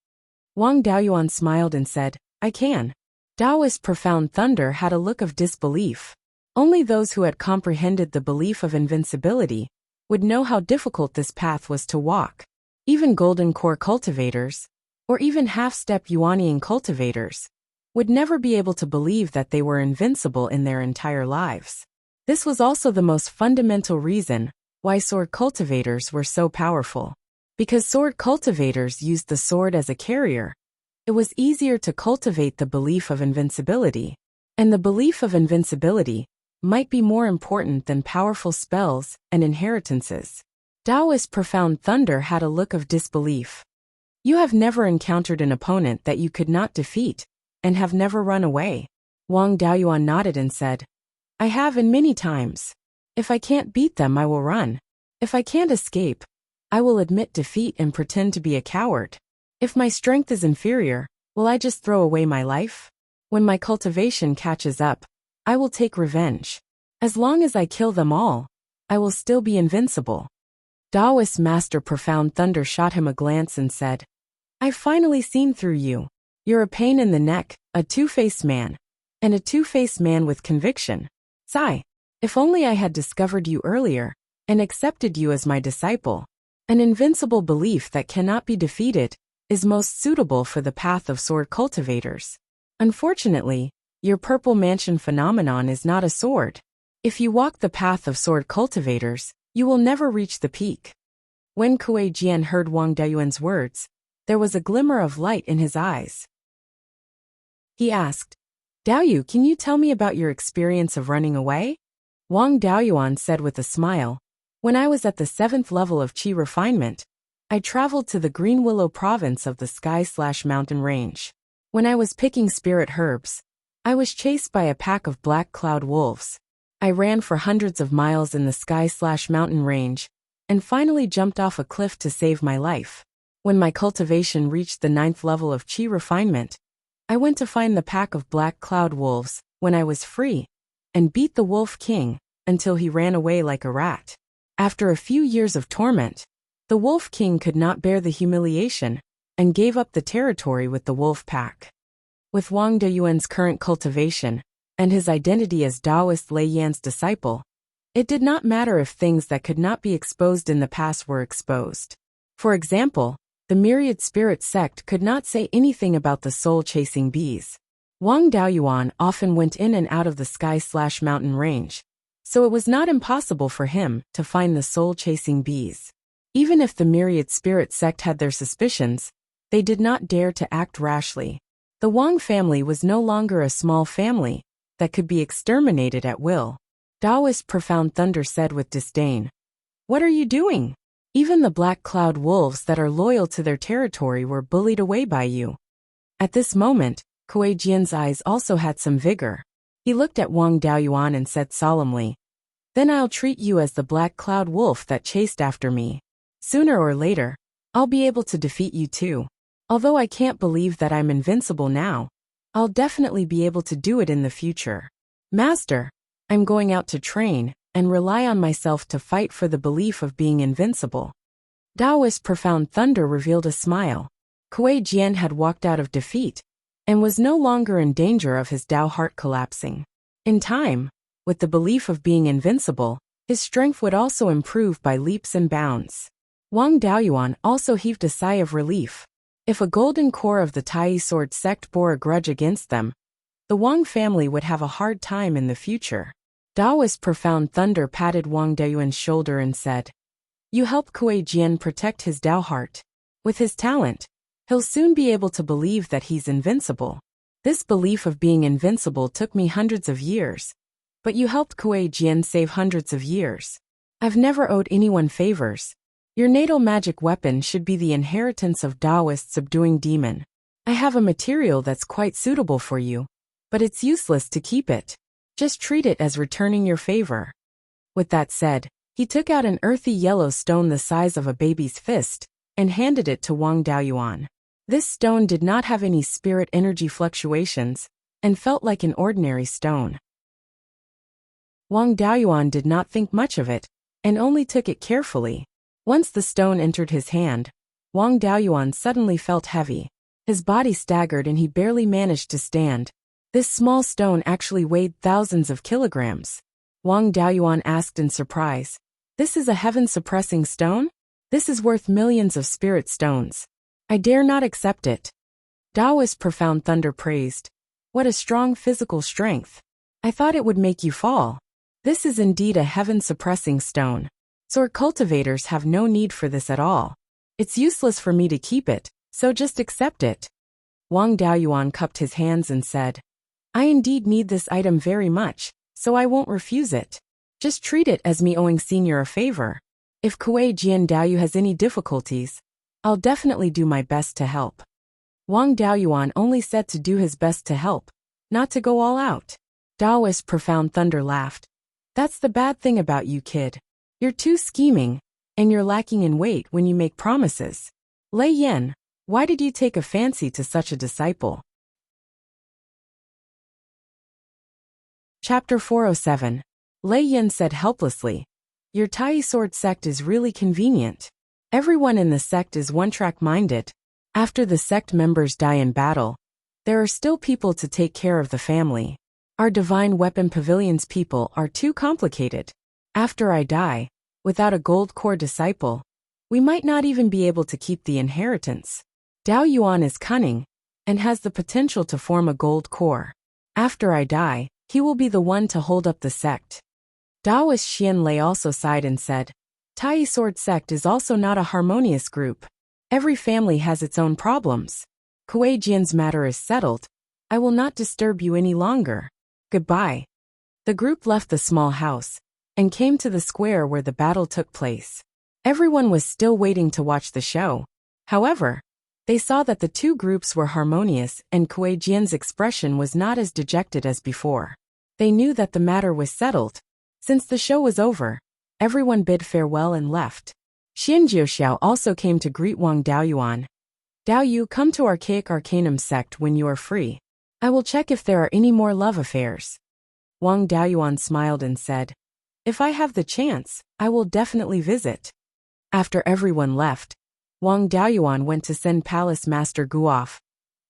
Wang Daoyuan smiled and said, "I can." Taoist Profound Thunder had a look of disbelief. Only those who had comprehended the belief of invincibility would know how difficult this path was to walk. Even Golden Core cultivators, or even half-step Yuanian cultivators, would never be able to believe that they were invincible in their entire lives. This was also the most fundamental reason why sword cultivators were so powerful. Because sword cultivators used the sword as a carrier, it was easier to cultivate the belief of invincibility. And the belief of invincibility might be more important than powerful spells and inheritances. Taoist Profound Thunder had a look of disbelief. "You have never encountered an opponent that you could not defeat, and have never run away." Wang Daoyuan nodded and said, "I have, and many times. If I can't beat them, I will run. If I can't escape, I will admit defeat and pretend to be a coward. If my strength is inferior, will I just throw away my life? When my cultivation catches up, I will take revenge. As long as I kill them all, I will still be invincible." Taoist Master Profound Thunder shot him a glance and said, "I've finally seen through you. You're a pain in the neck, a two-faced man, and a two-faced man with conviction. Sigh, if only I had discovered you earlier and accepted you as my disciple. An invincible belief that cannot be defeated is most suitable for the path of sword cultivators. Unfortunately, your purple mansion phenomenon is not a sword. If you walk the path of sword cultivators, you will never reach the peak." When Kuei Jian heard Wang Daoyuan's words, there was a glimmer of light in his eyes. He asked, "Daoyu, can you tell me about your experience of running away?" Wang Daoyuan said with a smile, "When I was at the 7th level of Qi refinement, I traveled to the Green Willow province of the Sky/Mountain Range. When I was picking spirit herbs, I was chased by a pack of black cloud wolves. I ran for hundreds of miles in the Sky/Mountain Range, and finally jumped off a cliff to save my life. When my cultivation reached the 9th level of Qi refinement, I went to find the pack of black cloud wolves, when I was free, and beat the Wolf King, until he ran away like a rat. After a few years of torment, the Wolf King could not bear the humiliation, and gave up the territory with the wolf pack. With Wang Deyuan's current cultivation, and his identity as Taoist Lei Yan's disciple, it did not matter if things that could not be exposed in the past were exposed. For example, the Myriad Spirit sect could not say anything about the soul-chasing bees. Wang Daoyuan often went in and out of the Sky/Mountain Range, so it was not impossible for him to find the soul-chasing bees. Even if the Myriad Spirit sect had their suspicions, they did not dare to act rashly. The Wang family was no longer a small family that could be exterminated at will. Taoist Profound Thunder said with disdain, "What are you doing? Even the black cloud wolves that are loyal to their territory were bullied away by you." At this moment, Kuei Jian's eyes also had some vigor. He looked at Wang Daoyuan and said solemnly, "Then I'll treat you as the black cloud wolf that chased after me. Sooner or later, I'll be able to defeat you too. Although I can't believe that I'm invincible now, I'll definitely be able to do it in the future. Master, I'm going out to train and rely on myself to fight for the belief of being invincible." Taoist Profound Thunder revealed a smile. Kuei Jian had walked out of defeat, and was no longer in danger of his Tao heart collapsing. In time, with the belief of being invincible, his strength would also improve by leaps and bounds. Wang Daoyuan also heaved a sigh of relief. If a golden core of the Tai Sword sect bore a grudge against them, the Wang family would have a hard time in the future. Taoist Profound Thunder patted Wang Daoyuan's shoulder and said, "You help Kuei Jian protect his Tao heart. With his talent, he'll soon be able to believe that he's invincible. This belief of being invincible took me hundreds of years, but you helped Kuei Jian save hundreds of years. I've never owed anyone favors. Your natal magic weapon should be the inheritance of Taoist subduing demon. I have a material that's quite suitable for you, but it's useless to keep it. Just treat it as returning your favor." With that said, he took out an earthy yellow stone the size of a baby's fist, and handed it to Wang Daoyuan. This stone did not have any spirit energy fluctuations, and felt like an ordinary stone. Wang Daoyuan did not think much of it, and only took it carefully. Once the stone entered his hand, Wang Daoyuan suddenly felt heavy. His body staggered and he barely managed to stand. This small stone actually weighed thousands of kilograms. Wang Daoyuan asked in surprise, "This is a heaven-suppressing stone? This is worth millions of spirit stones. I dare not accept it." Taoist Profound Thunder praised, "What a strong physical strength. I thought it would make you fall. This is indeed a heaven-suppressing stone. Sword cultivators have no need for this at all. It's useless for me to keep it, so just accept it." Wang Daoyuan cupped his hands and said, "I indeed need this item very much, so I won't refuse it. Just treat it as me owing Senior a favor. If Kuei Jian Daoyu has any difficulties, I'll definitely do my best to help." Wang Daoyuan only said to do his best to help, not to go all out. Taoist Profound Thunder laughed. "That's the bad thing about you, kid. You're too scheming, and you're lacking in weight when you make promises. Lei Yan, why did you take a fancy to such a disciple?" Chapter 407. Lei Yan said helplessly, "Your Tai Sword sect is really convenient. Everyone in the sect is one-track minded. After the sect members die in battle, there are still people to take care of the family. Our Divine Weapon Pavilion's people are too complicated. After I die, without a gold core disciple, we might not even be able to keep the inheritance. Dao Yuan is cunning, and has the potential to form a gold core. After I die, he will be the one to hold up the sect." Taoist Xian Lei also sighed and said, "Tai Sword sect is also not a harmonious group. Every family has its own problems. Kuei Jian's matter is settled. I will not disturb you any longer. Goodbye." The group left the small house, and came to the square where the battle took place. Everyone was still waiting to watch the show. However, they saw that the two groups were harmonious and Kuei Jian's expression was not as dejected as before. They knew that the matter was settled. Since the show was over, everyone bid farewell and left. Xian Jiuxiao also came to greet Wang Daoyuan. Daoyu, come to Archaic Arcanum sect when you are free. I will check if there are any more love affairs. Wang Daoyuan smiled and said, if I have the chance, I will definitely visit. After everyone left, Wang Daoyuan went to send Palace Master Gu off.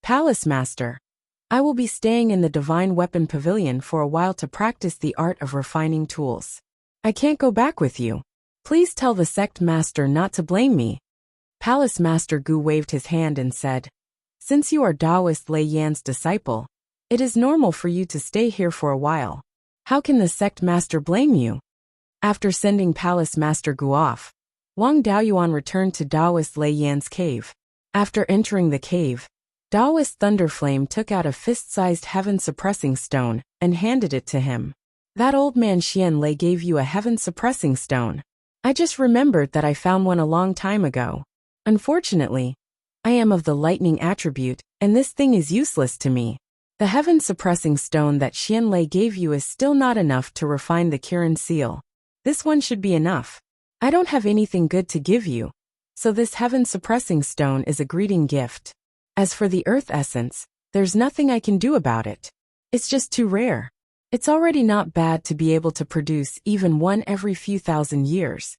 Palace Master, I will be staying in the Divine Weapon Pavilion for a while to practice the art of refining tools. I can't go back with you. Please tell the sect master not to blame me. Palace Master Gu waved his hand and said, since you are Taoist Lei Yan's disciple, it is normal for you to stay here for a while. How can the sect master blame you? After sending Palace Master Gu off, Wang Daoyuan returned to Taoist Lei Yan's cave. After entering the cave, Taoist Thunderflame took out a fist-sized heaven-suppressing stone and handed it to him. That old man Xian Lei gave you a heaven-suppressing stone. I just remembered that I found one a long time ago. Unfortunately, I am of the lightning attribute, and this thing is useless to me. The heaven-suppressing stone that Xian Lei gave you is still not enough to refine the Kirin seal. This one should be enough. I don't have anything good to give you, so this heaven-suppressing stone is a greeting gift. As for the earth essence, there's nothing I can do about it. It's just too rare. It's already not bad to be able to produce even one every few thousand years.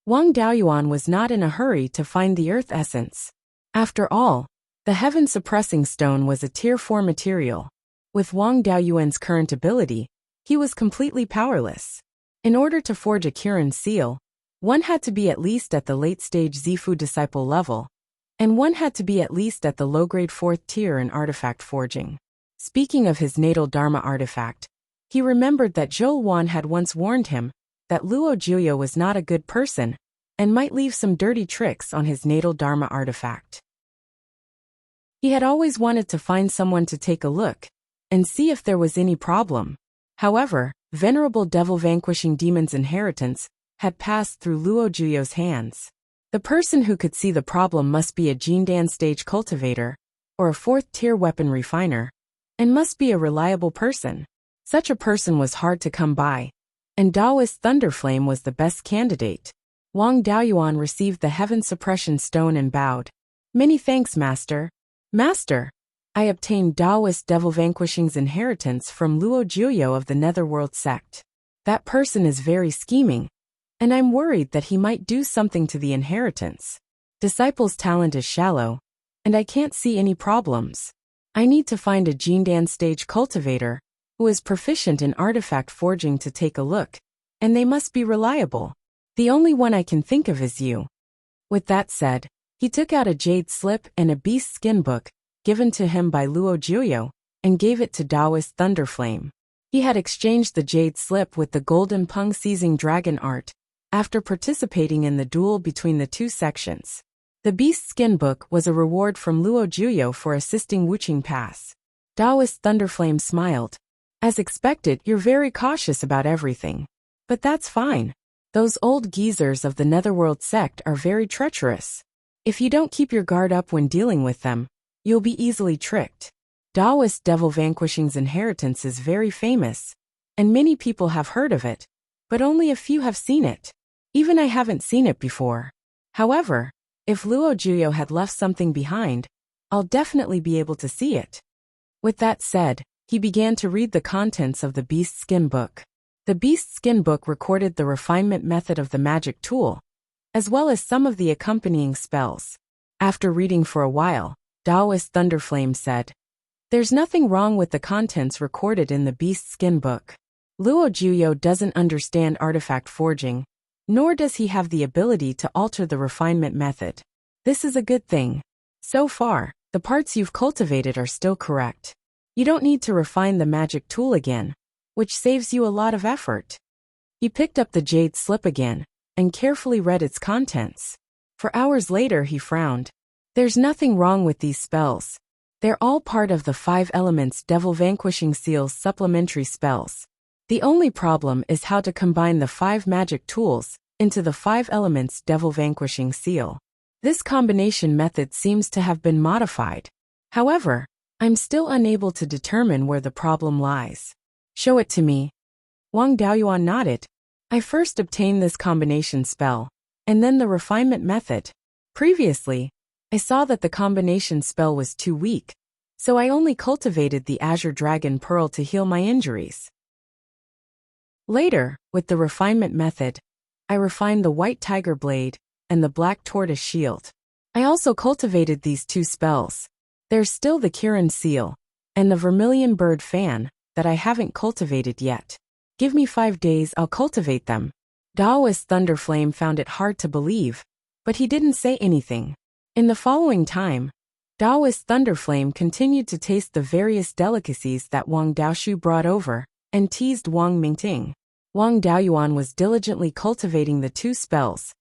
Wang Daoyuan was not in a hurry to find the earth essence. After all, the heaven-suppressing stone was a Tier 4 material. With Wang Daoyuan's current ability, he was completely powerless. In order to forge a Kirin seal, one had to be at least at the late-stage Zifu disciple level, and one had to be at least at the low-grade 4th tier in artifact forging. Speaking of his natal Dharma artifact, he remembered that Zhou Wan had once warned him that Luo Juyo was not a good person and might leave some dirty tricks on his natal Dharma artifact. He had always wanted to find someone to take a look and see if there was any problem. However, Venerable Devil Vanquishing Demon's inheritance had passed through Luo Juyo's hands. The person who could see the problem must be a Jindan stage cultivator or a 4th tier weapon refiner, and must be a reliable person. Such a person was hard to come by, and Taoist Thunderflame was the best candidate. Wang Daoyuan received the heaven suppression stone and bowed. Many thanks, Master. Master, I obtained Taoist Devil Vanquishing's inheritance from Luo Juyo of the Netherworld sect. That person is very scheming, and I'm worried that he might do something to the inheritance. Disciple's talent is shallow, and I can't see any problems. I need to find a Jindan stage cultivator who is proficient in artifact forging to take a look, and they must be reliable. The only one I can think of is you. With that said, he took out a jade slip and a beast skin book, given to him by Luo Juyo, and gave it to Taoist Thunderflame. He had exchanged the jade slip with the golden pung seizing dragon art, after participating in the duel between the two sections. The beast skin book was a reward from Luo Juyo for assisting Wuqing Pass. Taoist Thunderflame smiled. As expected, you're very cautious about everything. But that's fine. Those old geezers of the Netherworld sect are very treacherous. If you don't keep your guard up when dealing with them, you'll be easily tricked. Taoist Devil Vanquishing's inheritance is very famous, and many people have heard of it, but only a few have seen it. Even I haven't seen it before. However, if Luo Juyo had left something behind, I'll definitely be able to see it. With that said, he began to read the contents of the Beast Skin book. The Beast Skin book recorded the refinement method of the magic tool, as well as some of the accompanying spells. After reading for a while, Taoist Thunderflame said, "There's nothing wrong with the contents recorded in the Beast Skin book. Luo Juyo doesn't understand artifact forging, nor does he have the ability to alter the refinement method. This is a good thing. So far, the parts you've cultivated are still correct. You don't need to refine the magic tool again, which saves you a lot of effort." He picked up the jade slip again and carefully read its contents. For hours later he frowned. There's nothing wrong with these spells. They're all part of the 5 elements Devil Vanquishing Seal's supplementary spells. The only problem is how to combine the 5 magic tools into the 5 elements devil vanquishing seal. This combination method seems to have been modified. However, I'm still unable to determine where the problem lies. Show it to me. Wang Daoyuan nodded. I first obtained this combination spell, and then the refinement method. Previously, I saw that the combination spell was too weak, so I only cultivated the Azure Dragon Pearl to heal my injuries. Later, with the refinement method, I refined the White Tiger Blade and the Black Tortoise Shield. I also cultivated these 2 spells. There's still the Kirin Seal and the Vermilion Bird Fan that I haven't cultivated yet. Give me 5 days, I'll cultivate them. Daoist Thunderflame found it hard to believe, but he didn't say anything. In the following time, Daoist Thunderflame continued to taste the various delicacies that Wang Daoshu brought over, and teased Wang Mingting. Wang Daoyuan was diligently cultivating the 2 spells,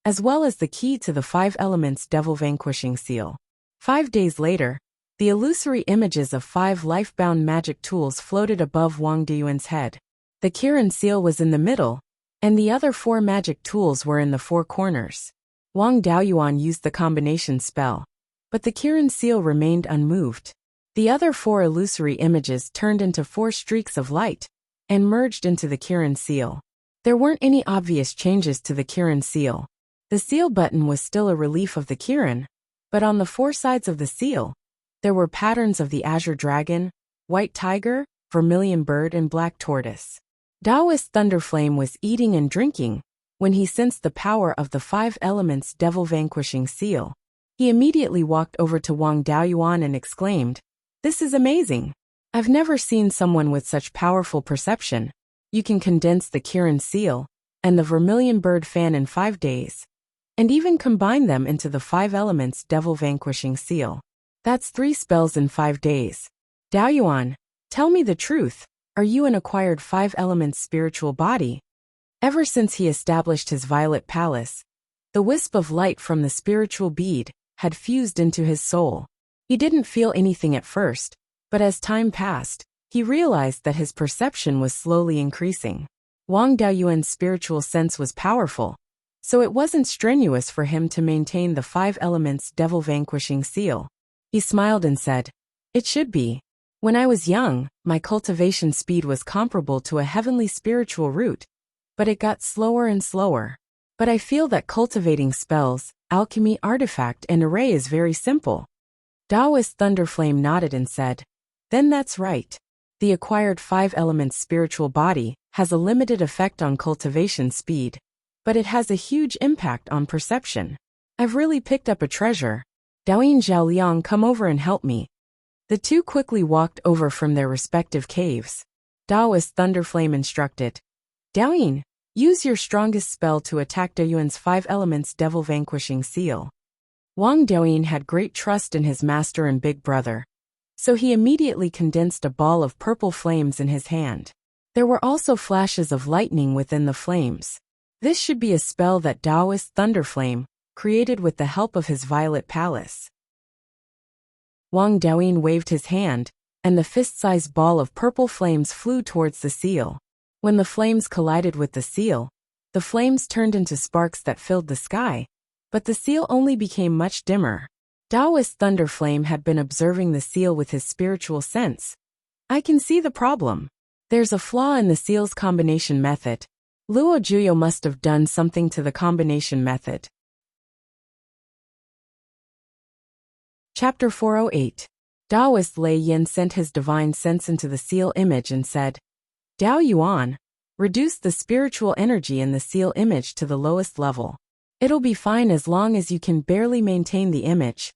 as well as the key to the 5 elements devil vanquishing seal. 5 days later, the illusory images of 5 life-bound magic tools floated above Wang Daoyuan's head. The Kirin seal was in the middle, and the other 4 magic tools were in the 4 corners. Wang Daoyuan used the combination spell, but the Kirin seal remained unmoved. The other 4 illusory images turned into 4 streaks of light, and merged into the Kirin seal. There weren't any obvious changes to the Kirin seal. The seal button was still a relief of the Kirin, but on the 4 sides of the seal, there were patterns of the Azure Dragon, White Tiger, Vermilion Bird and Black Tortoise. Daoist Thunderflame was eating and drinking when he sensed the power of the 5 elements devil vanquishing seal. He immediately walked over to Wang Daoyuan and exclaimed, "This is amazing. I've never seen someone with such powerful perception. You can condense the Kirin seal and the Vermilion Bird Fan in 5 days, and even combine them into the 5 elements devil vanquishing seal. That's 3 spells in 5 days. Daoyuan, tell me the truth, are you an acquired 5 elements spiritual body?" Ever since he established his Violet Palace, the wisp of light from the spiritual bead had fused into his soul. He didn't feel anything at first, but as time passed, he realized that his perception was slowly increasing. Wang Daoyuan's spiritual sense was powerful, so it wasn't strenuous for him to maintain the 5 elements devil vanquishing seal. He smiled and said, "It should be. When I was young, my cultivation speed was comparable to a heavenly spiritual root, but it got slower and slower. But I feel that cultivating spells, alchemy, artifact, and array is very simple." Daoist Thunderflame nodded and said, "Then that's right. The acquired 5 elements spiritual body has a limited effect on cultivation speed, but it has a huge impact on perception. I've really picked up a treasure. Daoyin Zhaoliang, come over and help me." The 2 quickly walked over from their respective caves. Daoist Thunderflame instructed, "Daoyin, use your strongest spell to attack Daoyuan's 5 elements devil vanquishing seal." Wang Daoyin had great trust in his master and big brother, so he immediately condensed a ball of purple flames in his hand. There were also flashes of lightning within the flames. This should be a spell that Daoist Thunderflame created with the help of his Violet Palace. Wang Daoyin waved his hand, and the fist-sized ball of purple flames flew towards the seal. When the flames collided with the seal, the flames turned into sparks that filled the sky, but the seal only became much dimmer. Daoist Thunderflame had been observing the seal with his spiritual sense. "I can see the problem. There's a flaw in the seal's combination method. Luo Juyo must have done something to the combination method." Chapter 408. Daoist Lei Yin sent his divine sense into the seal image and said, "Dao Yuan, reduce the spiritual energy in the seal image to the lowest level. It'll be fine as long as you can barely maintain the image."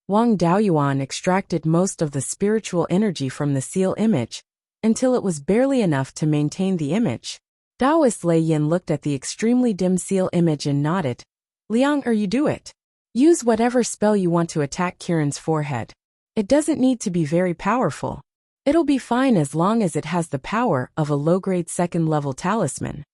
Wang Daoyuan extracted most of the spiritual energy from the seal image, until it was barely enough to maintain the image. Daoist Lei Yin looked at the extremely dim seal image and nodded. "Liang, you do it. Use whatever spell you want to attack Kirin's forehead. It doesn't need to be very powerful. It'll be fine as long as it has the power of a low-grade second-level talisman."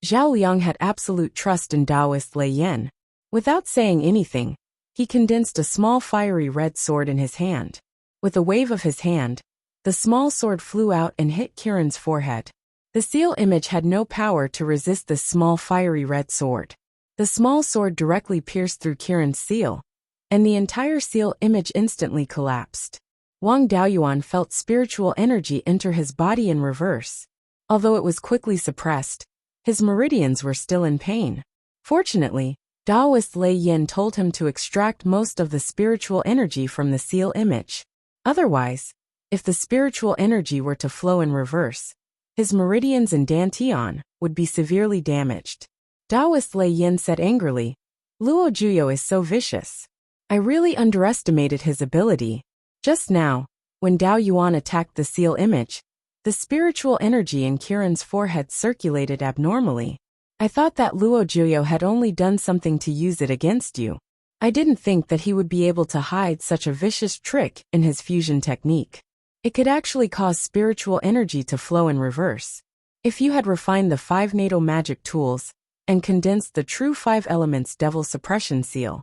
Zhao Liang had absolute trust in Daoist Lei Yin. Without saying anything, he condensed a small fiery red sword in his hand. With a wave of his hand, the small sword flew out and hit Kirin's forehead. The seal image had no power to resist this small fiery red sword. The small sword directly pierced through Kiran's seal, and the entire seal image instantly collapsed. Wang Daoyuan felt spiritual energy enter his body in reverse. Although it was quickly suppressed, his meridians were still in pain. Fortunately, Taoist Lei Yin told him to extract most of the spiritual energy from the seal image. Otherwise, if the spiritual energy were to flow in reverse, his meridians and dantian would be severely damaged. Taoist Lei Yin said angrily, "Luo Juyo is so vicious. I really underestimated his ability. Just now, when Dao Yuan attacked the seal image, the spiritual energy in Kiran's forehead circulated abnormally. I thought that Luo Juyo had only done something to use it against you. I didn't think that he would be able to hide such a vicious trick in his fusion technique. It could actually cause spiritual energy to flow in reverse. If you had refined the 5 NATO magic tools and condensed the true 5 elements devil suppression seal,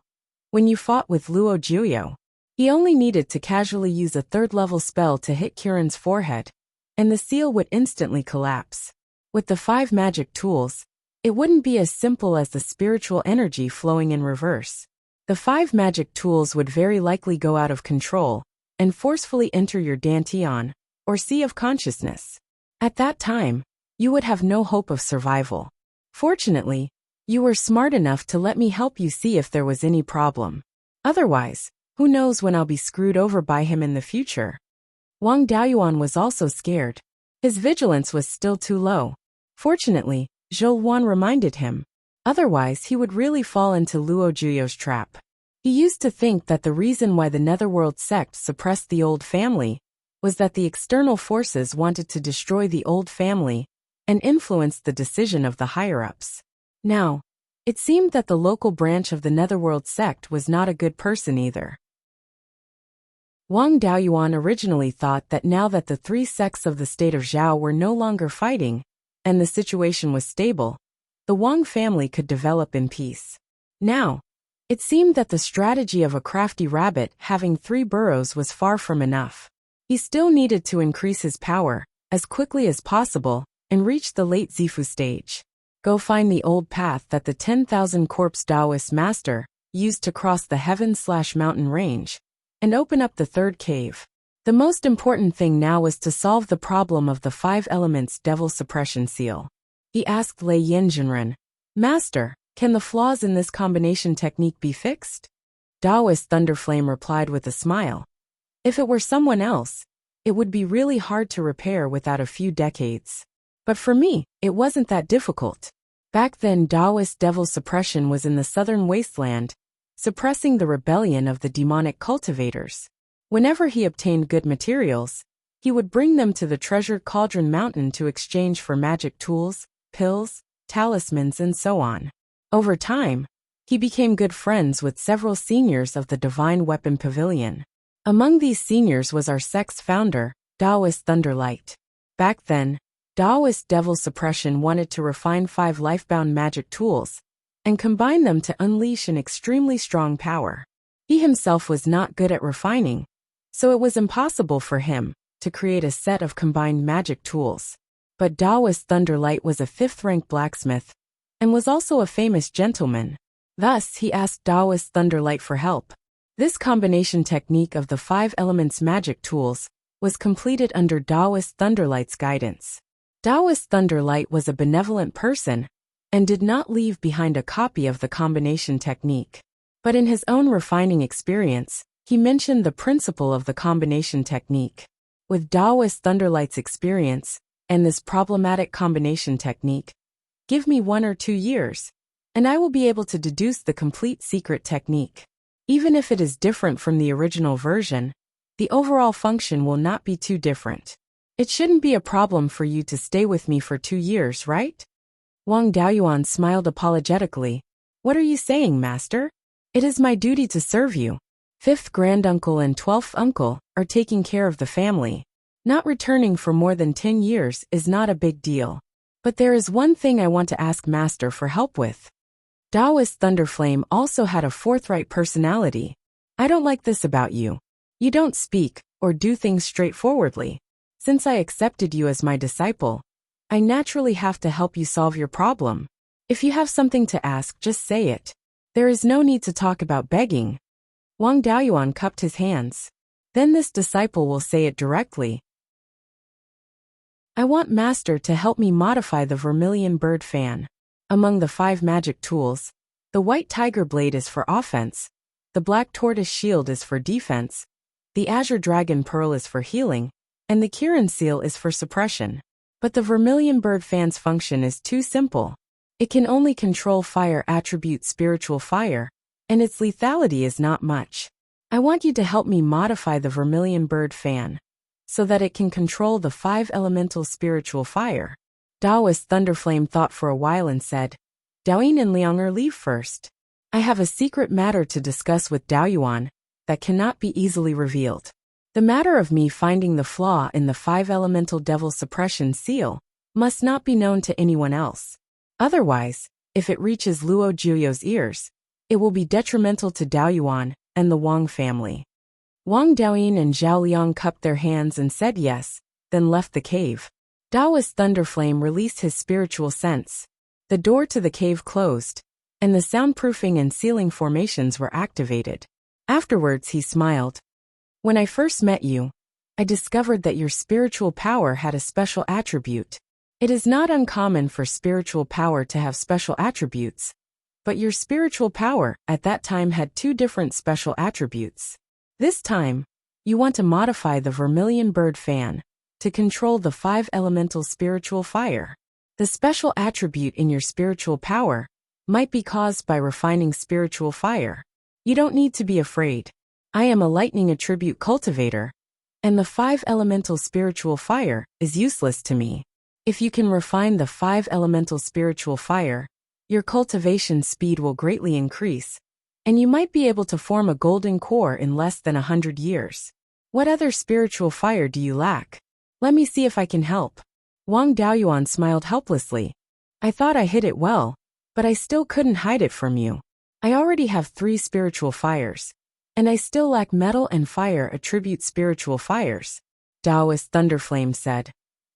when you fought with Luo Juyo, he only needed to casually use a 3rd-level spell to hit Kiran's forehead, and the seal would instantly collapse. With the 5 magic tools, it wouldn't be as simple as the spiritual energy flowing in reverse. The 5 magic tools would very likely go out of control and forcefully enter your dantian, or sea of consciousness. At that time, you would have no hope of survival. Fortunately, you were smart enough to let me help you see if there was any problem. Otherwise, who knows when I'll be screwed over by him in the future." Wang Daoyuan was also scared. His vigilance was still too low. Fortunately, Zhou Wan reminded him. Otherwise, he would really fall into Luo Juyo's trap. He used to think that the reason why the Netherworld sect suppressed the old family was that the external forces wanted to destroy the old family and influence the decision of the higher-ups. Now, it seemed that the local branch of the Netherworld sect was not a good person either. Wang Daoyuan originally thought that now that the 3 sects of the state of Zhao were no longer fighting, and the situation was stable, the Wang family could develop in peace. Now, it seemed that the strategy of a crafty rabbit having 3 burrows was far from enough. He still needed to increase his power as quickly as possible and reach the late Zifu stage. Go find the old path that the 10,000 Corpse Taoist master used to cross the heaven/mountain range and open up the 3rd cave. The most important thing now was to solve the problem of the 5 elements devil suppression seal. He asked Lei Yinzhenren, "Master, can the flaws in this combination technique be fixed?" Taoist Thunderflame replied with a smile. "If it were someone else, it would be really hard to repair without a few decades. But for me, it wasn't that difficult. Back then, Taoist devil suppression was in the southern wasteland, suppressing the rebellion of the demonic cultivators. Whenever he obtained good materials, he would bring them to the treasured Cauldron Mountain to exchange for magic tools, pills, talismans, and so on. Over time, he became good friends with several seniors of the Divine Weapon Pavilion. Among these seniors was our sect's founder, Taoist Thunderlight. Back then, Taoist devil suppression wanted to refine 5 lifebound magic tools and combine them to unleash an extremely strong power. He himself was not good at refining, so it was impossible for him to create a set of combined magic tools. But Taoist Thunderlight was a 5th-rank blacksmith and was also a famous gentleman. Thus, he asked Taoist Thunderlight for help. This combination technique of the 5 elements magic tools was completed under Taoist Thunderlight's guidance. Taoist Thunderlight was a benevolent person and did not leave behind a copy of the combination technique. But in his own refining experience, he mentioned the principle of the combination technique. With Taoist Thunderlight's experience and this problematic combination technique, give me 1 or 2 years, and I will be able to deduce the complete secret technique. Even if it is different from the original version, the overall function will not be too different. It shouldn't be a problem for you to stay with me for 2 years, right?" Wang Daoyuan smiled apologetically. "What are you saying, master? It is my duty to serve you. 5th granduncle and 12th uncle are taking care of the family. Not returning for more than 10 years is not a big deal. But there is one thing I want to ask Master for help with." Taoist Thunderflame also had a forthright personality. "I don't like this about you. You don't speak or do things straightforwardly. Since I accepted you as my disciple, I naturally have to help you solve your problem. If you have something to ask, just say it. There is no need to talk about begging. Wang Daoyuan cupped his hands. Then this disciple will say it directly. I want Master to help me modify the vermilion bird fan. Among the 5 magic tools, the white tiger blade is for offense, the black tortoise shield is for defense, the azure dragon pearl is for healing, and the Kirin seal is for suppression. But the vermilion bird fan's function is too simple. It can only control fire attribute spiritual fire, and its lethality is not much. I want you to help me modify the vermilion bird fan, so that it can control the 5 elemental spiritual fire. Daoist Thunderflame thought for a while and said, Daoyin and Lianger, leave first. I have a secret matter to discuss with Daoyuan that cannot be easily revealed. The matter of me finding the flaw in the 5 elemental devil suppression seal must not be known to anyone else. Otherwise, if it reaches Luo Juyo's ears, it will be detrimental to Daoyuan and the Wang family. Wang Daoyin and Zhao Liang cupped their hands and said yes, then left the cave. Daoist Thunderflame released his spiritual sense. The door to the cave closed, and the soundproofing and sealing formations were activated. Afterwards he smiled. When I first met you, I discovered that your spiritual power had a special attribute. It is not uncommon for spiritual power to have special attributes, but your spiritual power at that time had 2 different special attributes. This time, you want to modify the vermilion bird fan to control the 5 elemental spiritual fire. The special attribute in your spiritual power might be caused by refining spiritual fire. You don't need to be afraid. I am a lightning attribute cultivator, and the 5 elemental spiritual fire is useless to me. If you can refine the 5 elemental spiritual fire, your cultivation speed will greatly increase, and you might be able to form a golden core in less than 100 years. What other spiritual fire do you lack? Let me see if I can help. Wang Daoyuan smiled helplessly. I thought I hid it well, but I still couldn't hide it from you. I already have 3 spiritual fires, and I still lack metal and fire attribute spiritual fires. Daoist Thunderflame said.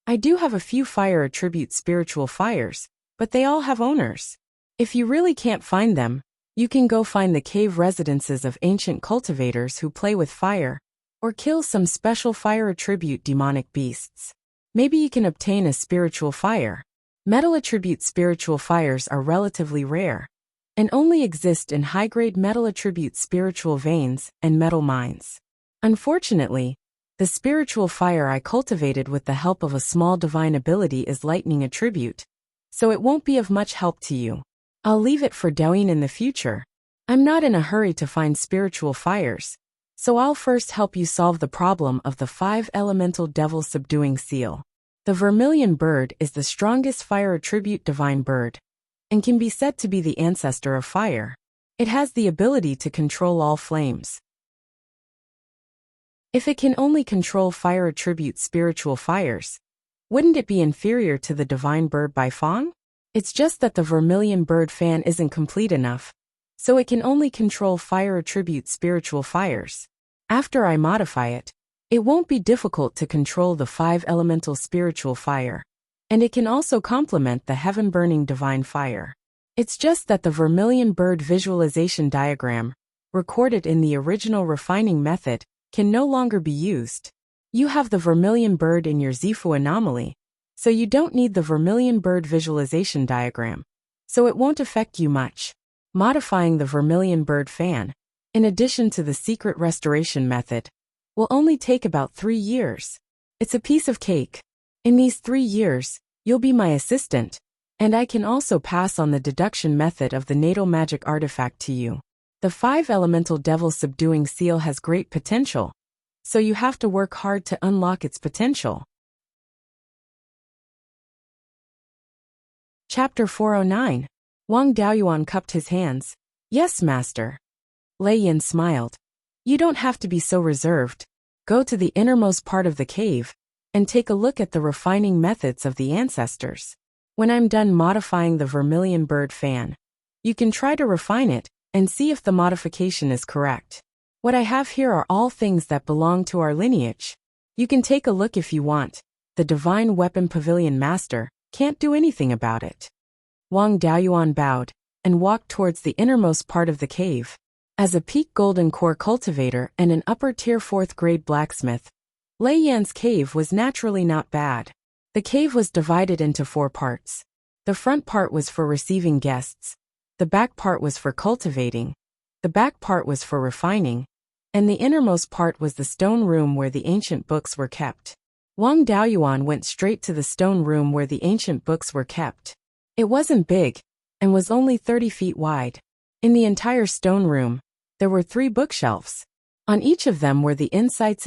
I do have a few fire attribute spiritual fires, but they all have owners. If you really can't find them, you can go find the cave residences of ancient cultivators who play with fire, or kill some special fire attribute demonic beasts. Maybe you can obtain a spiritual fire. Metal attribute spiritual fires are relatively rare, and only exist in high-grade metal attribute spiritual veins and metal mines. Unfortunately, the spiritual fire I cultivated with the help of a small divine ability is lightning attribute, so it won't be of much help to you. I'll leave it for Daoyin in the future. I'm not in a hurry to find spiritual fires, so I'll first help you solve the problem of the 5 elemental devil subduing seal. The vermilion bird is the strongest fire attribute divine bird, and can be said to be the ancestor of fire. It has the ability to control all flames. If it can only control fire attribute spiritual fires, wouldn't it be inferior to the divine bird by Fang? It's just that the vermilion bird fan isn't complete enough, so it can only control fire attribute spiritual fires. After I modify it, it won't be difficult to control the 5 elemental spiritual fire, and it can also complement the heaven-burning divine fire. It's just that the vermilion bird visualization diagram, recorded in the original refining method, can no longer be used. You have the vermilion bird in your Zifu anomaly, so you don't need the vermilion bird visualization diagram, so it won't affect you much. Modifying the vermilion bird fan, in addition to the secret restoration method, will only take about 3 years. It's a piece of cake. In these 3 years, you'll be my assistant, and I can also pass on the deduction method of the natal magic artifact to you. The 5 elemental devil subduing seal has great potential, so you have to work hard to unlock its potential. Chapter 409. Wang Daoyuan cupped his hands. Yes, master. Lei Yin smiled. You don't have to be so reserved. Go to the innermost part of the cave, and take a look at the refining methods of the ancestors. When I'm done modifying the vermilion bird fan, you can try to refine it, and see if the modification is correct. What I have here are all things that belong to our lineage. You can take a look if you want. The Divine Weapon Pavilion Master, Can't do anything about it. Wang Daoyuan bowed and walked towards the innermost part of the cave. As a peak golden core cultivator and an upper-tier 4th-grade blacksmith, Lei Yan's cave was naturally not bad. The cave was divided into 4 parts. The front part was for receiving guests, the back part was for cultivating, the back part was for refining, and the innermost part was the stone room where the ancient books were kept. Wang Daoyuan went straight to the stone room where the ancient books were kept. It wasn't big, and was only 30 feet wide. In the entire stone room, there were 3 bookshelves. On each of them were the insights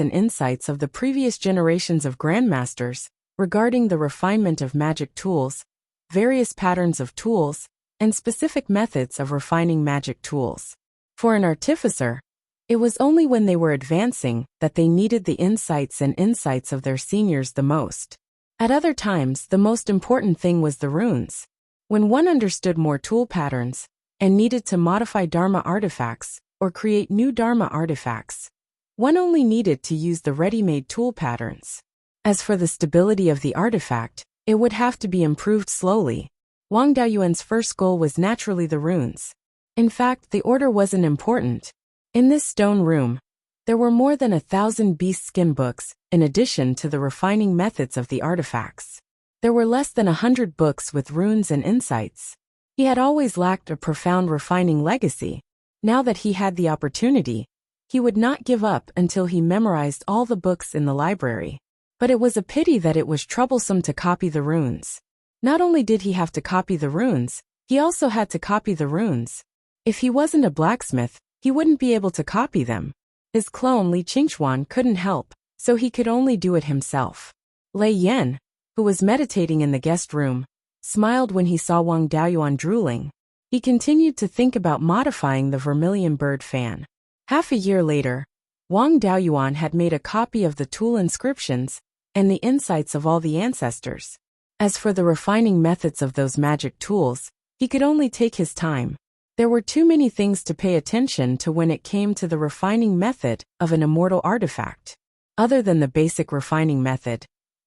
of the previous generations of grandmasters regarding the refinement of magic tools, various patterns of tools, and specific methods of refining magic tools. For an artificer, it was only when they were advancing that they needed the insights of their seniors the most. At other times, the most important thing was the runes. When one understood more tool patterns and needed to modify Dharma artifacts or create new Dharma artifacts, one only needed to use the ready-made tool patterns. As for the stability of the artifact, it would have to be improved slowly. Wang Daoyuan's first goal was naturally the runes. In fact, the order wasn't important. In this stone room, there were more than 1,000 beast skin books, in addition to the refining methods of the artifacts. There were less than 100 books with runes and insights. He had always lacked a profound refining legacy. Now that he had the opportunity, he would not give up until he memorized all the books in the library. But it was a pity that it was troublesome to copy the runes. Not only did he have to copy the runes, he also had to copy the runes. If he wasn't a blacksmith, he wouldn't be able to copy them. His clone Li Qingchuan couldn't help, so he could only do it himself. Lei Yan, who was meditating in the guest room, smiled when he saw Wang Daoyuan drooling. He continued to think about modifying the vermilion bird fan. Half a year later, Wang Daoyuan had made a copy of the tool inscriptions and the insights of all the ancestors. As for the refining methods of those magic tools, he could only take his time. There were too many things to pay attention to when it came to the refining method of an immortal artifact. Other than the basic refining method,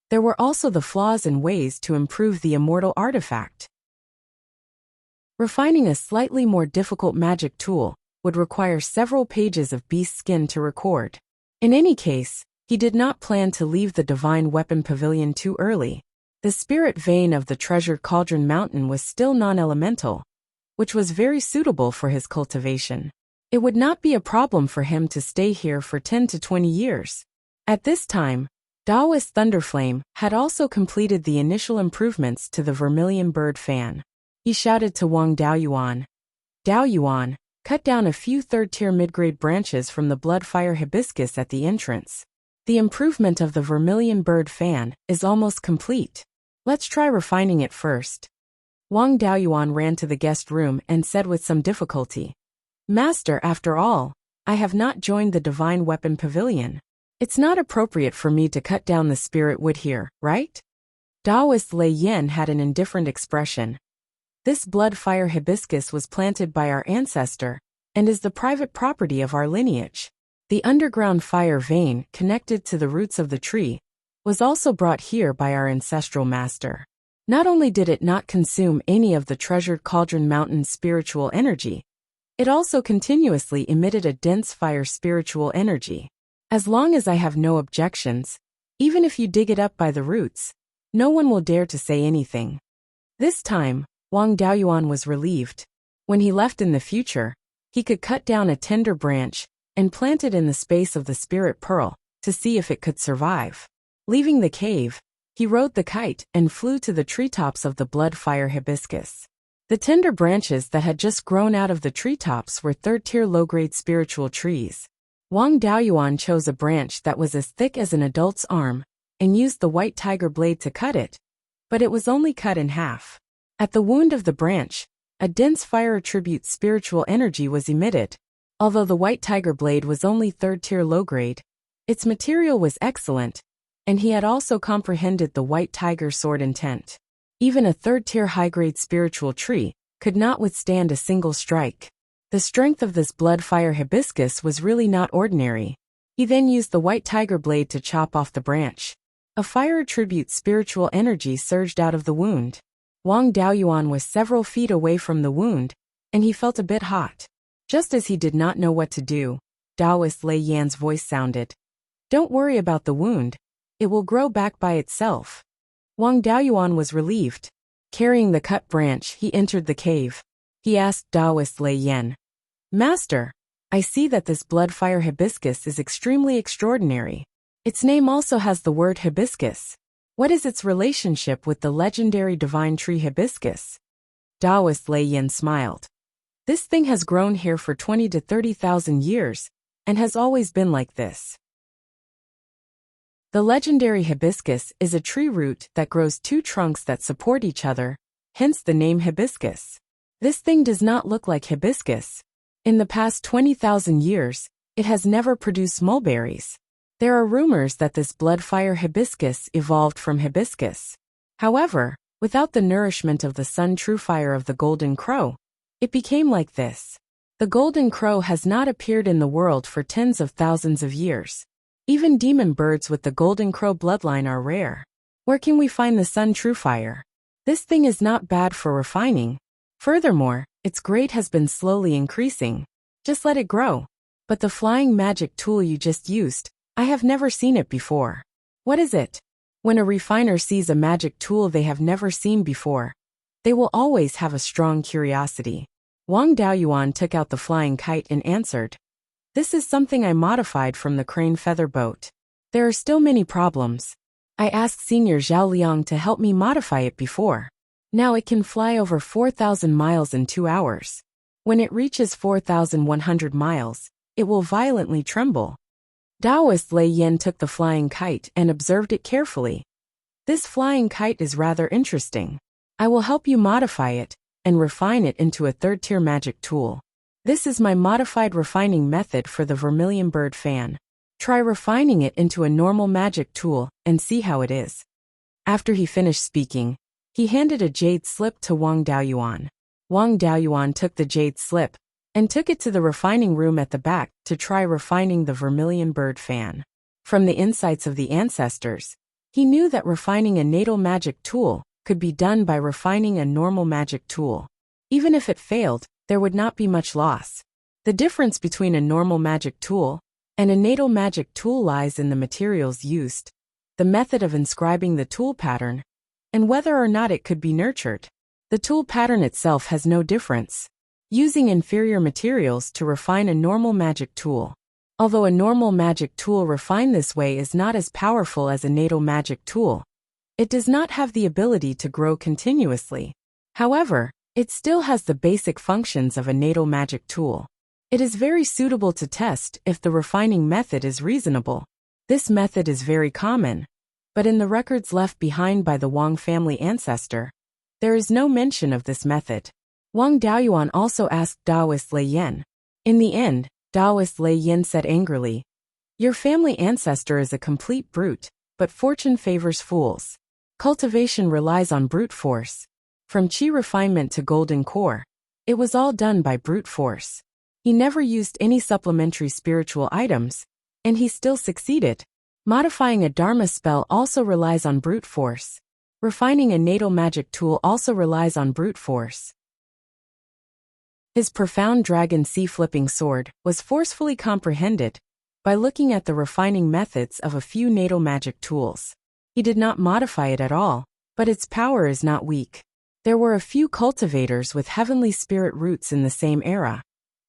there were also the flaws and ways to improve the immortal artifact. Refining a slightly more difficult magic tool would require several pages of beast skin to record. In any case, he did not plan to leave the Divine Weapon Pavilion too early. The spirit vein of the treasured Cauldron Mountain was still non-elemental, which was very suitable for his cultivation. It would not be a problem for him to stay here for 10 to 20 years. At this time, Daoist Thunderflame had also completed the initial improvements to the vermilion bird fan. He shouted to Wang Daoyuan, "Daoyuan, cut down a few 3rd-tier mid-grade branches from the bloodfire hibiscus at the entrance. The improvement of the vermilion bird fan is almost complete. Let's try refining it first." Wang Daoyuan ran to the guest room and said with some difficulty, "Master, after all, I have not joined the Divine Weapon Pavilion. It's not appropriate for me to cut down the spirit wood here, right?" Daoist Lei Yan had an indifferent expression. "This blood-fire hibiscus was planted by our ancestor and is the private property of our lineage. The underground fire vein connected to the roots of the tree was also brought here by our ancestral master. Not only did it not consume any of the treasured Cauldron Mountain's spiritual energy, it also continuously emitted a dense fire spiritual energy. As long as I have no objections, even if you dig it up by the roots, no one will dare to say anything." This time, Wang Daoyuan was relieved. When he left in the future, he could cut down a tender branch and plant it in the space of the spirit pearl to see if it could survive. Leaving the cave, he rode the kite and flew to the treetops of the blood-fire hibiscus. The tender branches that had just grown out of the treetops were 3rd-tier low-grade spiritual trees. Wang Daoyuan chose a branch that was as thick as an adult's arm and used the white tiger blade to cut it, but it was only cut in half. At the wound of the branch, a dense fire attribute spiritual energy was emitted. Although the white tiger blade was only 3rd-tier low-grade, its material was excellent, and he had also comprehended the white tiger sword intent. Even a 3rd-tier high-grade spiritual tree could not withstand a single strike. The strength of this blood-fire hibiscus was really not ordinary. He then used the white tiger blade to chop off the branch. A fire tribute spiritual energy surged out of the wound. Wang Daoyuan was several feet away from the wound, and he felt a bit hot. Just as he did not know what to do, Taoist Lei Yan's voice sounded. Don't worry about the wound. It will grow back by itself. Wang Daoyuan was relieved. Carrying the cut branch, he entered the cave. He asked Taoist Lei Yan, Master, I see that this blood-fire hibiscus is extremely extraordinary. Its name also has the word hibiscus. What is its relationship with the legendary divine tree hibiscus? Taoist Lei Yan smiled. This thing has grown here for 20 to 30,000 years, and has always been like this. The legendary hibiscus is a tree root that grows two trunks that support each other, hence the name hibiscus. This thing does not look like hibiscus. In the past 20,000 years, it has never produced mulberries. There are rumors that this blood-fire hibiscus evolved from hibiscus. However, without the nourishment of the sun true fire of the golden crow, it became like this. The golden crow has not appeared in the world for tens of thousands of years. Even demon birds with the golden crow bloodline are rare. Where can we find the sun true fire? This thing is not bad for refining. Furthermore, its grade has been slowly increasing. Just let it grow. But the flying magic tool you just used, I have never seen it before. What is it? When a refiner sees a magic tool they have never seen before, they will always have a strong curiosity. Wang Daoyuan took out the flying kite and answered. This is something I modified from the crane feather boat. There are still many problems. I asked Senior Zhao Liang to help me modify it before. Now it can fly over 4,000 miles in 2 hours. When it reaches 4,100 miles, it will violently tremble. Taoist Lei Yan took the flying kite and observed it carefully. This flying kite is rather interesting. I will help you modify it and refine it into a third-tier magic tool. This is my modified refining method for the vermilion bird fan. Try refining it into a normal magic tool and see how it is. After he finished speaking, he handed a jade slip to Wang Daoyuan. Wang Daoyuan took the jade slip and took it to the refining room at the back to try refining the vermilion bird fan. From the insights of the ancestors, he knew that refining a natal magic tool could be done by refining a normal magic tool. Even if it failed, there would not be much loss. The difference between a normal magic tool and a natal magic tool lies in the materials used, the method of inscribing the tool pattern, and whether or not it could be nurtured. The tool pattern itself has no difference. Using inferior materials to refine a normal magic tool. Although a normal magic tool refined this way is not as powerful as a natal magic tool, it does not have the ability to grow continuously. However, it still has the basic functions of a natal magic tool. It is very suitable to test if the refining method is reasonable. This method is very common, but in the records left behind by the Wang family ancestor, there is no mention of this method. Wang Daoyuan also asked Taoist Lei Yan. In the end, Taoist Lei Yan said angrily, Your family ancestor is a complete brute, but fortune favors fools. Cultivation relies on brute force. From qi refinement to golden core, it was all done by brute force. He never used any supplementary spiritual items, and he still succeeded. Modifying a dharma spell also relies on brute force. Refining a natal magic tool also relies on brute force. His profound dragon sea-flipping sword was forcefully comprehended by looking at the refining methods of a few natal magic tools. He did not modify it at all, but its power is not weak. There were a few cultivators with heavenly spirit roots in the same era,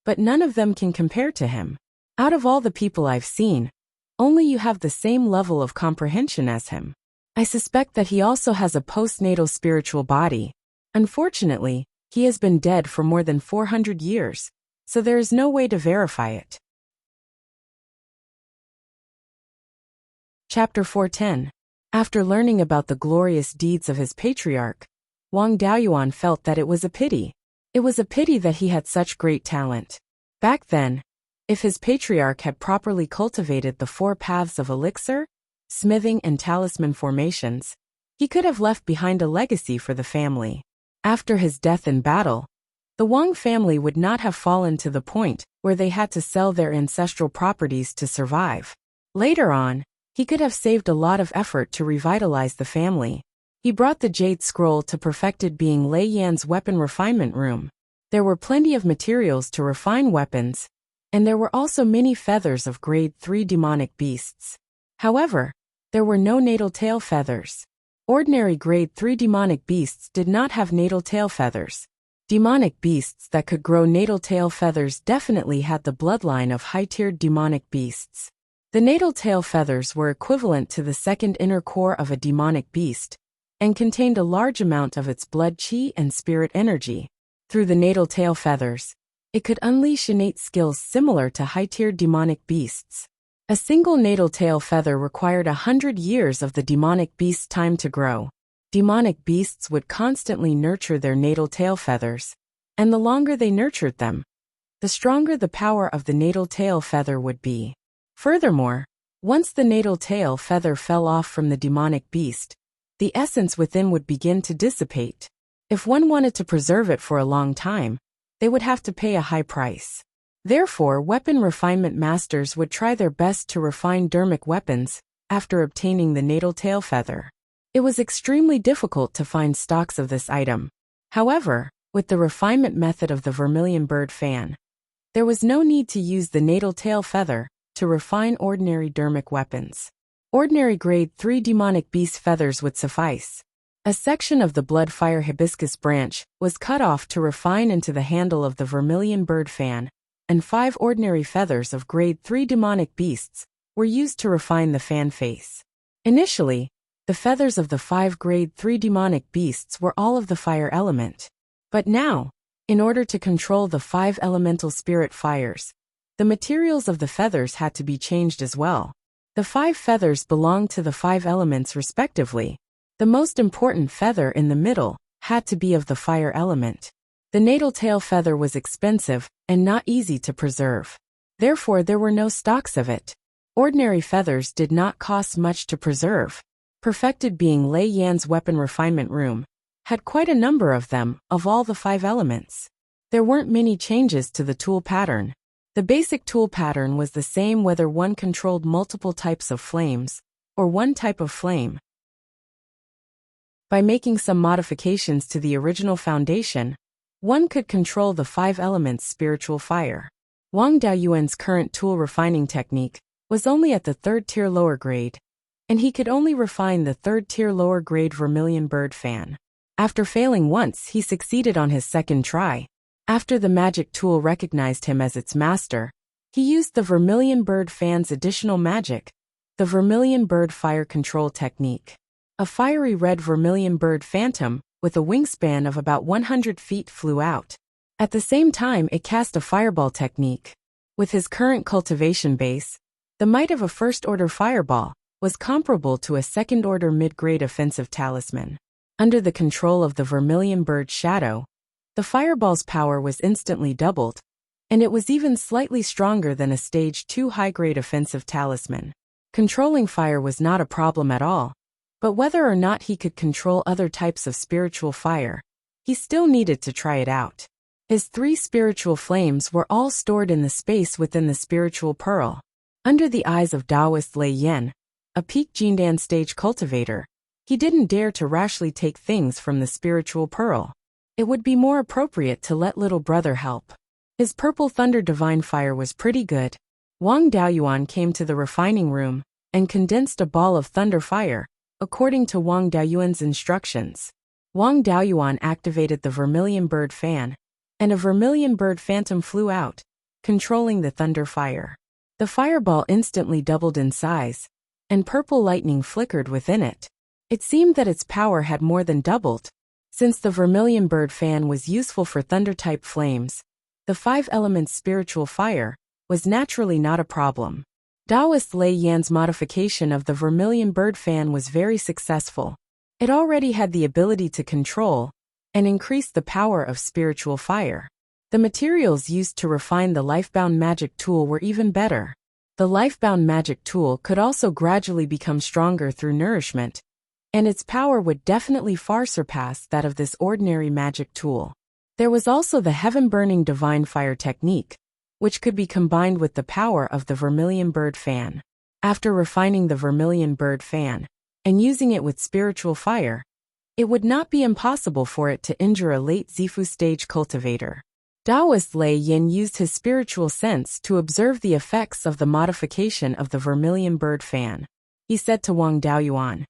but none of them can compare to him. Out of all the people I've seen, only you have the same level of comprehension as him. I suspect that he also has a postnatal spiritual body. Unfortunately, he has been dead for more than 400 years, so there is no way to verify it. Chapter 410. After learning about the glorious deeds of his patriarch, Wang Daoyuan felt that it was a pity. It was a pity that he had such great talent. Back then, if his patriarch had properly cultivated the 4 paths of elixir, smithing and talisman formations, he could have left behind a legacy for the family. After his death in battle, the Wang family would not have fallen to the point where they had to sell their ancestral properties to survive. Later on, He could have saved a lot of effort to revitalize the family. He brought the jade scroll to perfected being Lei Yan's weapon refinement room. There were plenty of materials to refine weapons, and there were also many feathers of grade 3 demonic beasts. However, there were no natal tail feathers. Ordinary grade 3 demonic beasts did not have natal tail feathers. Demonic beasts that could grow natal tail feathers definitely had the bloodline of high-tiered demonic beasts. The natal tail feathers were equivalent to the second inner core of a demonic beast, and contained a large amount of its blood chi and spirit energy. Through the natal tail feathers, it could unleash innate skills similar to high-tiered demonic beasts. A single natal tail feather required 100 years of the demonic beast's time to grow. Demonic beasts would constantly nurture their natal tail feathers, and the longer they nurtured them, the stronger the power of the natal tail feather would be. Furthermore, once the natal tail feather fell off from the demonic beast, the essence within would begin to dissipate. If one wanted to preserve it for a long time, they would have to pay a high price. Therefore, weapon refinement masters would try their best to refine dermic weapons after obtaining the natal tail feather. It was extremely difficult to find stocks of this item. However, with the refinement method of the vermilion bird fan, there was no need to use the natal tail feather to refine ordinary dermic weapons. Ordinary grade 3 demonic beast feathers would suffice. A section of the blood fire hibiscus branch was cut off to refine into the handle of the vermilion bird fan, and 5 ordinary feathers of grade 3 demonic beasts were used to refine the fan face. Initially, the feathers of the 5 grade 3 demonic beasts were all of the fire element. But now, in order to control the 5 elemental spirit fires, the materials of the feathers had to be changed as well. The 5 feathers belonged to the 5 elements respectively. The most important feather in the middle had to be of the fire element. The natal tail feather was expensive and not easy to preserve. Therefore, there were no stocks of it. Ordinary feathers did not cost much to preserve. Perfected being Lei Yan's weapon refinement room had quite a number of them, of all the 5 elements. There weren't many changes to the tool pattern. The basic tool pattern was the same whether one controlled multiple types of flames or one type of flame. By making some modifications to the original foundation, one could control the 5 elements spiritual fire. Wang Daoyuan's current tool refining technique was only at the 3rd tier lower grade, and he could only refine the 3rd tier lower grade vermilion bird fan. After failing once, he succeeded on his 2nd try. After the magic tool recognized him as its master, he used the vermilion bird fan's additional magic, the vermilion bird fire control technique. A fiery red vermilion bird phantom, with a wingspan of about 100 feet, flew out. At the same time, it cast a fireball technique. With his current cultivation base, the might of a first-order fireball was comparable to a second-order mid-grade offensive talisman. Under the control of the vermilion bird's shadow, the fireball's power was instantly doubled, and it was even slightly stronger than a stage 2 high-grade offensive talisman. Controlling fire was not a problem at all. But whether or not he could control other types of spiritual fire, he still needed to try it out. His 3 spiritual flames were all stored in the space within the spiritual pearl. Under the eyes of Taoist Lei Yan, a peak Jindan stage cultivator, he didn't dare to rashly take things from the spiritual pearl. It would be more appropriate to let little brother help. His purple thunder divine fire was pretty good. Wang Daoyuan came to the refining room and condensed a ball of thunder fire, according to Wang Daoyuan's instructions. Wang Daoyuan activated the vermilion bird fan, and a vermilion bird phantom flew out, controlling the thunder fire. The fireball instantly doubled in size, and purple lightning flickered within it. It seemed that its power had more than doubled. Since the vermilion bird fan was useful for thunder-type flames, the 5 elements spiritual fire was naturally not a problem. Taoist Lei Yan's modification of the vermilion bird fan was very successful. It already had the ability to control and increase the power of spiritual fire. The materials used to refine the lifebound magic tool were even better. The lifebound magic tool could also gradually become stronger through nourishment, and its power would definitely far surpass that of this ordinary magic tool. There was also the heaven-burning divine fire technique, which could be combined with the power of the vermilion bird fan. After refining the vermilion bird fan and using it with spiritual fire, it would not be impossible for it to injure a late Zifu stage cultivator. Taoist Lei Yin used his spiritual sense to observe the effects of the modification of the vermilion bird fan. He said to Wang Daoyuan,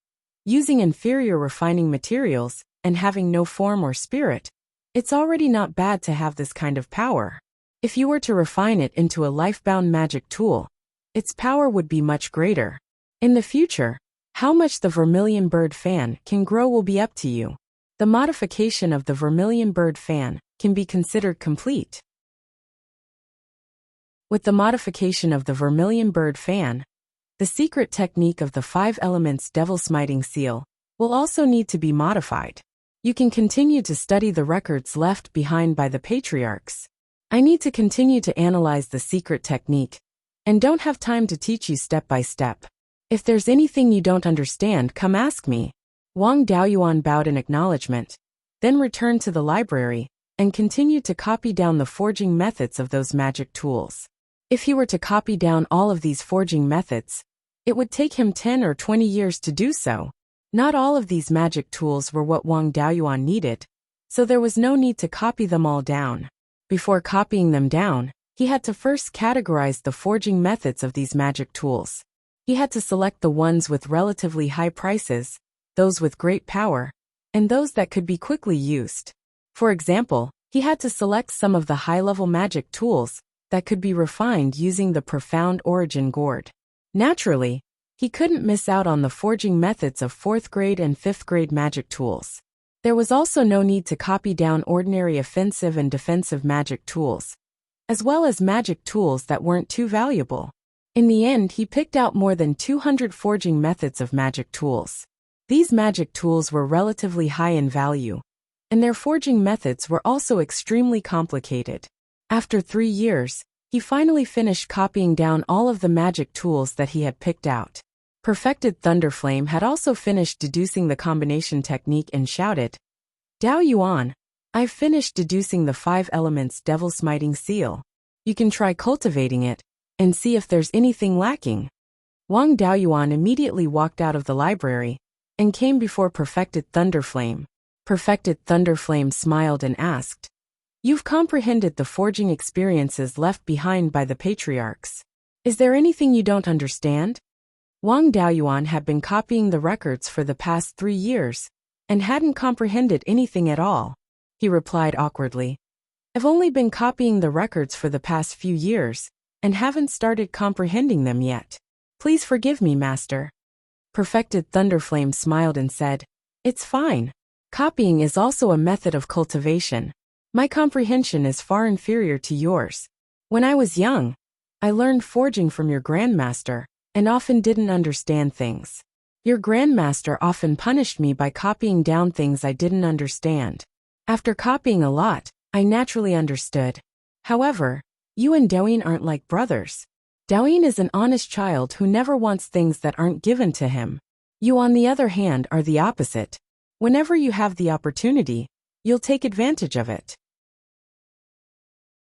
"Using inferior refining materials and having no form or spirit, it's already not bad to have this kind of power. If you were to refine it into a life-bound magic tool, its power would be much greater. In the future, how much the vermilion bird fan can grow will be up to you. The modification of the vermilion bird fan can be considered complete." With the modification of the vermilion bird fan, the secret technique of the 5 elements devil smiting seal will also need to be modified. You can continue to study the records left behind by the patriarchs. I need to continue to analyze the secret technique, and don't have time to teach you step by step. If there's anything you don't understand, come ask me. Wang Daoyuan bowed in acknowledgement, then returned to the library and continued to copy down the forging methods of those magic tools. If he were to copy down all of these forging methods, it would take him 10 or 20 years to do so. Not all of these magic tools were what Wang Daoyuan needed, so there was no need to copy them all down. Before copying them down, he had to first categorize the forging methods of these magic tools. He had to select the ones with relatively high prices, those with great power, and those that could be quickly used. For example, he had to select some of the high-level magic tools that could be refined using the profound origin gourd. Naturally, he couldn't miss out on the forging methods of 4th grade and 5th grade magic tools. There was also no need to copy down ordinary offensive and defensive magic tools, as well as magic tools that weren't too valuable. In the end, he picked out more than 200 forging methods of magic tools. These magic tools were relatively high in value, and their forging methods were also extremely complicated. After 3 years, he finally finished copying down all of the magic tools that he had picked out. Perfected Thunderflame had also finished deducing the combination technique and shouted, "Daoyuan, I've finished deducing the 5 elements devil smiting seal. You can try cultivating it and see if there's anything lacking." Wang Daoyuan immediately walked out of the library and came before Perfected Thunderflame. Perfected Thunderflame smiled and asked, "You've comprehended the forging experiences left behind by the patriarchs. Is there anything you don't understand?" Wang Daoyuan had been copying the records for the past 3 years and hadn't comprehended anything at all. He replied awkwardly, "I've only been copying the records for the past few years and haven't started comprehending them yet. Please forgive me, Master." Perfected Thunderflame smiled and said, "It's fine. Copying is also a method of cultivation. My comprehension is far inferior to yours. When I was young, I learned forging from your grandmaster and often didn't understand things. Your grandmaster often punished me by copying down things I didn't understand. After copying a lot, I naturally understood. However, you and Daoyin aren't like brothers. Daoyin is an honest child who never wants things that aren't given to him. You, on the other hand, are the opposite. Whenever you have the opportunity, you'll take advantage of it.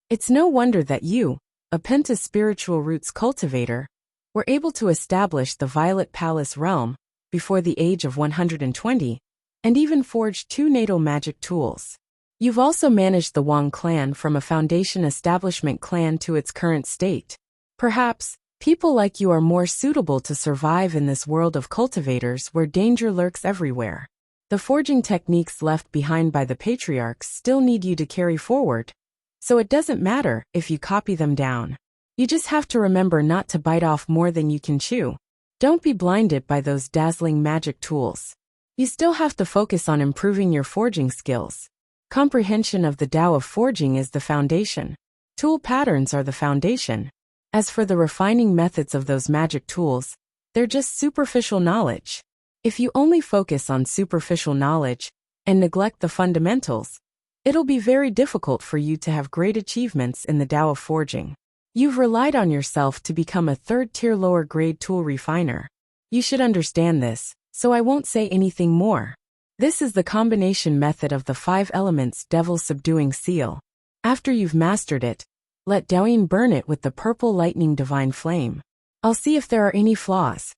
It's no wonder that you, a Penta spiritual roots cultivator, were able to establish the Violet Palace realm before the age of 120, and even forged 2 natal magic tools. You've also managed the Wang clan from a foundation establishment clan to its current state. Perhaps, people like you are more suitable to survive in this world of cultivators where danger lurks everywhere. The forging techniques left behind by the patriarchs still need you to carry forward, so it doesn't matter if you copy them down. You just have to remember not to bite off more than you can chew. Don't be blinded by those dazzling magic tools. You still have to focus on improving your forging skills. Comprehension of the Tao of forging is the foundation. Tool patterns are the foundation. As for the refining methods of those magic tools, they're just superficial knowledge. If you only focus on superficial knowledge and neglect the fundamentals, it'll be very difficult for you to have great achievements in the Tao of forging. You've relied on yourself to become a 3rd-tier lower-grade tool refiner. You should understand this, so I won't say anything more. This is the combination method of the 5 elements devil subduing seal. After you've mastered it, let Daoyin burn it with the purple lightning divine flame. I'll see if there are any flaws.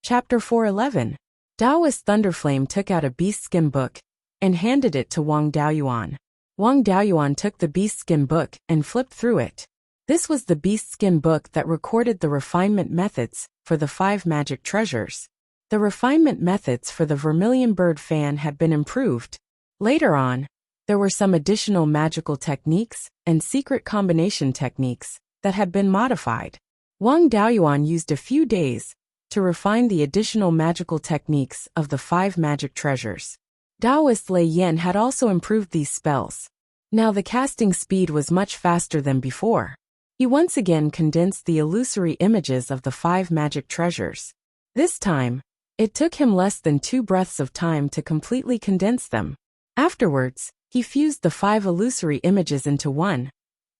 Chapter 411. Taoist Thunderflame took out a beastskin book and handed it to Wang Daoyuan. Wang Daoyuan took the beastskin book and flipped through it. This was the beastskin book that recorded the refinement methods for the 5 magic treasures. The refinement methods for the vermilion bird fan had been improved. Later on, there were some additional magical techniques and secret combination techniques that had been modified. Wang Daoyuan used a few days to refine the additional magical techniques of the 5 magic treasures. Taoist Lei Yan had also improved these spells. Now the casting speed was much faster than before. He once again condensed the illusory images of the 5 magic treasures. This time, it took him less than 2 breaths of time to completely condense them. Afterwards, he fused the 5 illusory images into one,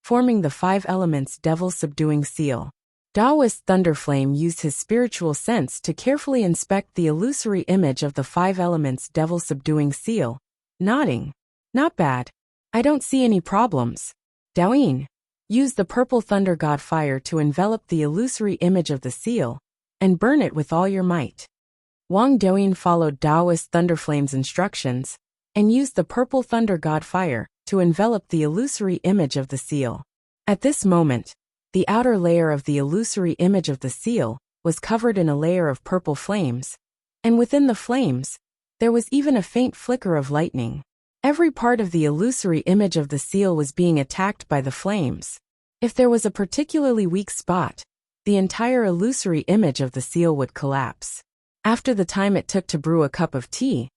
forming the 5 elements Devil Subduing Seal. Taoist Thunderflame used his spiritual sense to carefully inspect the illusory image of the 5 elements Devil Subduing Seal, nodding. Not bad. I don't see any problems. Daoyin, use the purple thunder god fire to envelop the illusory image of the seal, and burn it with all your might. Wang Daoyin followed Taoist Thunderflame's instructions, and used the purple thunder god fire to envelop the illusory image of the seal. At this moment, the outer layer of the illusory image of the seal was covered in a layer of purple flames, and within the flames, there was even a faint flicker of lightning. Every part of the illusory image of the seal was being attacked by the flames. If there was a particularly weak spot, the entire illusory image of the seal would collapse. After the time it took to brew a cup of tea,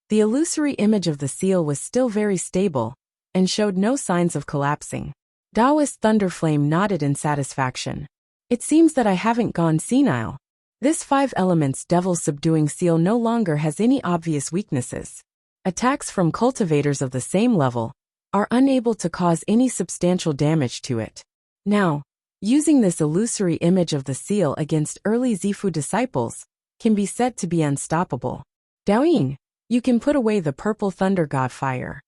the illusory image of the seal was still very stable and showed no signs of collapsing. Taoist Thunderflame nodded in satisfaction. It seems that I haven't gone senile. This 5 elements Devil Subduing Seal no longer has any obvious weaknesses. Attacks from cultivators of the same level are unable to cause any substantial damage to it. Now, using this illusory image of the seal against early Zifu disciples can be said to be unstoppable. Daoyin, you can put away the purple thunder god fire.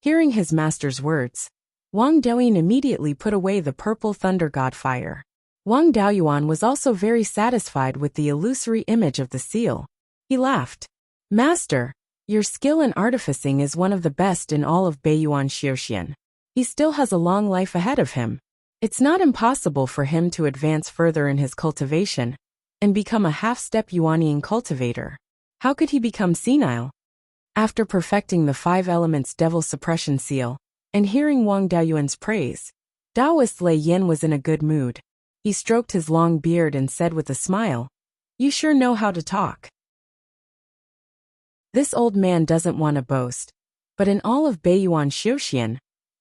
Hearing his master's words, Wang Daoyin immediately put away the purple thunder god fire. Wang Daoyuan was also very satisfied with the illusory image of the seal. He laughed. Master, your skill in artificing is one of the best in all of Beiyuan Xiuxian. He still has a long life ahead of him. It's not impossible for him to advance further in his cultivation and become a half-step Yuanian cultivator. How could he become senile? After perfecting the 5 elements Devil Suppression Seal, and hearing Wang Daoyuan's praise, Taoist Lei Yan was in a good mood. He stroked his long beard and said with a smile, You sure know how to talk. This old man doesn't want to boast, but in all of Beiyuan Xiuxian,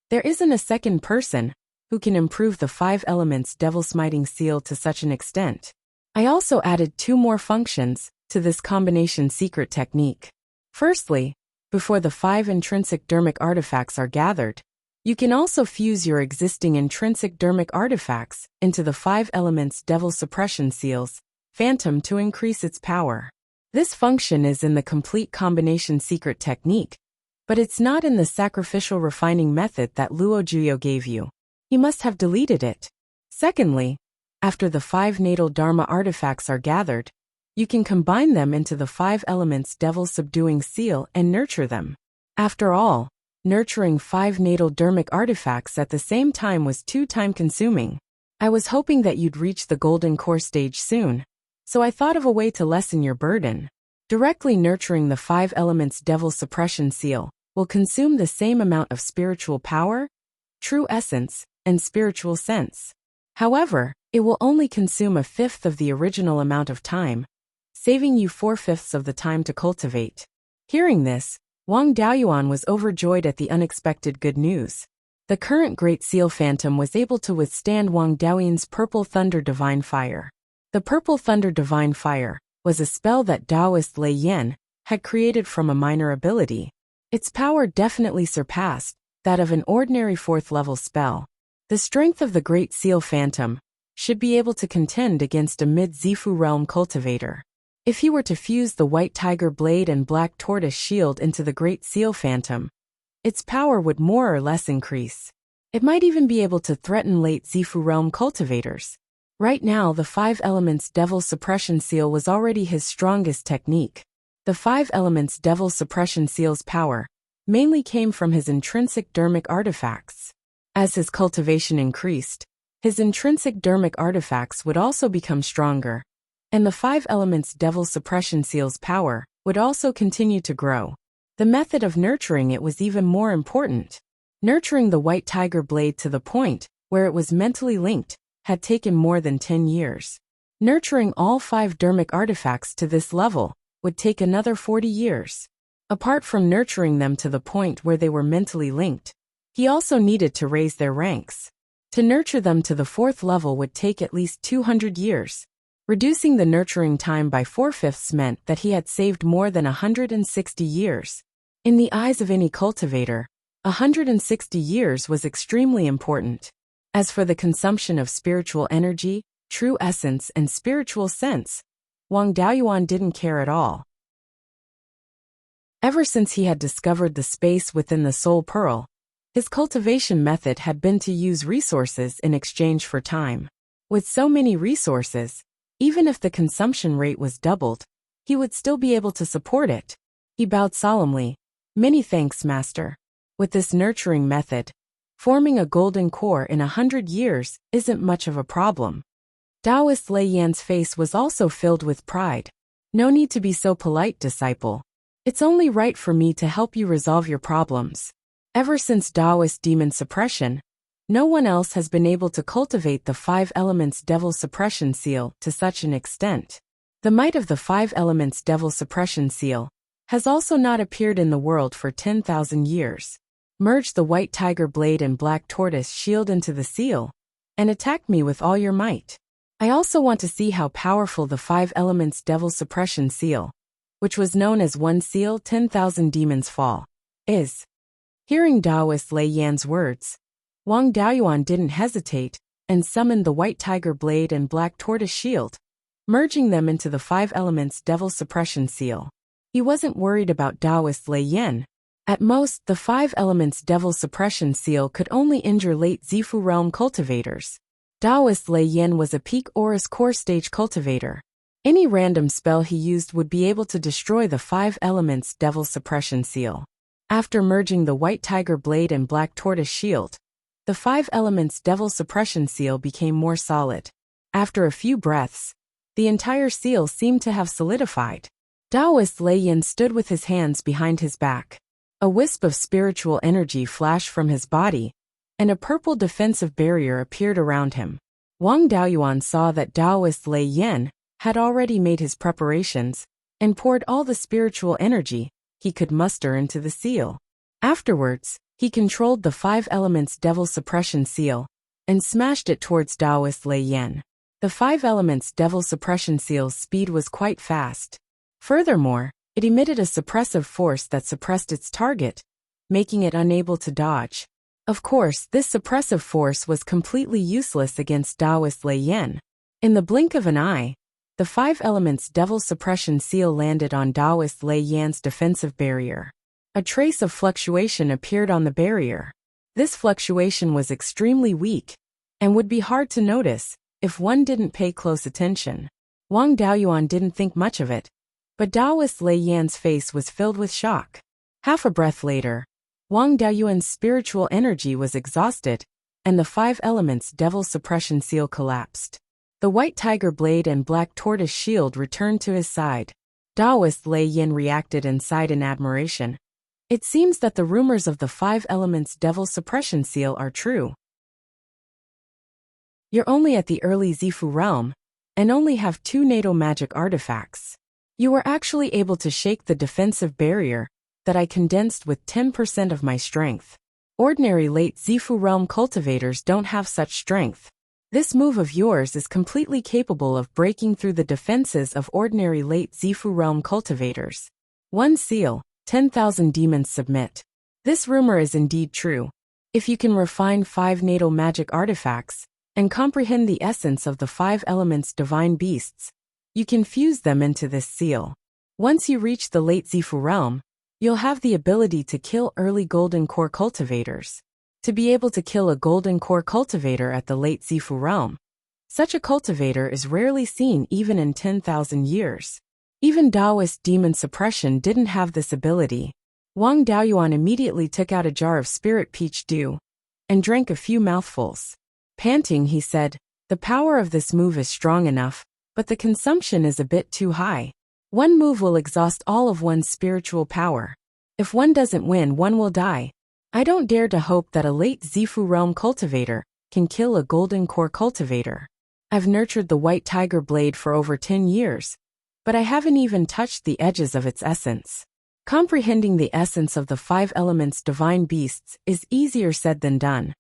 there isn't a second person who can improve the 5 elements Devil Smiting Seal to such an extent. I also added 2 more functions to this combination secret technique. Firstly, before the 5 intrinsic dermic artifacts are gathered, you can also fuse your existing intrinsic dermic artifacts into the 5 elements Devil Suppression Seals, Phantom, to increase its power. This function is in the complete combination secret technique, but it's not in the sacrificial refining method that Luo Juyo gave you. He must have deleted it. Secondly, after the 5 natal dharma artifacts are gathered, you can combine them into the 5 elements Devil Subduing Seal and nurture them. After all, nurturing 5 natal dermic artifacts at the same time was too time-consuming. I was hoping that you'd reach the golden core stage soon, so I thought of a way to lessen your burden. Directly nurturing the 5 elements Devil Suppression Seal will consume the same amount of spiritual power, true essence, and spiritual sense. However, it will only consume 1/5 of the original amount of time, saving you 4/5 of the time to cultivate. Hearing this, Wang Daoyuan was overjoyed at the unexpected good news. The current Great Seal Phantom was able to withstand Wang Daoyin's Purple Thunder Divine Fire. The Purple Thunder Divine Fire was a spell that Taoist Lei Yan had created from a minor ability. Its power definitely surpassed that of an ordinary 4th-level spell. The strength of the Great Seal Phantom should be able to contend against a mid-Zifu realm cultivator. If he were to fuse the White Tiger Blade and Black Tortoise Shield into the Great Seal Phantom, its power would more or less increase. It might even be able to threaten late Zifu realm cultivators. Right now, the 5 Elements Devil Suppression Seal was already his strongest technique. The 5 Elements Devil Suppression Seal's power mainly came from his intrinsic dermic artifacts. As his cultivation increased, his intrinsic dermic artifacts would also become stronger, and the 5 Elements Devil Suppression Seal's power would also continue to grow. The method of nurturing it was even more important. Nurturing the white tiger blade to the point where it was mentally linked had taken more than 10 years. Nurturing all 5 dermic artifacts to this level would take another 40 years. Apart from nurturing them to the point where they were mentally linked, he also needed to raise their ranks. To nurture them to the 4th level would take at least 200 years. Reducing the nurturing time by 4/5 meant that he had saved more than 160 years. In the eyes of any cultivator, 160 years was extremely important. As for the consumption of spiritual energy, true essence, and spiritual sense, Wang Daoyuan didn't care at all. Ever since he had discovered the space within the soul pearl, his cultivation method had been to use resources in exchange for time. With so many resources, even if the consumption rate was doubled, he would still be able to support it. He bowed solemnly. Many thanks, Master. With this nurturing method, forming a golden core in 100 years isn't much of a problem. Taoist Lei Yan's face was also filled with pride. No need to be so polite, disciple. It's only right for me to help you resolve your problems. Ever since Taoist demon suppression, no one else has been able to cultivate the 5 Elements Devil Suppression Seal to such an extent. The might of the 5 Elements Devil Suppression Seal has also not appeared in the world for 10,000 years. Merge the white tiger blade and black tortoise shield into the seal, and attack me with all your might. I also want to see how powerful the 5 Elements Devil Suppression Seal, which was known as One Seal 10,000 Demons Fall, is. Hearing Taoist Lei Yan's words, Wang Daoyuan didn't hesitate and summoned the white tiger blade and black tortoise shield, merging them into the 5 Elements Devil Suppression Seal. He wasn't worried about Taoist Lei Yan. At most, the 5 Elements Devil Suppression Seal could only injure late Zifu realm cultivators. Taoist Lei Yan was a peak Aurus core stage cultivator. Any random spell he used would be able to destroy the 5 Elements Devil Suppression Seal. After merging the white tiger blade and black tortoise shield, the 5 Elements Devil Suppression Seal became more solid. After a few breaths, the entire seal seemed to have solidified. Taoist Lei Yan stood with his hands behind his back. A wisp of spiritual energy flashed from his body, and a purple defensive barrier appeared around him. Wang Daoyuan saw that Taoist Lei Yan had already made his preparations and poured all the spiritual energy he could muster into the seal. Afterwards, he controlled the 5 Elements Devil Suppression Seal and smashed it towards Taoist Lei Yan. The 5 Elements Devil Suppression Seal's speed was quite fast. Furthermore, it emitted a suppressive force that suppressed its target, making it unable to dodge. Of course, this suppressive force was completely useless against Taoist Lei Yan. In the blink of an eye, the 5 Elements Devil Suppression Seal landed on Taoist Lei Yan's defensive barrier. A trace of fluctuation appeared on the barrier. This fluctuation was extremely weak, and would be hard to notice if one didn't pay close attention. Wang Daoyuan didn't think much of it, but Taoist Lei Yan's face was filled with shock. Half a breath later, Wang Daoyuan's spiritual energy was exhausted, and the 5 Elements Devil Suppression Seal collapsed. The white tiger blade and black tortoise shield returned to his side. Taoist Lei Yan reacted and sighed in admiration. It seems that the rumors of the 5 Elements Devil Suppression Seal are true. You're only at the early Zifu realm, and only have 2 natal magic artifacts. You were actually able to shake the defensive barrier that I condensed with 10% of my strength. Ordinary late Zifu realm cultivators don't have such strength. This move of yours is completely capable of breaking through the defenses of ordinary late Zifu realm cultivators. One seal, 10,000 demons submit. This rumor is indeed true. If you can refine 5 natal magic artifacts and comprehend the essence of the 5 elements divine beasts, you can fuse them into this seal. Once you reach the late Zifu realm, you'll have the ability to kill early golden core cultivators. to be able to kill a golden core cultivator at the late Zifu realm. Such a cultivator is rarely seen even in 10,000 years. Even Taoist demon suppression didn't have this ability. Wang Daoyuan immediately took out a jar of spirit peach dew and drank a few mouthfuls. Panting, he said, "The power of this move is strong enough, but the consumption is a bit too high. One move will exhaust all of one's spiritual power. If one doesn't win, one will die. I don't dare to hope that a late Zifu realm cultivator can kill a golden core cultivator. I've nurtured the white tiger blade for over 10 years, but I haven't even touched the edges of its essence. Comprehending the essence of the 5 elements divine beasts is easier said than done."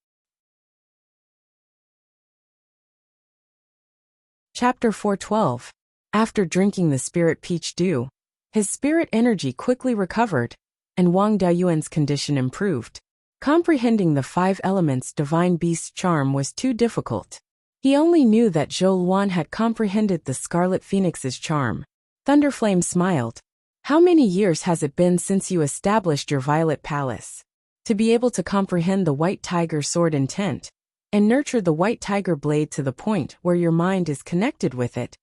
Chapter 412. After drinking the spirit peach dew, his spirit energy quickly recovered, and Wang Daoyuan's condition improved. Comprehending the 5 elements divine beast's charm was too difficult. He only knew that Zhou Luan had comprehended the Scarlet Phoenix's charm. Thunderflame smiled. "How many years has it been since you established your Violet Palace? To be able to comprehend the White Tiger sword intent, and nurture the White Tiger blade to the point where your mind is connected with it,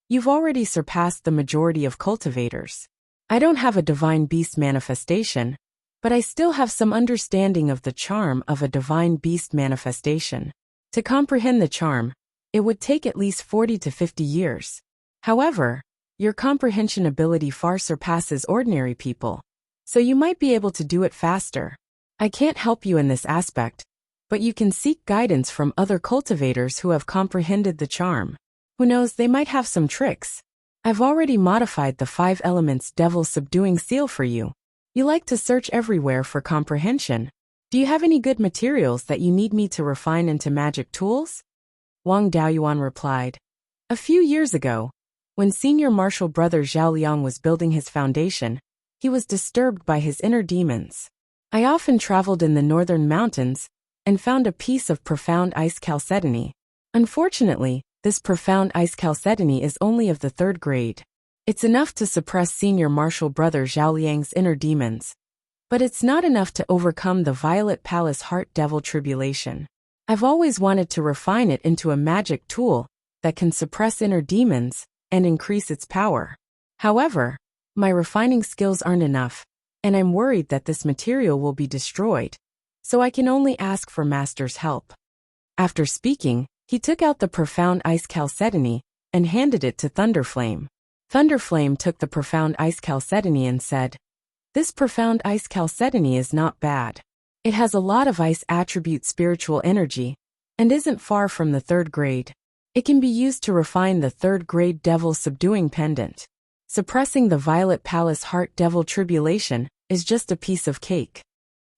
you've already surpassed the majority of cultivators. I don't have a divine beast manifestation, but I still have some understanding of the charm of a divine beast manifestation. To comprehend the charm, it would take at least 40 to 50 years. However, your comprehension ability far surpasses ordinary people, so you might be able to do it faster. I can't help you in this aspect, but you can seek guidance from other cultivators who have comprehended the charm. Who knows, they might have some tricks. I've already modified the 5 elements devil subduing seal for you. You like to search everywhere for comprehension. Do you have any good materials that you need me to refine into magic tools?" Wang Daoyuan replied. "A few years ago, when senior martial brother Zhao Liang was building his foundation, he was disturbed by his inner demons. I often traveled in the northern mountains and found a piece of profound ice chalcedony. Unfortunately, this profound ice chalcedony is only of the 3rd grade. It's enough to suppress senior martial brother Zhao Liang's inner demons, but it's not enough to overcome the Violet Palace Heart Devil Tribulation. I've always wanted to refine it into a magic tool that can suppress inner demons and increase its power. However, my refining skills aren't enough, and I'm worried that this material will be destroyed, so I can only ask for Master's help." After speaking, he took out the profound ice chalcedony and handed it to Thunderflame. Thunderflame took the profound ice chalcedony and said, "This profound ice chalcedony is not bad. It has a lot of ice attribute spiritual energy, and isn't far from the 3rd grade. It can be used to refine the 3rd grade devil subduing pendant. Suppressing the Violet Palace Heart Devil Tribulation is just a piece of cake."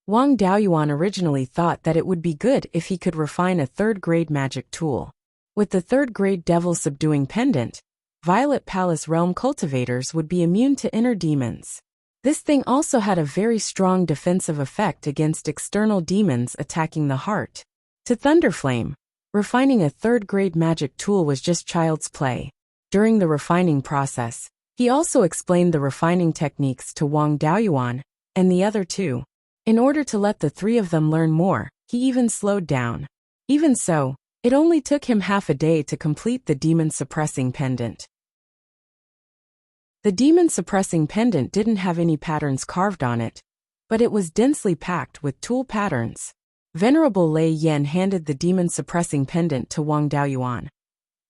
Wang Daoyuan originally thought that it would be good if he could refine a 3rd grade magic tool. With the 3rd grade devil subduing pendant, Violet Palace realm cultivators would be immune to inner demons. This thing also had a very strong defensive effect against external demons attacking the heart. To Thunderflame, refining a 3rd grade magic tool was just child's play. During the refining process, he also explained the refining techniques to Wang Daoyuan and the other 2. In order to let the 3 of them learn more, he even slowed down. Even so, it only took him half a day to complete the demon-suppressing pendant. The demon-suppressing pendant didn't have any patterns carved on it, but it was densely packed with tool patterns. Venerable Lei Yen handed the demon-suppressing pendant to Wang Daoyuan.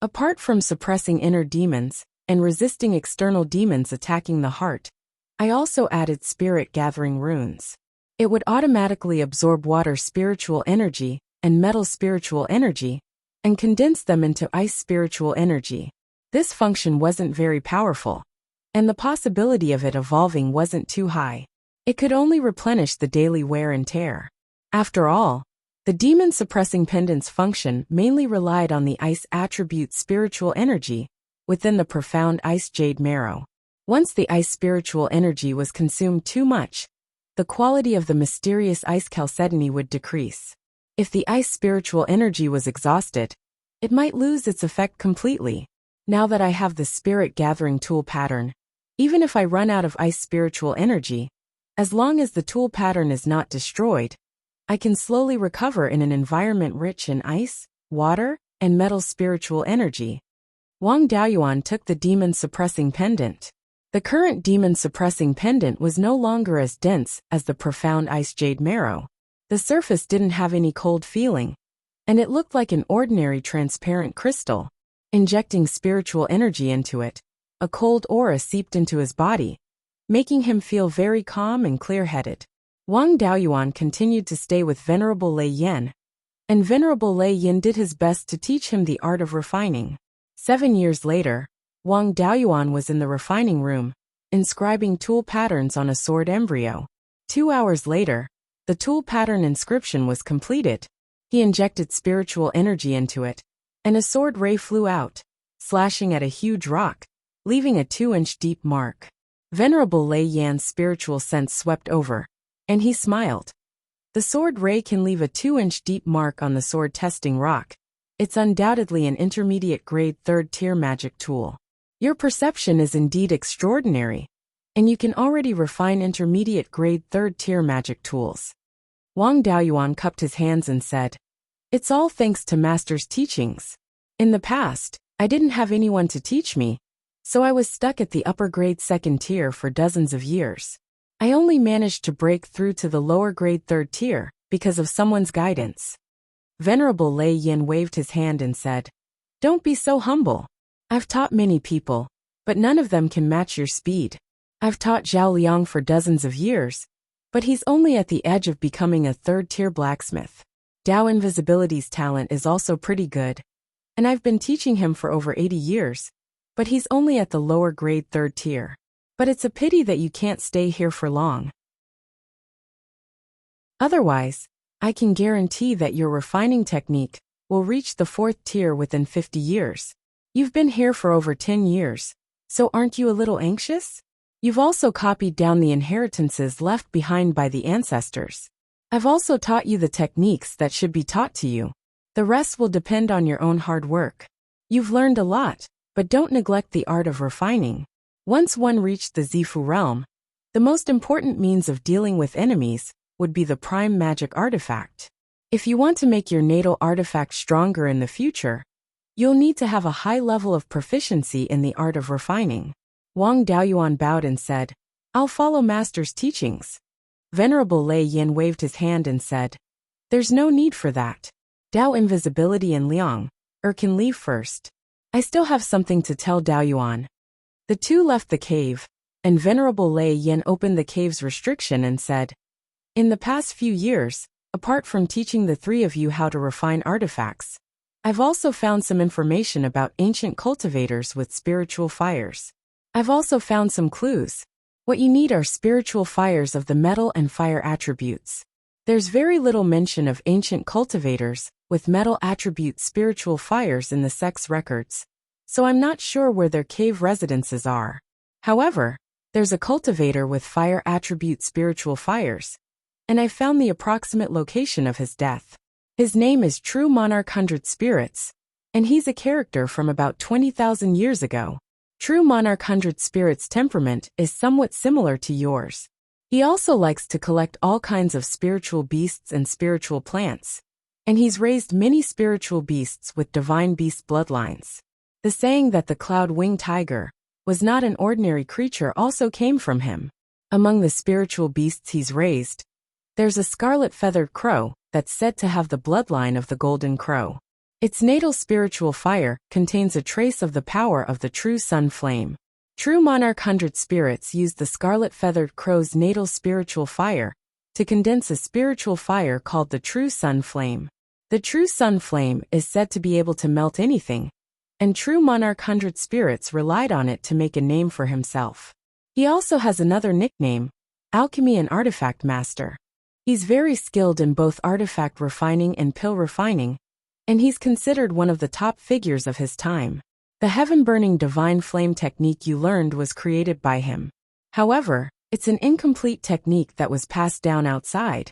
Apart from suppressing inner demons and resisting external demons attacking the heart, I also added spirit-gathering runes. It would automatically absorb water spiritual energy and metal spiritual energy, and condense them into ice spiritual energy. This function wasn't very powerful, and the possibility of it evolving wasn't too high. It could only replenish the daily wear and tear. After all, the demon-suppressing pendant's function mainly relied on the ice attribute spiritual energy within the profound ice jade marrow. Once the ice spiritual energy was consumed too much, the quality of the mysterious ice chalcedony would decrease. If the ice spiritual energy was exhausted, it might lose its effect completely. Now that I have the spirit gathering tool pattern, even if I run out of ice spiritual energy, as long as the tool pattern is not destroyed, I can slowly recover in an environment rich in ice, water, and metal spiritual energy. Wang Daoyuan took the demon-suppressing pendant. The current demon-suppressing pendant was no longer as dense as the profound ice jade marrow. The surface didn't have any cold feeling, and it looked like an ordinary transparent crystal. Injecting spiritual energy into it, a cold aura seeped into his body, making him feel very calm and clear-headed. Wang Daoyuan continued to stay with Venerable Lei Yan, and Venerable Lei Yan did his best to teach him the art of refining. 7 years later, Wang Daoyuan was in the refining room, inscribing tool patterns on a sword embryo. 2 hours later, the tool pattern inscription was completed. He injected spiritual energy into it, and a sword ray flew out, slashing at a huge rock, leaving a 2-inch deep mark. Venerable Lei Yan's spiritual sense swept over, and he smiled. The sword ray can leave a 2-inch deep mark on the sword-testing rock. It's undoubtedly an intermediate grade 3rd tier magic tool. Your perception is indeed extraordinary, and you can already refine intermediate grade 3rd tier magic tools. Wang Daoyuan cupped his hands and said, "It's all thanks to Master's teachings. In the past, I didn't have anyone to teach me, so I was stuck at the upper grade 2nd tier for dozens of years. I only managed to break through to the lower grade 3rd tier because of someone's guidance." Venerable Lei Yan waved his hand and said, "Don't be so humble. I've taught many people, but none of them can match your speed. I've taught Zhao Liang for dozens of years, but he's only at the edge of becoming a 3rd-tier blacksmith. Dao Invisibility's talent is also pretty good, and I've been teaching him for over 80 years, but he's only at the lower grade 3rd tier. But it's a pity that you can't stay here for long. Otherwise, I can guarantee that your refining technique will reach the 4th tier within 50 years. You've been here for over 10 years, so aren't you a little anxious? You've also copied down the inheritances left behind by the ancestors. I've also taught you the techniques that should be taught to you. The rest will depend on your own hard work. You've learned a lot, but don't neglect the art of refining. Once one reached the Zifu realm, the most important means of dealing with enemies would be the prime magic artifact. If you want to make your natal artifact stronger in the future, you'll need to have a high level of proficiency in the art of refining." Wang Daoyuan bowed and said, "I'll follow Master's teachings." Venerable Lei Yan waved his hand and said, "There's no need for that. Dao Invisibility and Liang can leave first. I still have something to tell Daoyuan." The two left the cave, and Venerable Lei Yan opened the cave's restriction and said, "In the past few years, apart from teaching the three of you how to refine artifacts, I've also found some information about ancient cultivators with spiritual fires. I've also found some clues. What you need are spiritual fires of the metal and fire attributes. There's very little mention of ancient cultivators with metal attribute spiritual fires in the sex records, so I'm not sure where their cave residences are. However, there's a cultivator with fire attribute spiritual fires, and I found the approximate location of his death. His name is True Monarch 100 Spirits, and he's a character from about 20,000 years ago. True Monarch 100 Spirits' temperament is somewhat similar to yours. He also likes to collect all kinds of spiritual beasts and spiritual plants, and he's raised many spiritual beasts with divine beast bloodlines. The saying that the cloud-winged tiger was not an ordinary creature also came from him. Among the spiritual beasts he's raised, there's a scarlet-feathered crow that's said to have the bloodline of the golden crow. Its natal spiritual fire contains a trace of the power of the true sun flame. True Monarch 100 Spirits use the scarlet-feathered crow's natal spiritual fire to condense a spiritual fire called the true sun flame. The true sun flame is said to be able to melt anything, and True Monarch 100 Spirits relied on it to make a name for himself. He also has another nickname, Alchemy and Artifact Master. He's very skilled in both artifact refining and pill refining, and he's considered one of the top figures of his time. The heaven-burning divine flame technique you learned was created by him. However, it's an incomplete technique that was passed down outside,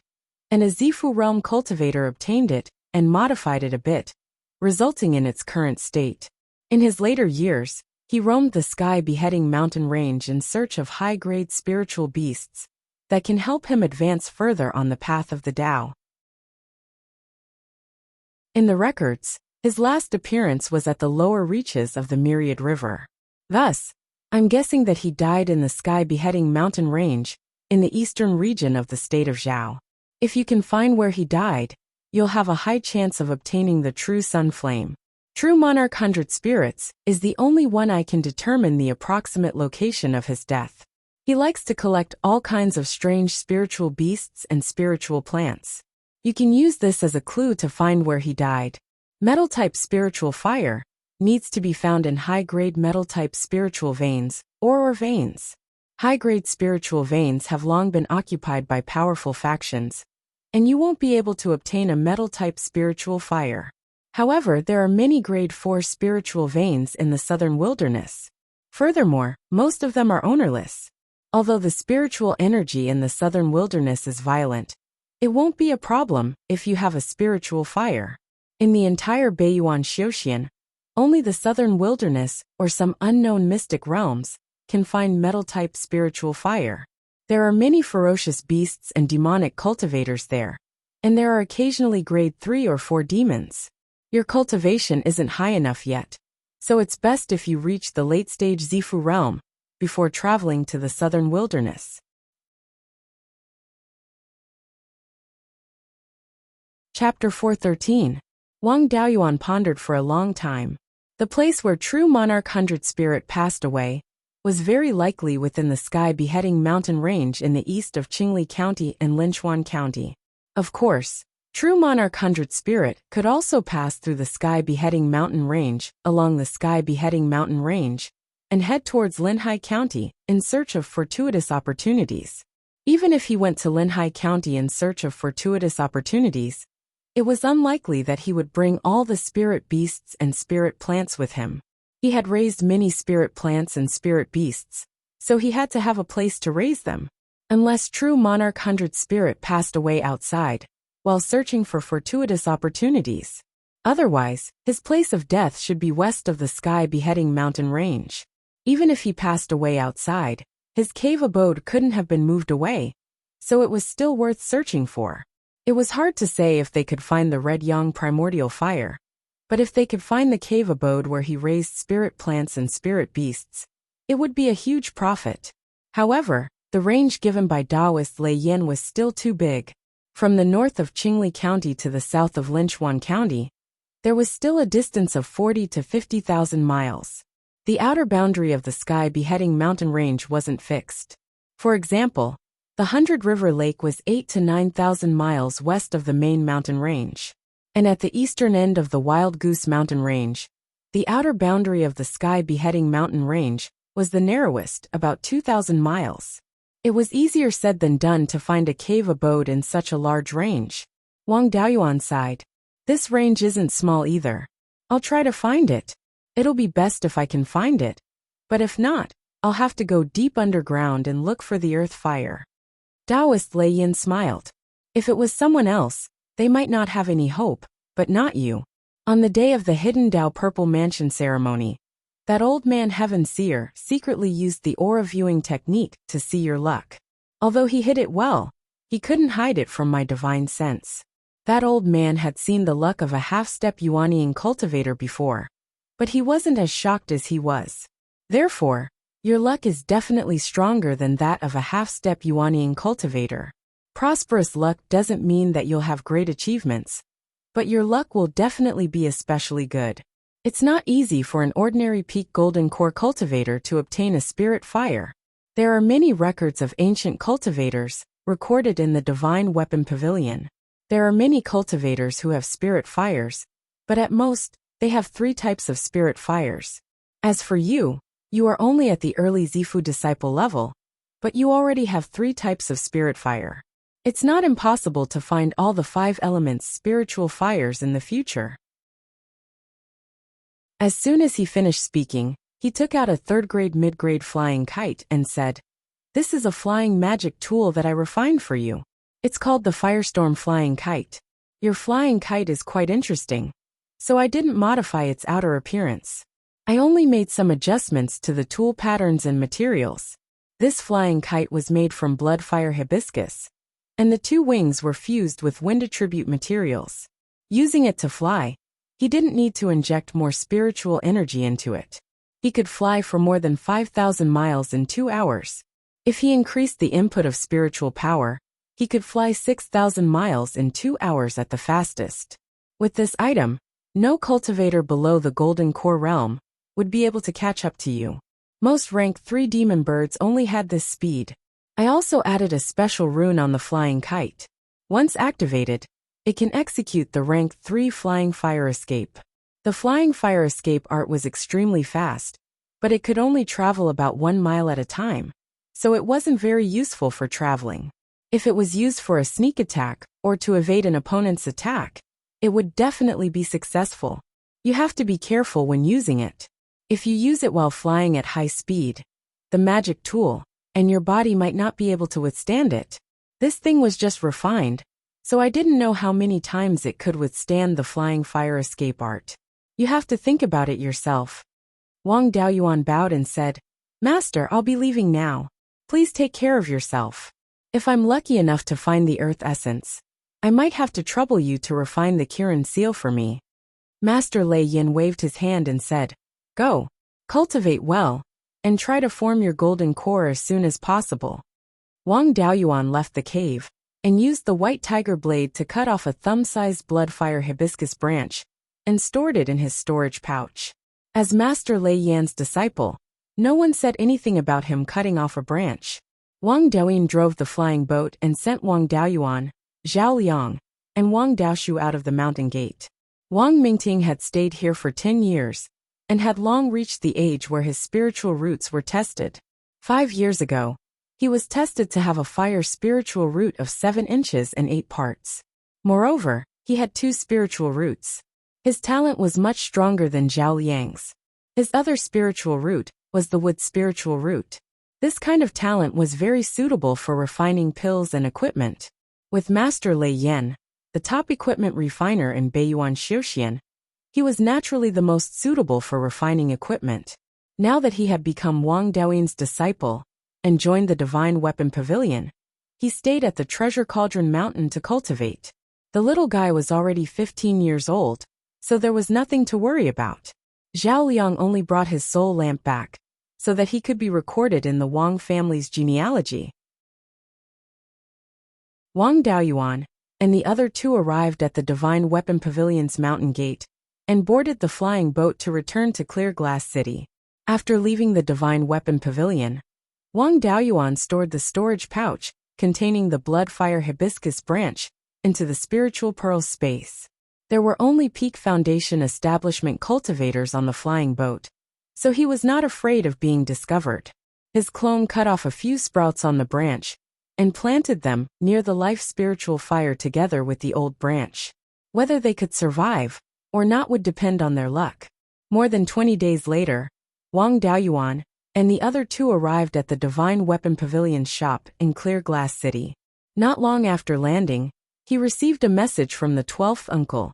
and a Zifu realm cultivator obtained it and modified it a bit, resulting in its current state. In his later years, he roamed the sky-beheading mountain range in search of high-grade spiritual beasts that can help him advance further on the path of the Tao. In the records, his last appearance was at the lower reaches of the Myriad River. Thus, I'm guessing that he died in the sky-beheading mountain range in the eastern region of the state of Zhao. If you can find where he died, you'll have a high chance of obtaining the true sun flame. True Monarch 100 Spirits is the only one I can determine the approximate location of his death. He likes to collect all kinds of strange spiritual beasts and spiritual plants. You can use this as a clue to find where he died. Metal-type spiritual fire needs to be found in high-grade metal-type spiritual veins, or veins. High-grade spiritual veins have long been occupied by powerful factions, and you won't be able to obtain a metal-type spiritual fire. However, there are many grade 4 spiritual veins in the southern wilderness. Furthermore, most of them are ownerless. Although the spiritual energy in the southern wilderness is violent, it won't be a problem if you have a spiritual fire. In the entire Beiyuan Xiuxian, only the southern wilderness or some unknown mystic realms can find metal-type spiritual fire. There are many ferocious beasts and demonic cultivators there, and there are occasionally grade 3 or 4 demons. Your cultivation isn't high enough yet, so it's best if you reach the late-stage Zifu realm before traveling to the southern wilderness. Chapter 413. Wang Daoyuan pondered for a long time. The place where true Monarch 100 Spirit passed away was very likely within the sky-beheading mountain range in the east of Qingli County and Linchuan County. Of course, true Monarch 100 Spirit could also pass through the sky-beheading mountain range along the sky-beheading mountain range and head towards Linhai County in search of fortuitous opportunities. Even if he went to Linhai County in search of fortuitous opportunities, it was unlikely that he would bring all the spirit beasts and spirit plants with him. He had raised many spirit plants and spirit beasts, so he had to have a place to raise them. Unless true Monarch 100 Spirit passed away outside, while searching for fortuitous opportunities. Otherwise, his place of death should be west of the sky-beheading mountain range. Even if he passed away outside, his cave abode couldn't have been moved away, so it was still worth searching for. It was hard to say if they could find the Red Yang primordial fire, but if they could find the cave abode where he raised spirit plants and spirit beasts, it would be a huge profit. However, the range given by Taoist Lei Yin was still too big. From the north of Qingli County to the south of Linchuan County, there was still a distance of 40 to 50,000 miles. The outer boundary of the sky-beheading mountain range wasn't fixed. For example, the 100 River Lake was 8 to 9,000 miles west of the main mountain range. And at the eastern end of the Wild Goose Mountain Range, the outer boundary of the sky-beheading mountain range was the narrowest, about 2,000 miles. It was easier said than done to find a cave abode in such a large range. Wang Daoyuan sighed. This range isn't small either. I'll try to find it. It'll be best if I can find it. But if not, I'll have to go deep underground and look for the earth fire. Taoist Lei Yin smiled. If it was someone else, they might not have any hope, but not you. On the day of the Hidden Tao Purple Mansion ceremony, that old man Heaven Seer secretly used the aura viewing technique to see your luck. Although he hid it well, he couldn't hide it from my divine sense. That old man had seen the luck of a half-step Yuanying cultivator before, but he wasn't as shocked as he was. Therefore, your luck is definitely stronger than that of a half-step Yuanying cultivator. Prosperous luck doesn't mean that you'll have great achievements, but your luck will definitely be especially good. It's not easy for an ordinary peak golden core cultivator to obtain a spirit fire. There are many records of ancient cultivators recorded in the Divine Weapon Pavilion. There are many cultivators who have spirit fires, but at most, they have 3 types of spirit fires. As for you, you are only at the early Zifu disciple level, but you already have 3 types of spirit fire. It's not impossible to find all the 5 elements spiritual fires in the future. As soon as he finished speaking, he took out a 3rd-grade mid-grade flying kite and said, "This is a flying magic tool that I refined for you. It's called the Firestorm Flying Kite. Your flying kite is quite interesting, so I didn't modify its outer appearance. I only made some adjustments to the tool patterns and materials. This flying kite was made from blood fire hibiscus, and the 2 wings were fused with wind attribute materials. Using it to fly, he didn't need to inject more spiritual energy into it. He could fly for more than 5,000 miles in 2 hours. If he increased the input of spiritual power, he could fly 6,000 miles in 2 hours at the fastest. With this item, no cultivator below the Golden Core realm would be able to catch up to you. Most rank 3 demon birds only had this speed. I also added a special rune on the flying kite. Once activated, it can execute the rank 3 flying fire escape. The flying fire escape art was extremely fast, but it could only travel about 1 mile at a time, so it wasn't very useful for traveling. If it was used for a sneak attack or to evade an opponent's attack, it would definitely be successful. You have to be careful when using it. If you use it while flying at high speed, the magic tool, and your body might not be able to withstand it. This thing was just refined, so I didn't know how many times it could withstand the flying fire escape art. You have to think about it yourself. Wang Daoyuan bowed and said, Master, I'll be leaving now. Please take care of yourself. If I'm lucky enough to find the earth essence, I might have to trouble you to refine the Kirin seal for me. Master Lei Yin waved his hand and said, Go, cultivate well, and try to form your golden core as soon as possible. Wang Daoyuan left the cave and used the white tiger blade to cut off a thumb-sized blood-fire hibiscus branch and stored it in his storage pouch. As Master Lei Yan's disciple, no one said anything about him cutting off a branch. Wang Daoyin drove the flying boat and sent Wang Daoyuan, Zhao Liang, and Wang Daoshu out of the mountain gate. Wang Mingting had stayed here for 10 years and had long reached the age where his spiritual roots were tested. 5 years ago, he was tested to have a fire spiritual root of 7 inches and 8 parts. Moreover, he had 2 spiritual roots. His talent was much stronger than Zhao Liang's. His other spiritual root was the wood spiritual root. This kind of talent was very suitable for refining pills and equipment. With Master Lei Yan, the top equipment refiner in Beiyuan Xiuxian, he was naturally the most suitable for refining equipment. Now that he had become Wang Daoyin's disciple and joined the Divine Weapon Pavilion, he stayed at the Treasure Cauldron Mountain to cultivate. The little guy was already 15 years old, so there was nothing to worry about. Zhao Liang only brought his soul lamp back, so that he could be recorded in the Wang family's genealogy. Wang Daoyuan and the other 2 arrived at the Divine Weapon Pavilion's mountain gate and boarded the flying boat to return to Clear Glass City. After leaving the Divine Weapon Pavilion, Wang Daoyuan stored the storage pouch containing the blood-fire hibiscus branch into the spiritual pearl space. There were only Peak Foundation establishment cultivators on the flying boat, so he was not afraid of being discovered. His clone cut off a few sprouts on the branch and planted them near the life spiritual fire together with the old branch. Whether they could survive or not would depend on their luck. More than 20 days later, Wang Daoyuan and the other 2 arrived at the Divine Weapon Pavilion's shop in Clear Glass City. Not long after landing, he received a message from the 12th uncle,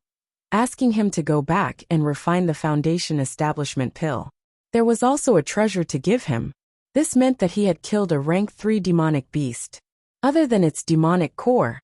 asking him to go back and refine the Foundation establishment pill. There was also a treasure to give him. This meant that he had killed a rank 3 demonic beast. Other than its demonic core,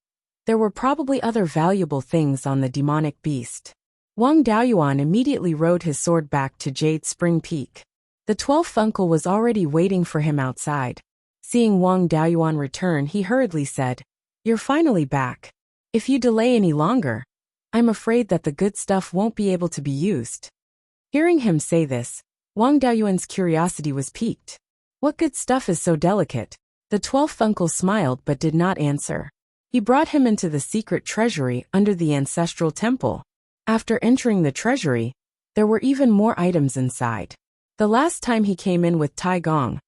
there were probably other valuable things on the demonic beast. Wang Daoyuan immediately rode his sword back to Jade Spring Peak. The 12th uncle was already waiting for him outside. Seeing Wang Daoyuan return, he hurriedly said, "You're finally back. If you delay any longer, I'm afraid that the good stuff won't be able to be used." Hearing him say this, Wang Daoyuan's curiosity was piqued. What good stuff is so delicate? The 12th uncle smiled but did not answer. He brought him into the secret treasury under the ancestral temple. After entering the treasury, there were even more items inside. The last time he came in with Tai Gong,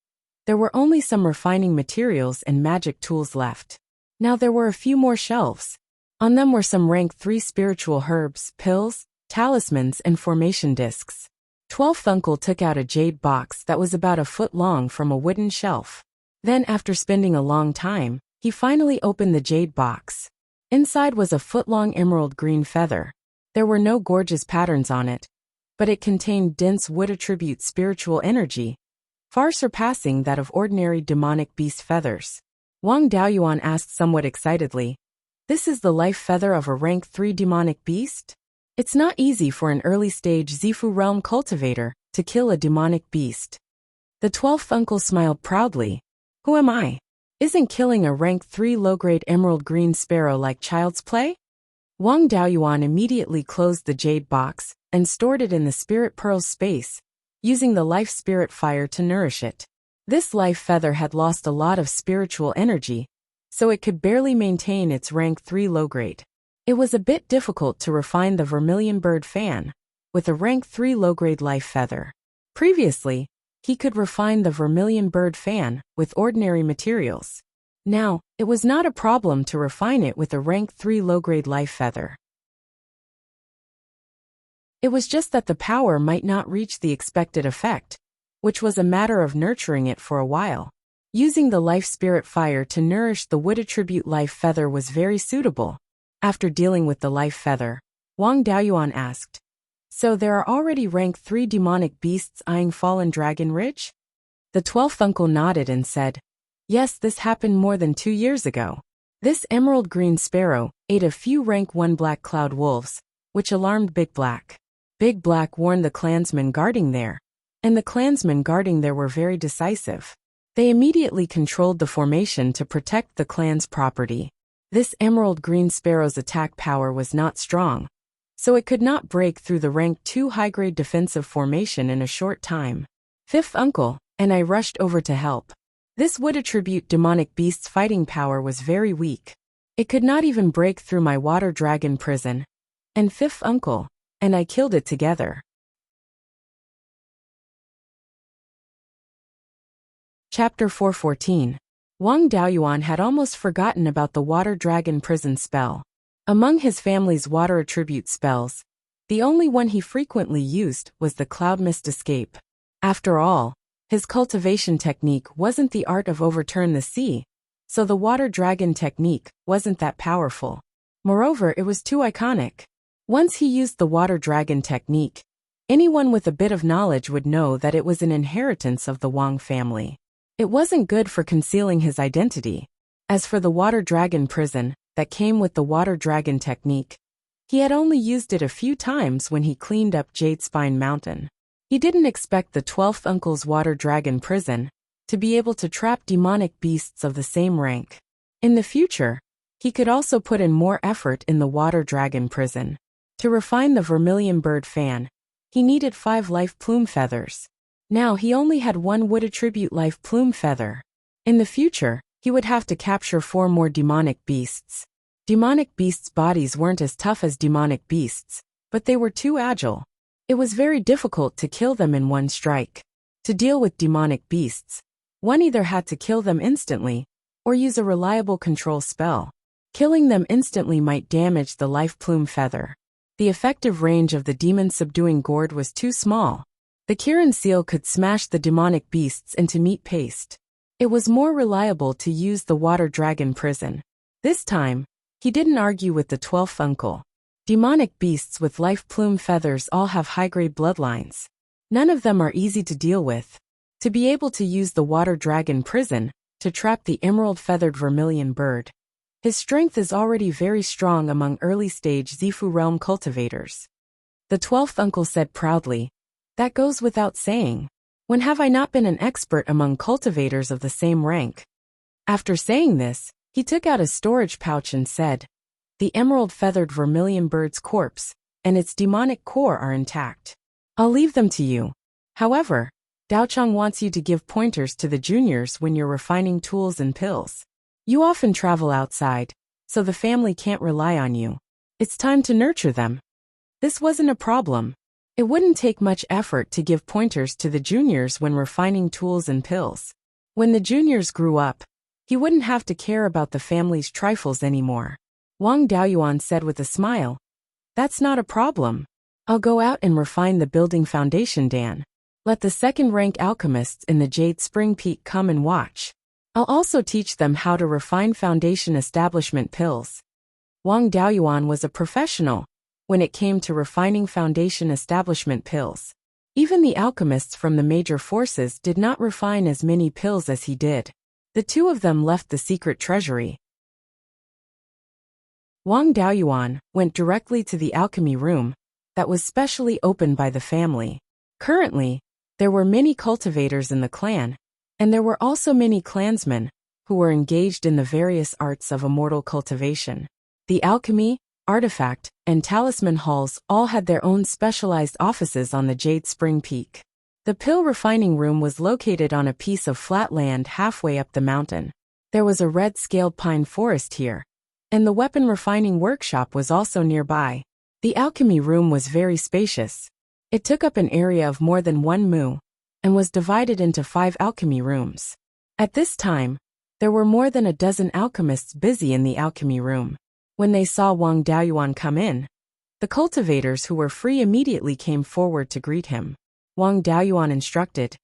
there were only some refining materials and magic tools left. Now there were a few more shelves. On them were some rank 3 spiritual herbs, pills, talismans, and formation discs. 12th uncle took out a jade box that was about a foot long from a wooden shelf. Then, after spending a long time, he finally opened the jade box. Inside was a foot-long emerald green feather. There were no gorgeous patterns on it, but it contained dense wood attribute spiritual energy, far surpassing that of ordinary demonic beast feathers. Wang Daoyuan asked somewhat excitedly, This is the life feather of a rank 3 demonic beast? It's not easy for an early-stage Zifu realm cultivator to kill a demonic beast. The 12th uncle smiled proudly. Who am I? Isn't killing a rank 3 low-grade emerald green sparrow like child's play? Wang Daoyuan immediately closed the jade box and stored it in the spirit pearl's space, using the life spirit fire to nourish it. This life feather had lost a lot of spiritual energy, so it could barely maintain its rank 3 low-grade. It was a bit difficult to refine the vermilion bird fan with a rank 3 low-grade life feather. Previously, he could refine the vermilion bird fan with ordinary materials. Now, it was not a problem to refine it with a rank 3 low-grade life feather. It was just that the power might not reach the expected effect, which was a matter of nurturing it for a while. Using the life spirit fire to nourish the wood attribute life feather was very suitable. After dealing with the life feather, Wang Daoyuan asked, "So there are already rank 3 demonic beasts eyeing Fallen Dragon Ridge?" The 12th uncle nodded and said, "Yes, this happened more than 2 years ago. This emerald green sparrow ate a few rank 1 black cloud wolves, which alarmed Big Black. Big Black warned the clansmen guarding there, and the clansmen guarding there were very decisive. They immediately controlled the formation to protect the clan's property. This emerald green sparrow's attack power was not strong, so it could not break through the rank 2 high-grade defensive formation in a short time. 5th uncle, and I rushed over to help. This wood attribute demonic beast's fighting power was very weak. It could not even break through my water dragon prison. And 5th uncle, and I killed it together." Chapter 414. Wang Daoyuan had almost forgotten about the water dragon prison spell. Among his family's water attribute spells, the only one he frequently used was the cloud mist escape. After all, his cultivation technique wasn't the art of overturn the sea, so the water dragon technique wasn't that powerful. Moreover, it was too iconic. Once he used the water dragon technique, anyone with a bit of knowledge would know that it was an inheritance of the Wang family. It wasn't good for concealing his identity. As for the water dragon prison that came with the water dragon technique, he had only used it a few times when he cleaned up Jade Spine Mountain. He didn't expect the 12th uncle's water dragon prison to be able to trap demonic beasts of the same rank. In the future, he could also put in more effort in the water dragon prison. To refine the vermilion bird fan, he needed 5 life plume feathers. Now he only had 1 wood attribute life plume feather. In the future, he would have to capture 4 more demonic beasts. Demonic beasts' bodies weren't as tough as demonic beasts, but they were too agile. It was very difficult to kill them in one strike. To deal with demonic beasts, one either had to kill them instantly, or use a reliable control spell. Killing them instantly might damage the life plume feather. The effective range of the demon-subduing gourd was too small. The Kirin seal could smash the demonic beasts into meat paste. It was more reliable to use the water dragon prison. This time, he didn't argue with the 12th uncle. Demonic beasts with life plume feathers all have high-grade bloodlines. None of them are easy to deal with. To be able to use the water dragon prison to trap the emerald-feathered vermilion bird, his strength is already very strong among early-stage Zifu realm cultivators. The 12th uncle said proudly, "That goes without saying. When have I not been an expert among cultivators of the same rank?" After saying this, he took out a storage pouch and said, "The emerald-feathered vermilion bird's corpse and its demonic core are intact. I'll leave them to you. However, Daochang wants you to give pointers to the juniors when you're refining tools and pills. You often travel outside, so the family can't rely on you. It's time to nurture them." This wasn't a problem. It wouldn't take much effort to give pointers to the juniors when refining tools and pills. When the juniors grew up, he wouldn't have to care about the family's trifles anymore. Wang Daoyuan said with a smile, "That's not a problem. I'll go out and refine the building foundation, Dan. Let the second-rank alchemists in the Jade Spring Peak come and watch. I'll also teach them how to refine foundation establishment pills." Wang Daoyuan was a professional when it came to refining foundation establishment pills. Even the alchemists from the major forces did not refine as many pills as he did. The two of them left the secret treasury, Wang Daoyuan went directly to the alchemy room that was specially opened by the family. Currently, there were many cultivators in the clan, and there were also many clansmen who were engaged in the various arts of immortal cultivation. The alchemy, artifact, and talisman halls all had their own specialized offices on the Jade Spring Peak. The pill refining room was located on a piece of flat land halfway up the mountain. There was a red-scaled pine forest here, and the weapon refining workshop was also nearby. The alchemy room was very spacious. It took up an area of more than 1 mu, and was divided into 5 alchemy rooms. At this time, there were more than a dozen alchemists busy in the alchemy room. When they saw Wang Daoyuan come in, the cultivators who were free immediately came forward to greet him. Wang Daoyuan instructed,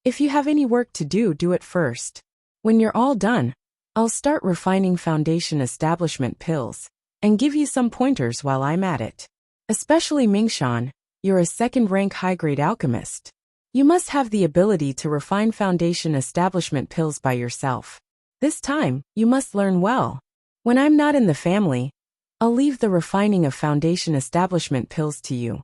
"If you have any work to do, do it first. When you're all done, I'll start refining foundation establishment pills, and give you some pointers while I'm at it. Especially Mingshan, you're a second-rank high-grade alchemist. You must have the ability to refine foundation establishment pills by yourself. This time, you must learn well. When I'm not in the family, I'll leave the refining of foundation establishment pills to you."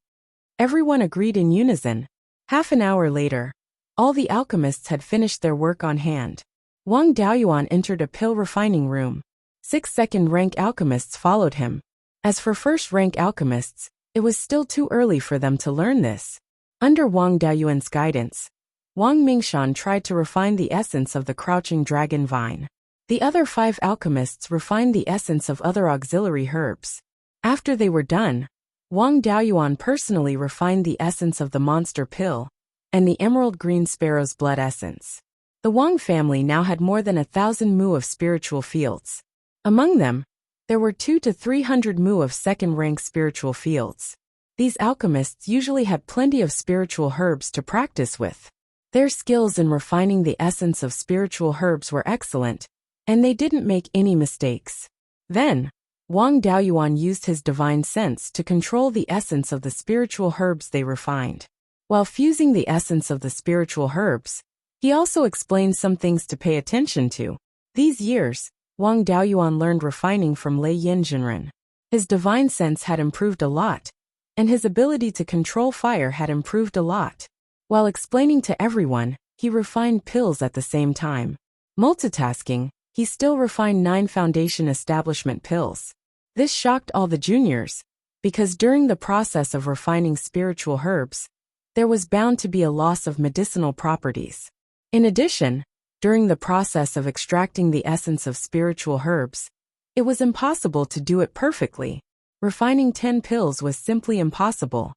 Everyone agreed in unison. Half an hour later, all the alchemists had finished their work on hand. Wang Daoyuan entered a pill refining room. 6 second-rank alchemists followed him. As for first-rank alchemists, it was still too early for them to learn this. Under Wang Daoyuan's guidance, Wang Mingshan tried to refine the essence of the crouching dragon vine. The other 5 alchemists refined the essence of other auxiliary herbs. After they were done, Wang Daoyuan personally refined the essence of the monster pill and the emerald green sparrow's blood essence. The Wang family now had more than 1,000 mu of spiritual fields. Among them, there were 200 to 300 mu of second-rank spiritual fields. These alchemists usually had plenty of spiritual herbs to practice with. Their skills in refining the essence of spiritual herbs were excellent, and they didn't make any mistakes. Then, Wang Daoyuan used his divine sense to control the essence of the spiritual herbs they refined. While fusing the essence of the spiritual herbs, he also explained some things to pay attention to. These years, Wang Daoyuan learned refining from Lei Yinzhenren. His divine sense had improved a lot, and his ability to control fire had improved a lot. While explaining to everyone, he refined pills at the same time. Multitasking, he still refined 9 foundation establishment pills. This shocked all the juniors, because during the process of refining spiritual herbs, there was bound to be a loss of medicinal properties. In addition, during the process of extracting the essence of spiritual herbs, it was impossible to do it perfectly. Refining 10 pills was simply impossible.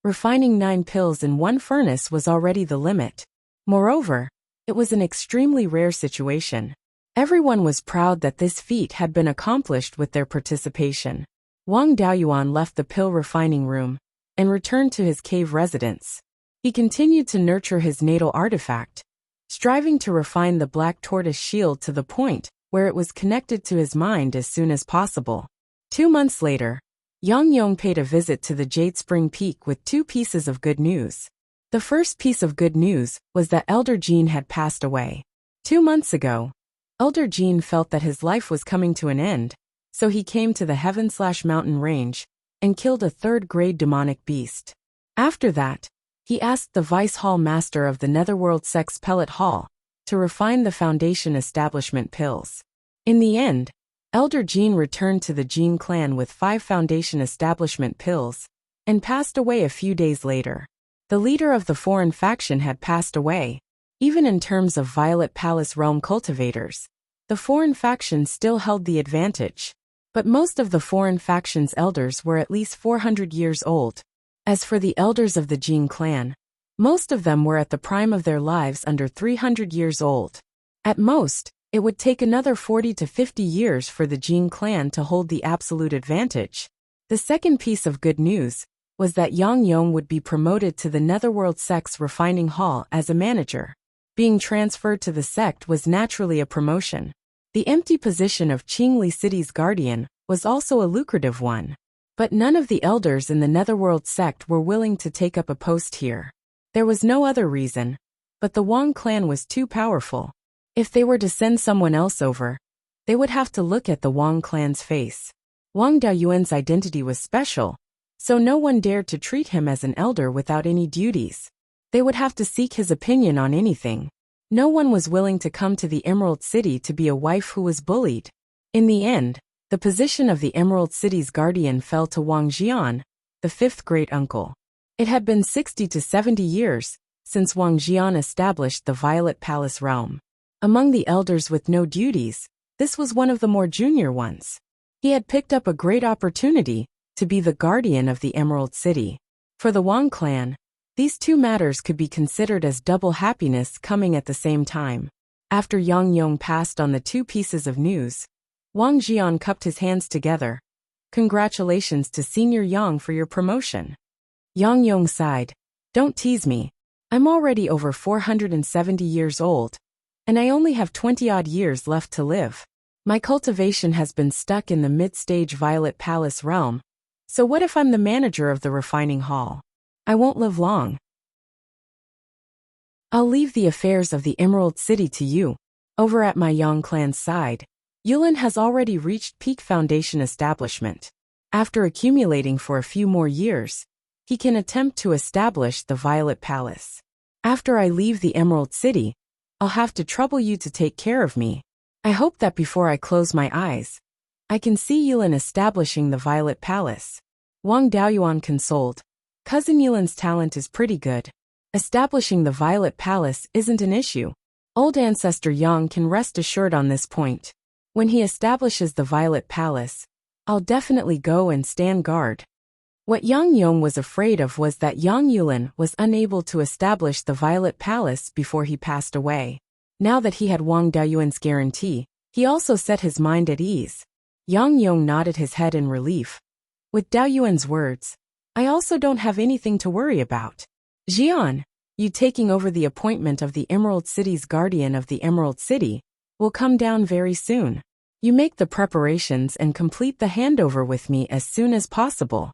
Refining 9 pills in one furnace was already the limit. Moreover, it was an extremely rare situation. Everyone was proud that this feat had been accomplished with their participation. Wang Daoyuan left the pill refining room and returned to his cave residence. He continued to nurture his natal artifact, striving to refine the black tortoise shield to the point where it was connected to his mind as soon as possible. 2 months later, Yang Yong paid a visit to the Jade Spring Peak with 2 pieces of good news. The first piece of good news was that Elder Jean had passed away. 2 months ago, Elder Jean felt that his life was coming to an end, so he came to the Heaven/Mountain Range and killed a 3rd-grade demonic beast. After that, he asked the Vice Hall Master of the Netherworld Sex Pellet Hall to refine the foundation establishment pills. In the end, Elder Jean returned to the Jean clan with 5 foundation establishment pills and passed away a few days later. The leader of the foreign faction had passed away. Even in terms of Violet Palace realm cultivators, the foreign faction still held the advantage. But most of the foreign faction's elders were at least 400 years old. As for the elders of the Jin clan, most of them were at the prime of their lives under 300 years old. At most, it would take another 40 to 50 years for the Jin clan to hold the absolute advantage. The second piece of good news was that Yang Yong would be promoted to the Netherworld Sex Refining Hall as a manager. Being transferred to the sect was naturally a promotion. The empty position of Qingli City's guardian was also a lucrative one. But none of the elders in the Netherworld sect were willing to take up a post here. There was no other reason, but the Wang clan was too powerful. If they were to send someone else over, They would have to look at the Wang clan's face. Wang Daoyuan's identity was special, so no one dared to treat him as an elder without any duties. They would have to seek his opinion on anything. No one was willing to come to the Emerald City to be a wife who was bullied. In the end, the position of the Emerald City's guardian fell to Wang Jian, the fifth great-uncle. It had been 60 to 70 years since Wang Jian established the Violet Palace realm. Among the elders with no duties, this was one of the more junior ones. He had picked up a great opportunity to be the guardian of the Emerald City. For the Wang clan, these two matters could be considered as double happiness coming at the same time. After Yang Yong passed on the two pieces of news, Wang Jian cupped his hands together. Congratulations to Senior Yang for your promotion. Yang Yong sighed. Don't tease me. I'm already over 470 years old, and I only have 20-odd years left to live. My cultivation has been stuck in the mid-stage Violet Palace realm, so what if I'm the manager of the refining hall? I won't live long. I'll leave the affairs of the Emerald City to you. Over at my Yang clan's side, Yulin has already reached peak foundation establishment. After accumulating for a few more years, he can attempt to establish the Violet Palace. After I leave the Emerald City, I'll have to trouble you to take care of me. I hope that before I close my eyes, I can see Yulin establishing the Violet Palace. Wang Daoyuan consoled. Cousin Yulin's talent is pretty good. Establishing the Violet Palace isn't an issue. Old ancestor Yang can rest assured on this point. When he establishes the Violet Palace, I'll definitely go and stand guard. What Yang Yong was afraid of was that Yang Yulin was unable to establish the Violet Palace before he passed away. Now that he had Wang Daoyuan's guarantee, he also set his mind at ease. Yang Yong nodded his head in relief. With Daoyuan's words, I also don't have anything to worry about. Jian, you taking over the appointment of the Emerald City's guardian of the Emerald City will come down very soon. You make the preparations and complete the handover with me as soon as possible.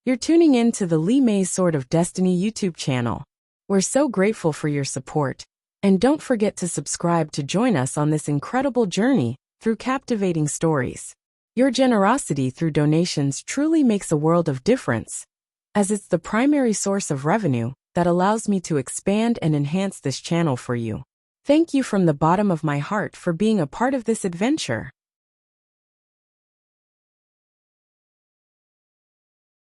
You're tuning in to the Li Mei's Sword of Destiny YouTube channel. We're so grateful for your support, and don't forget to subscribe to join us on this incredible journey through captivating stories. Your generosity through donations truly makes a world of difference, as it's the primary source of revenue that allows me to expand and enhance this channel for you. Thank you from the bottom of my heart for being a part of this adventure.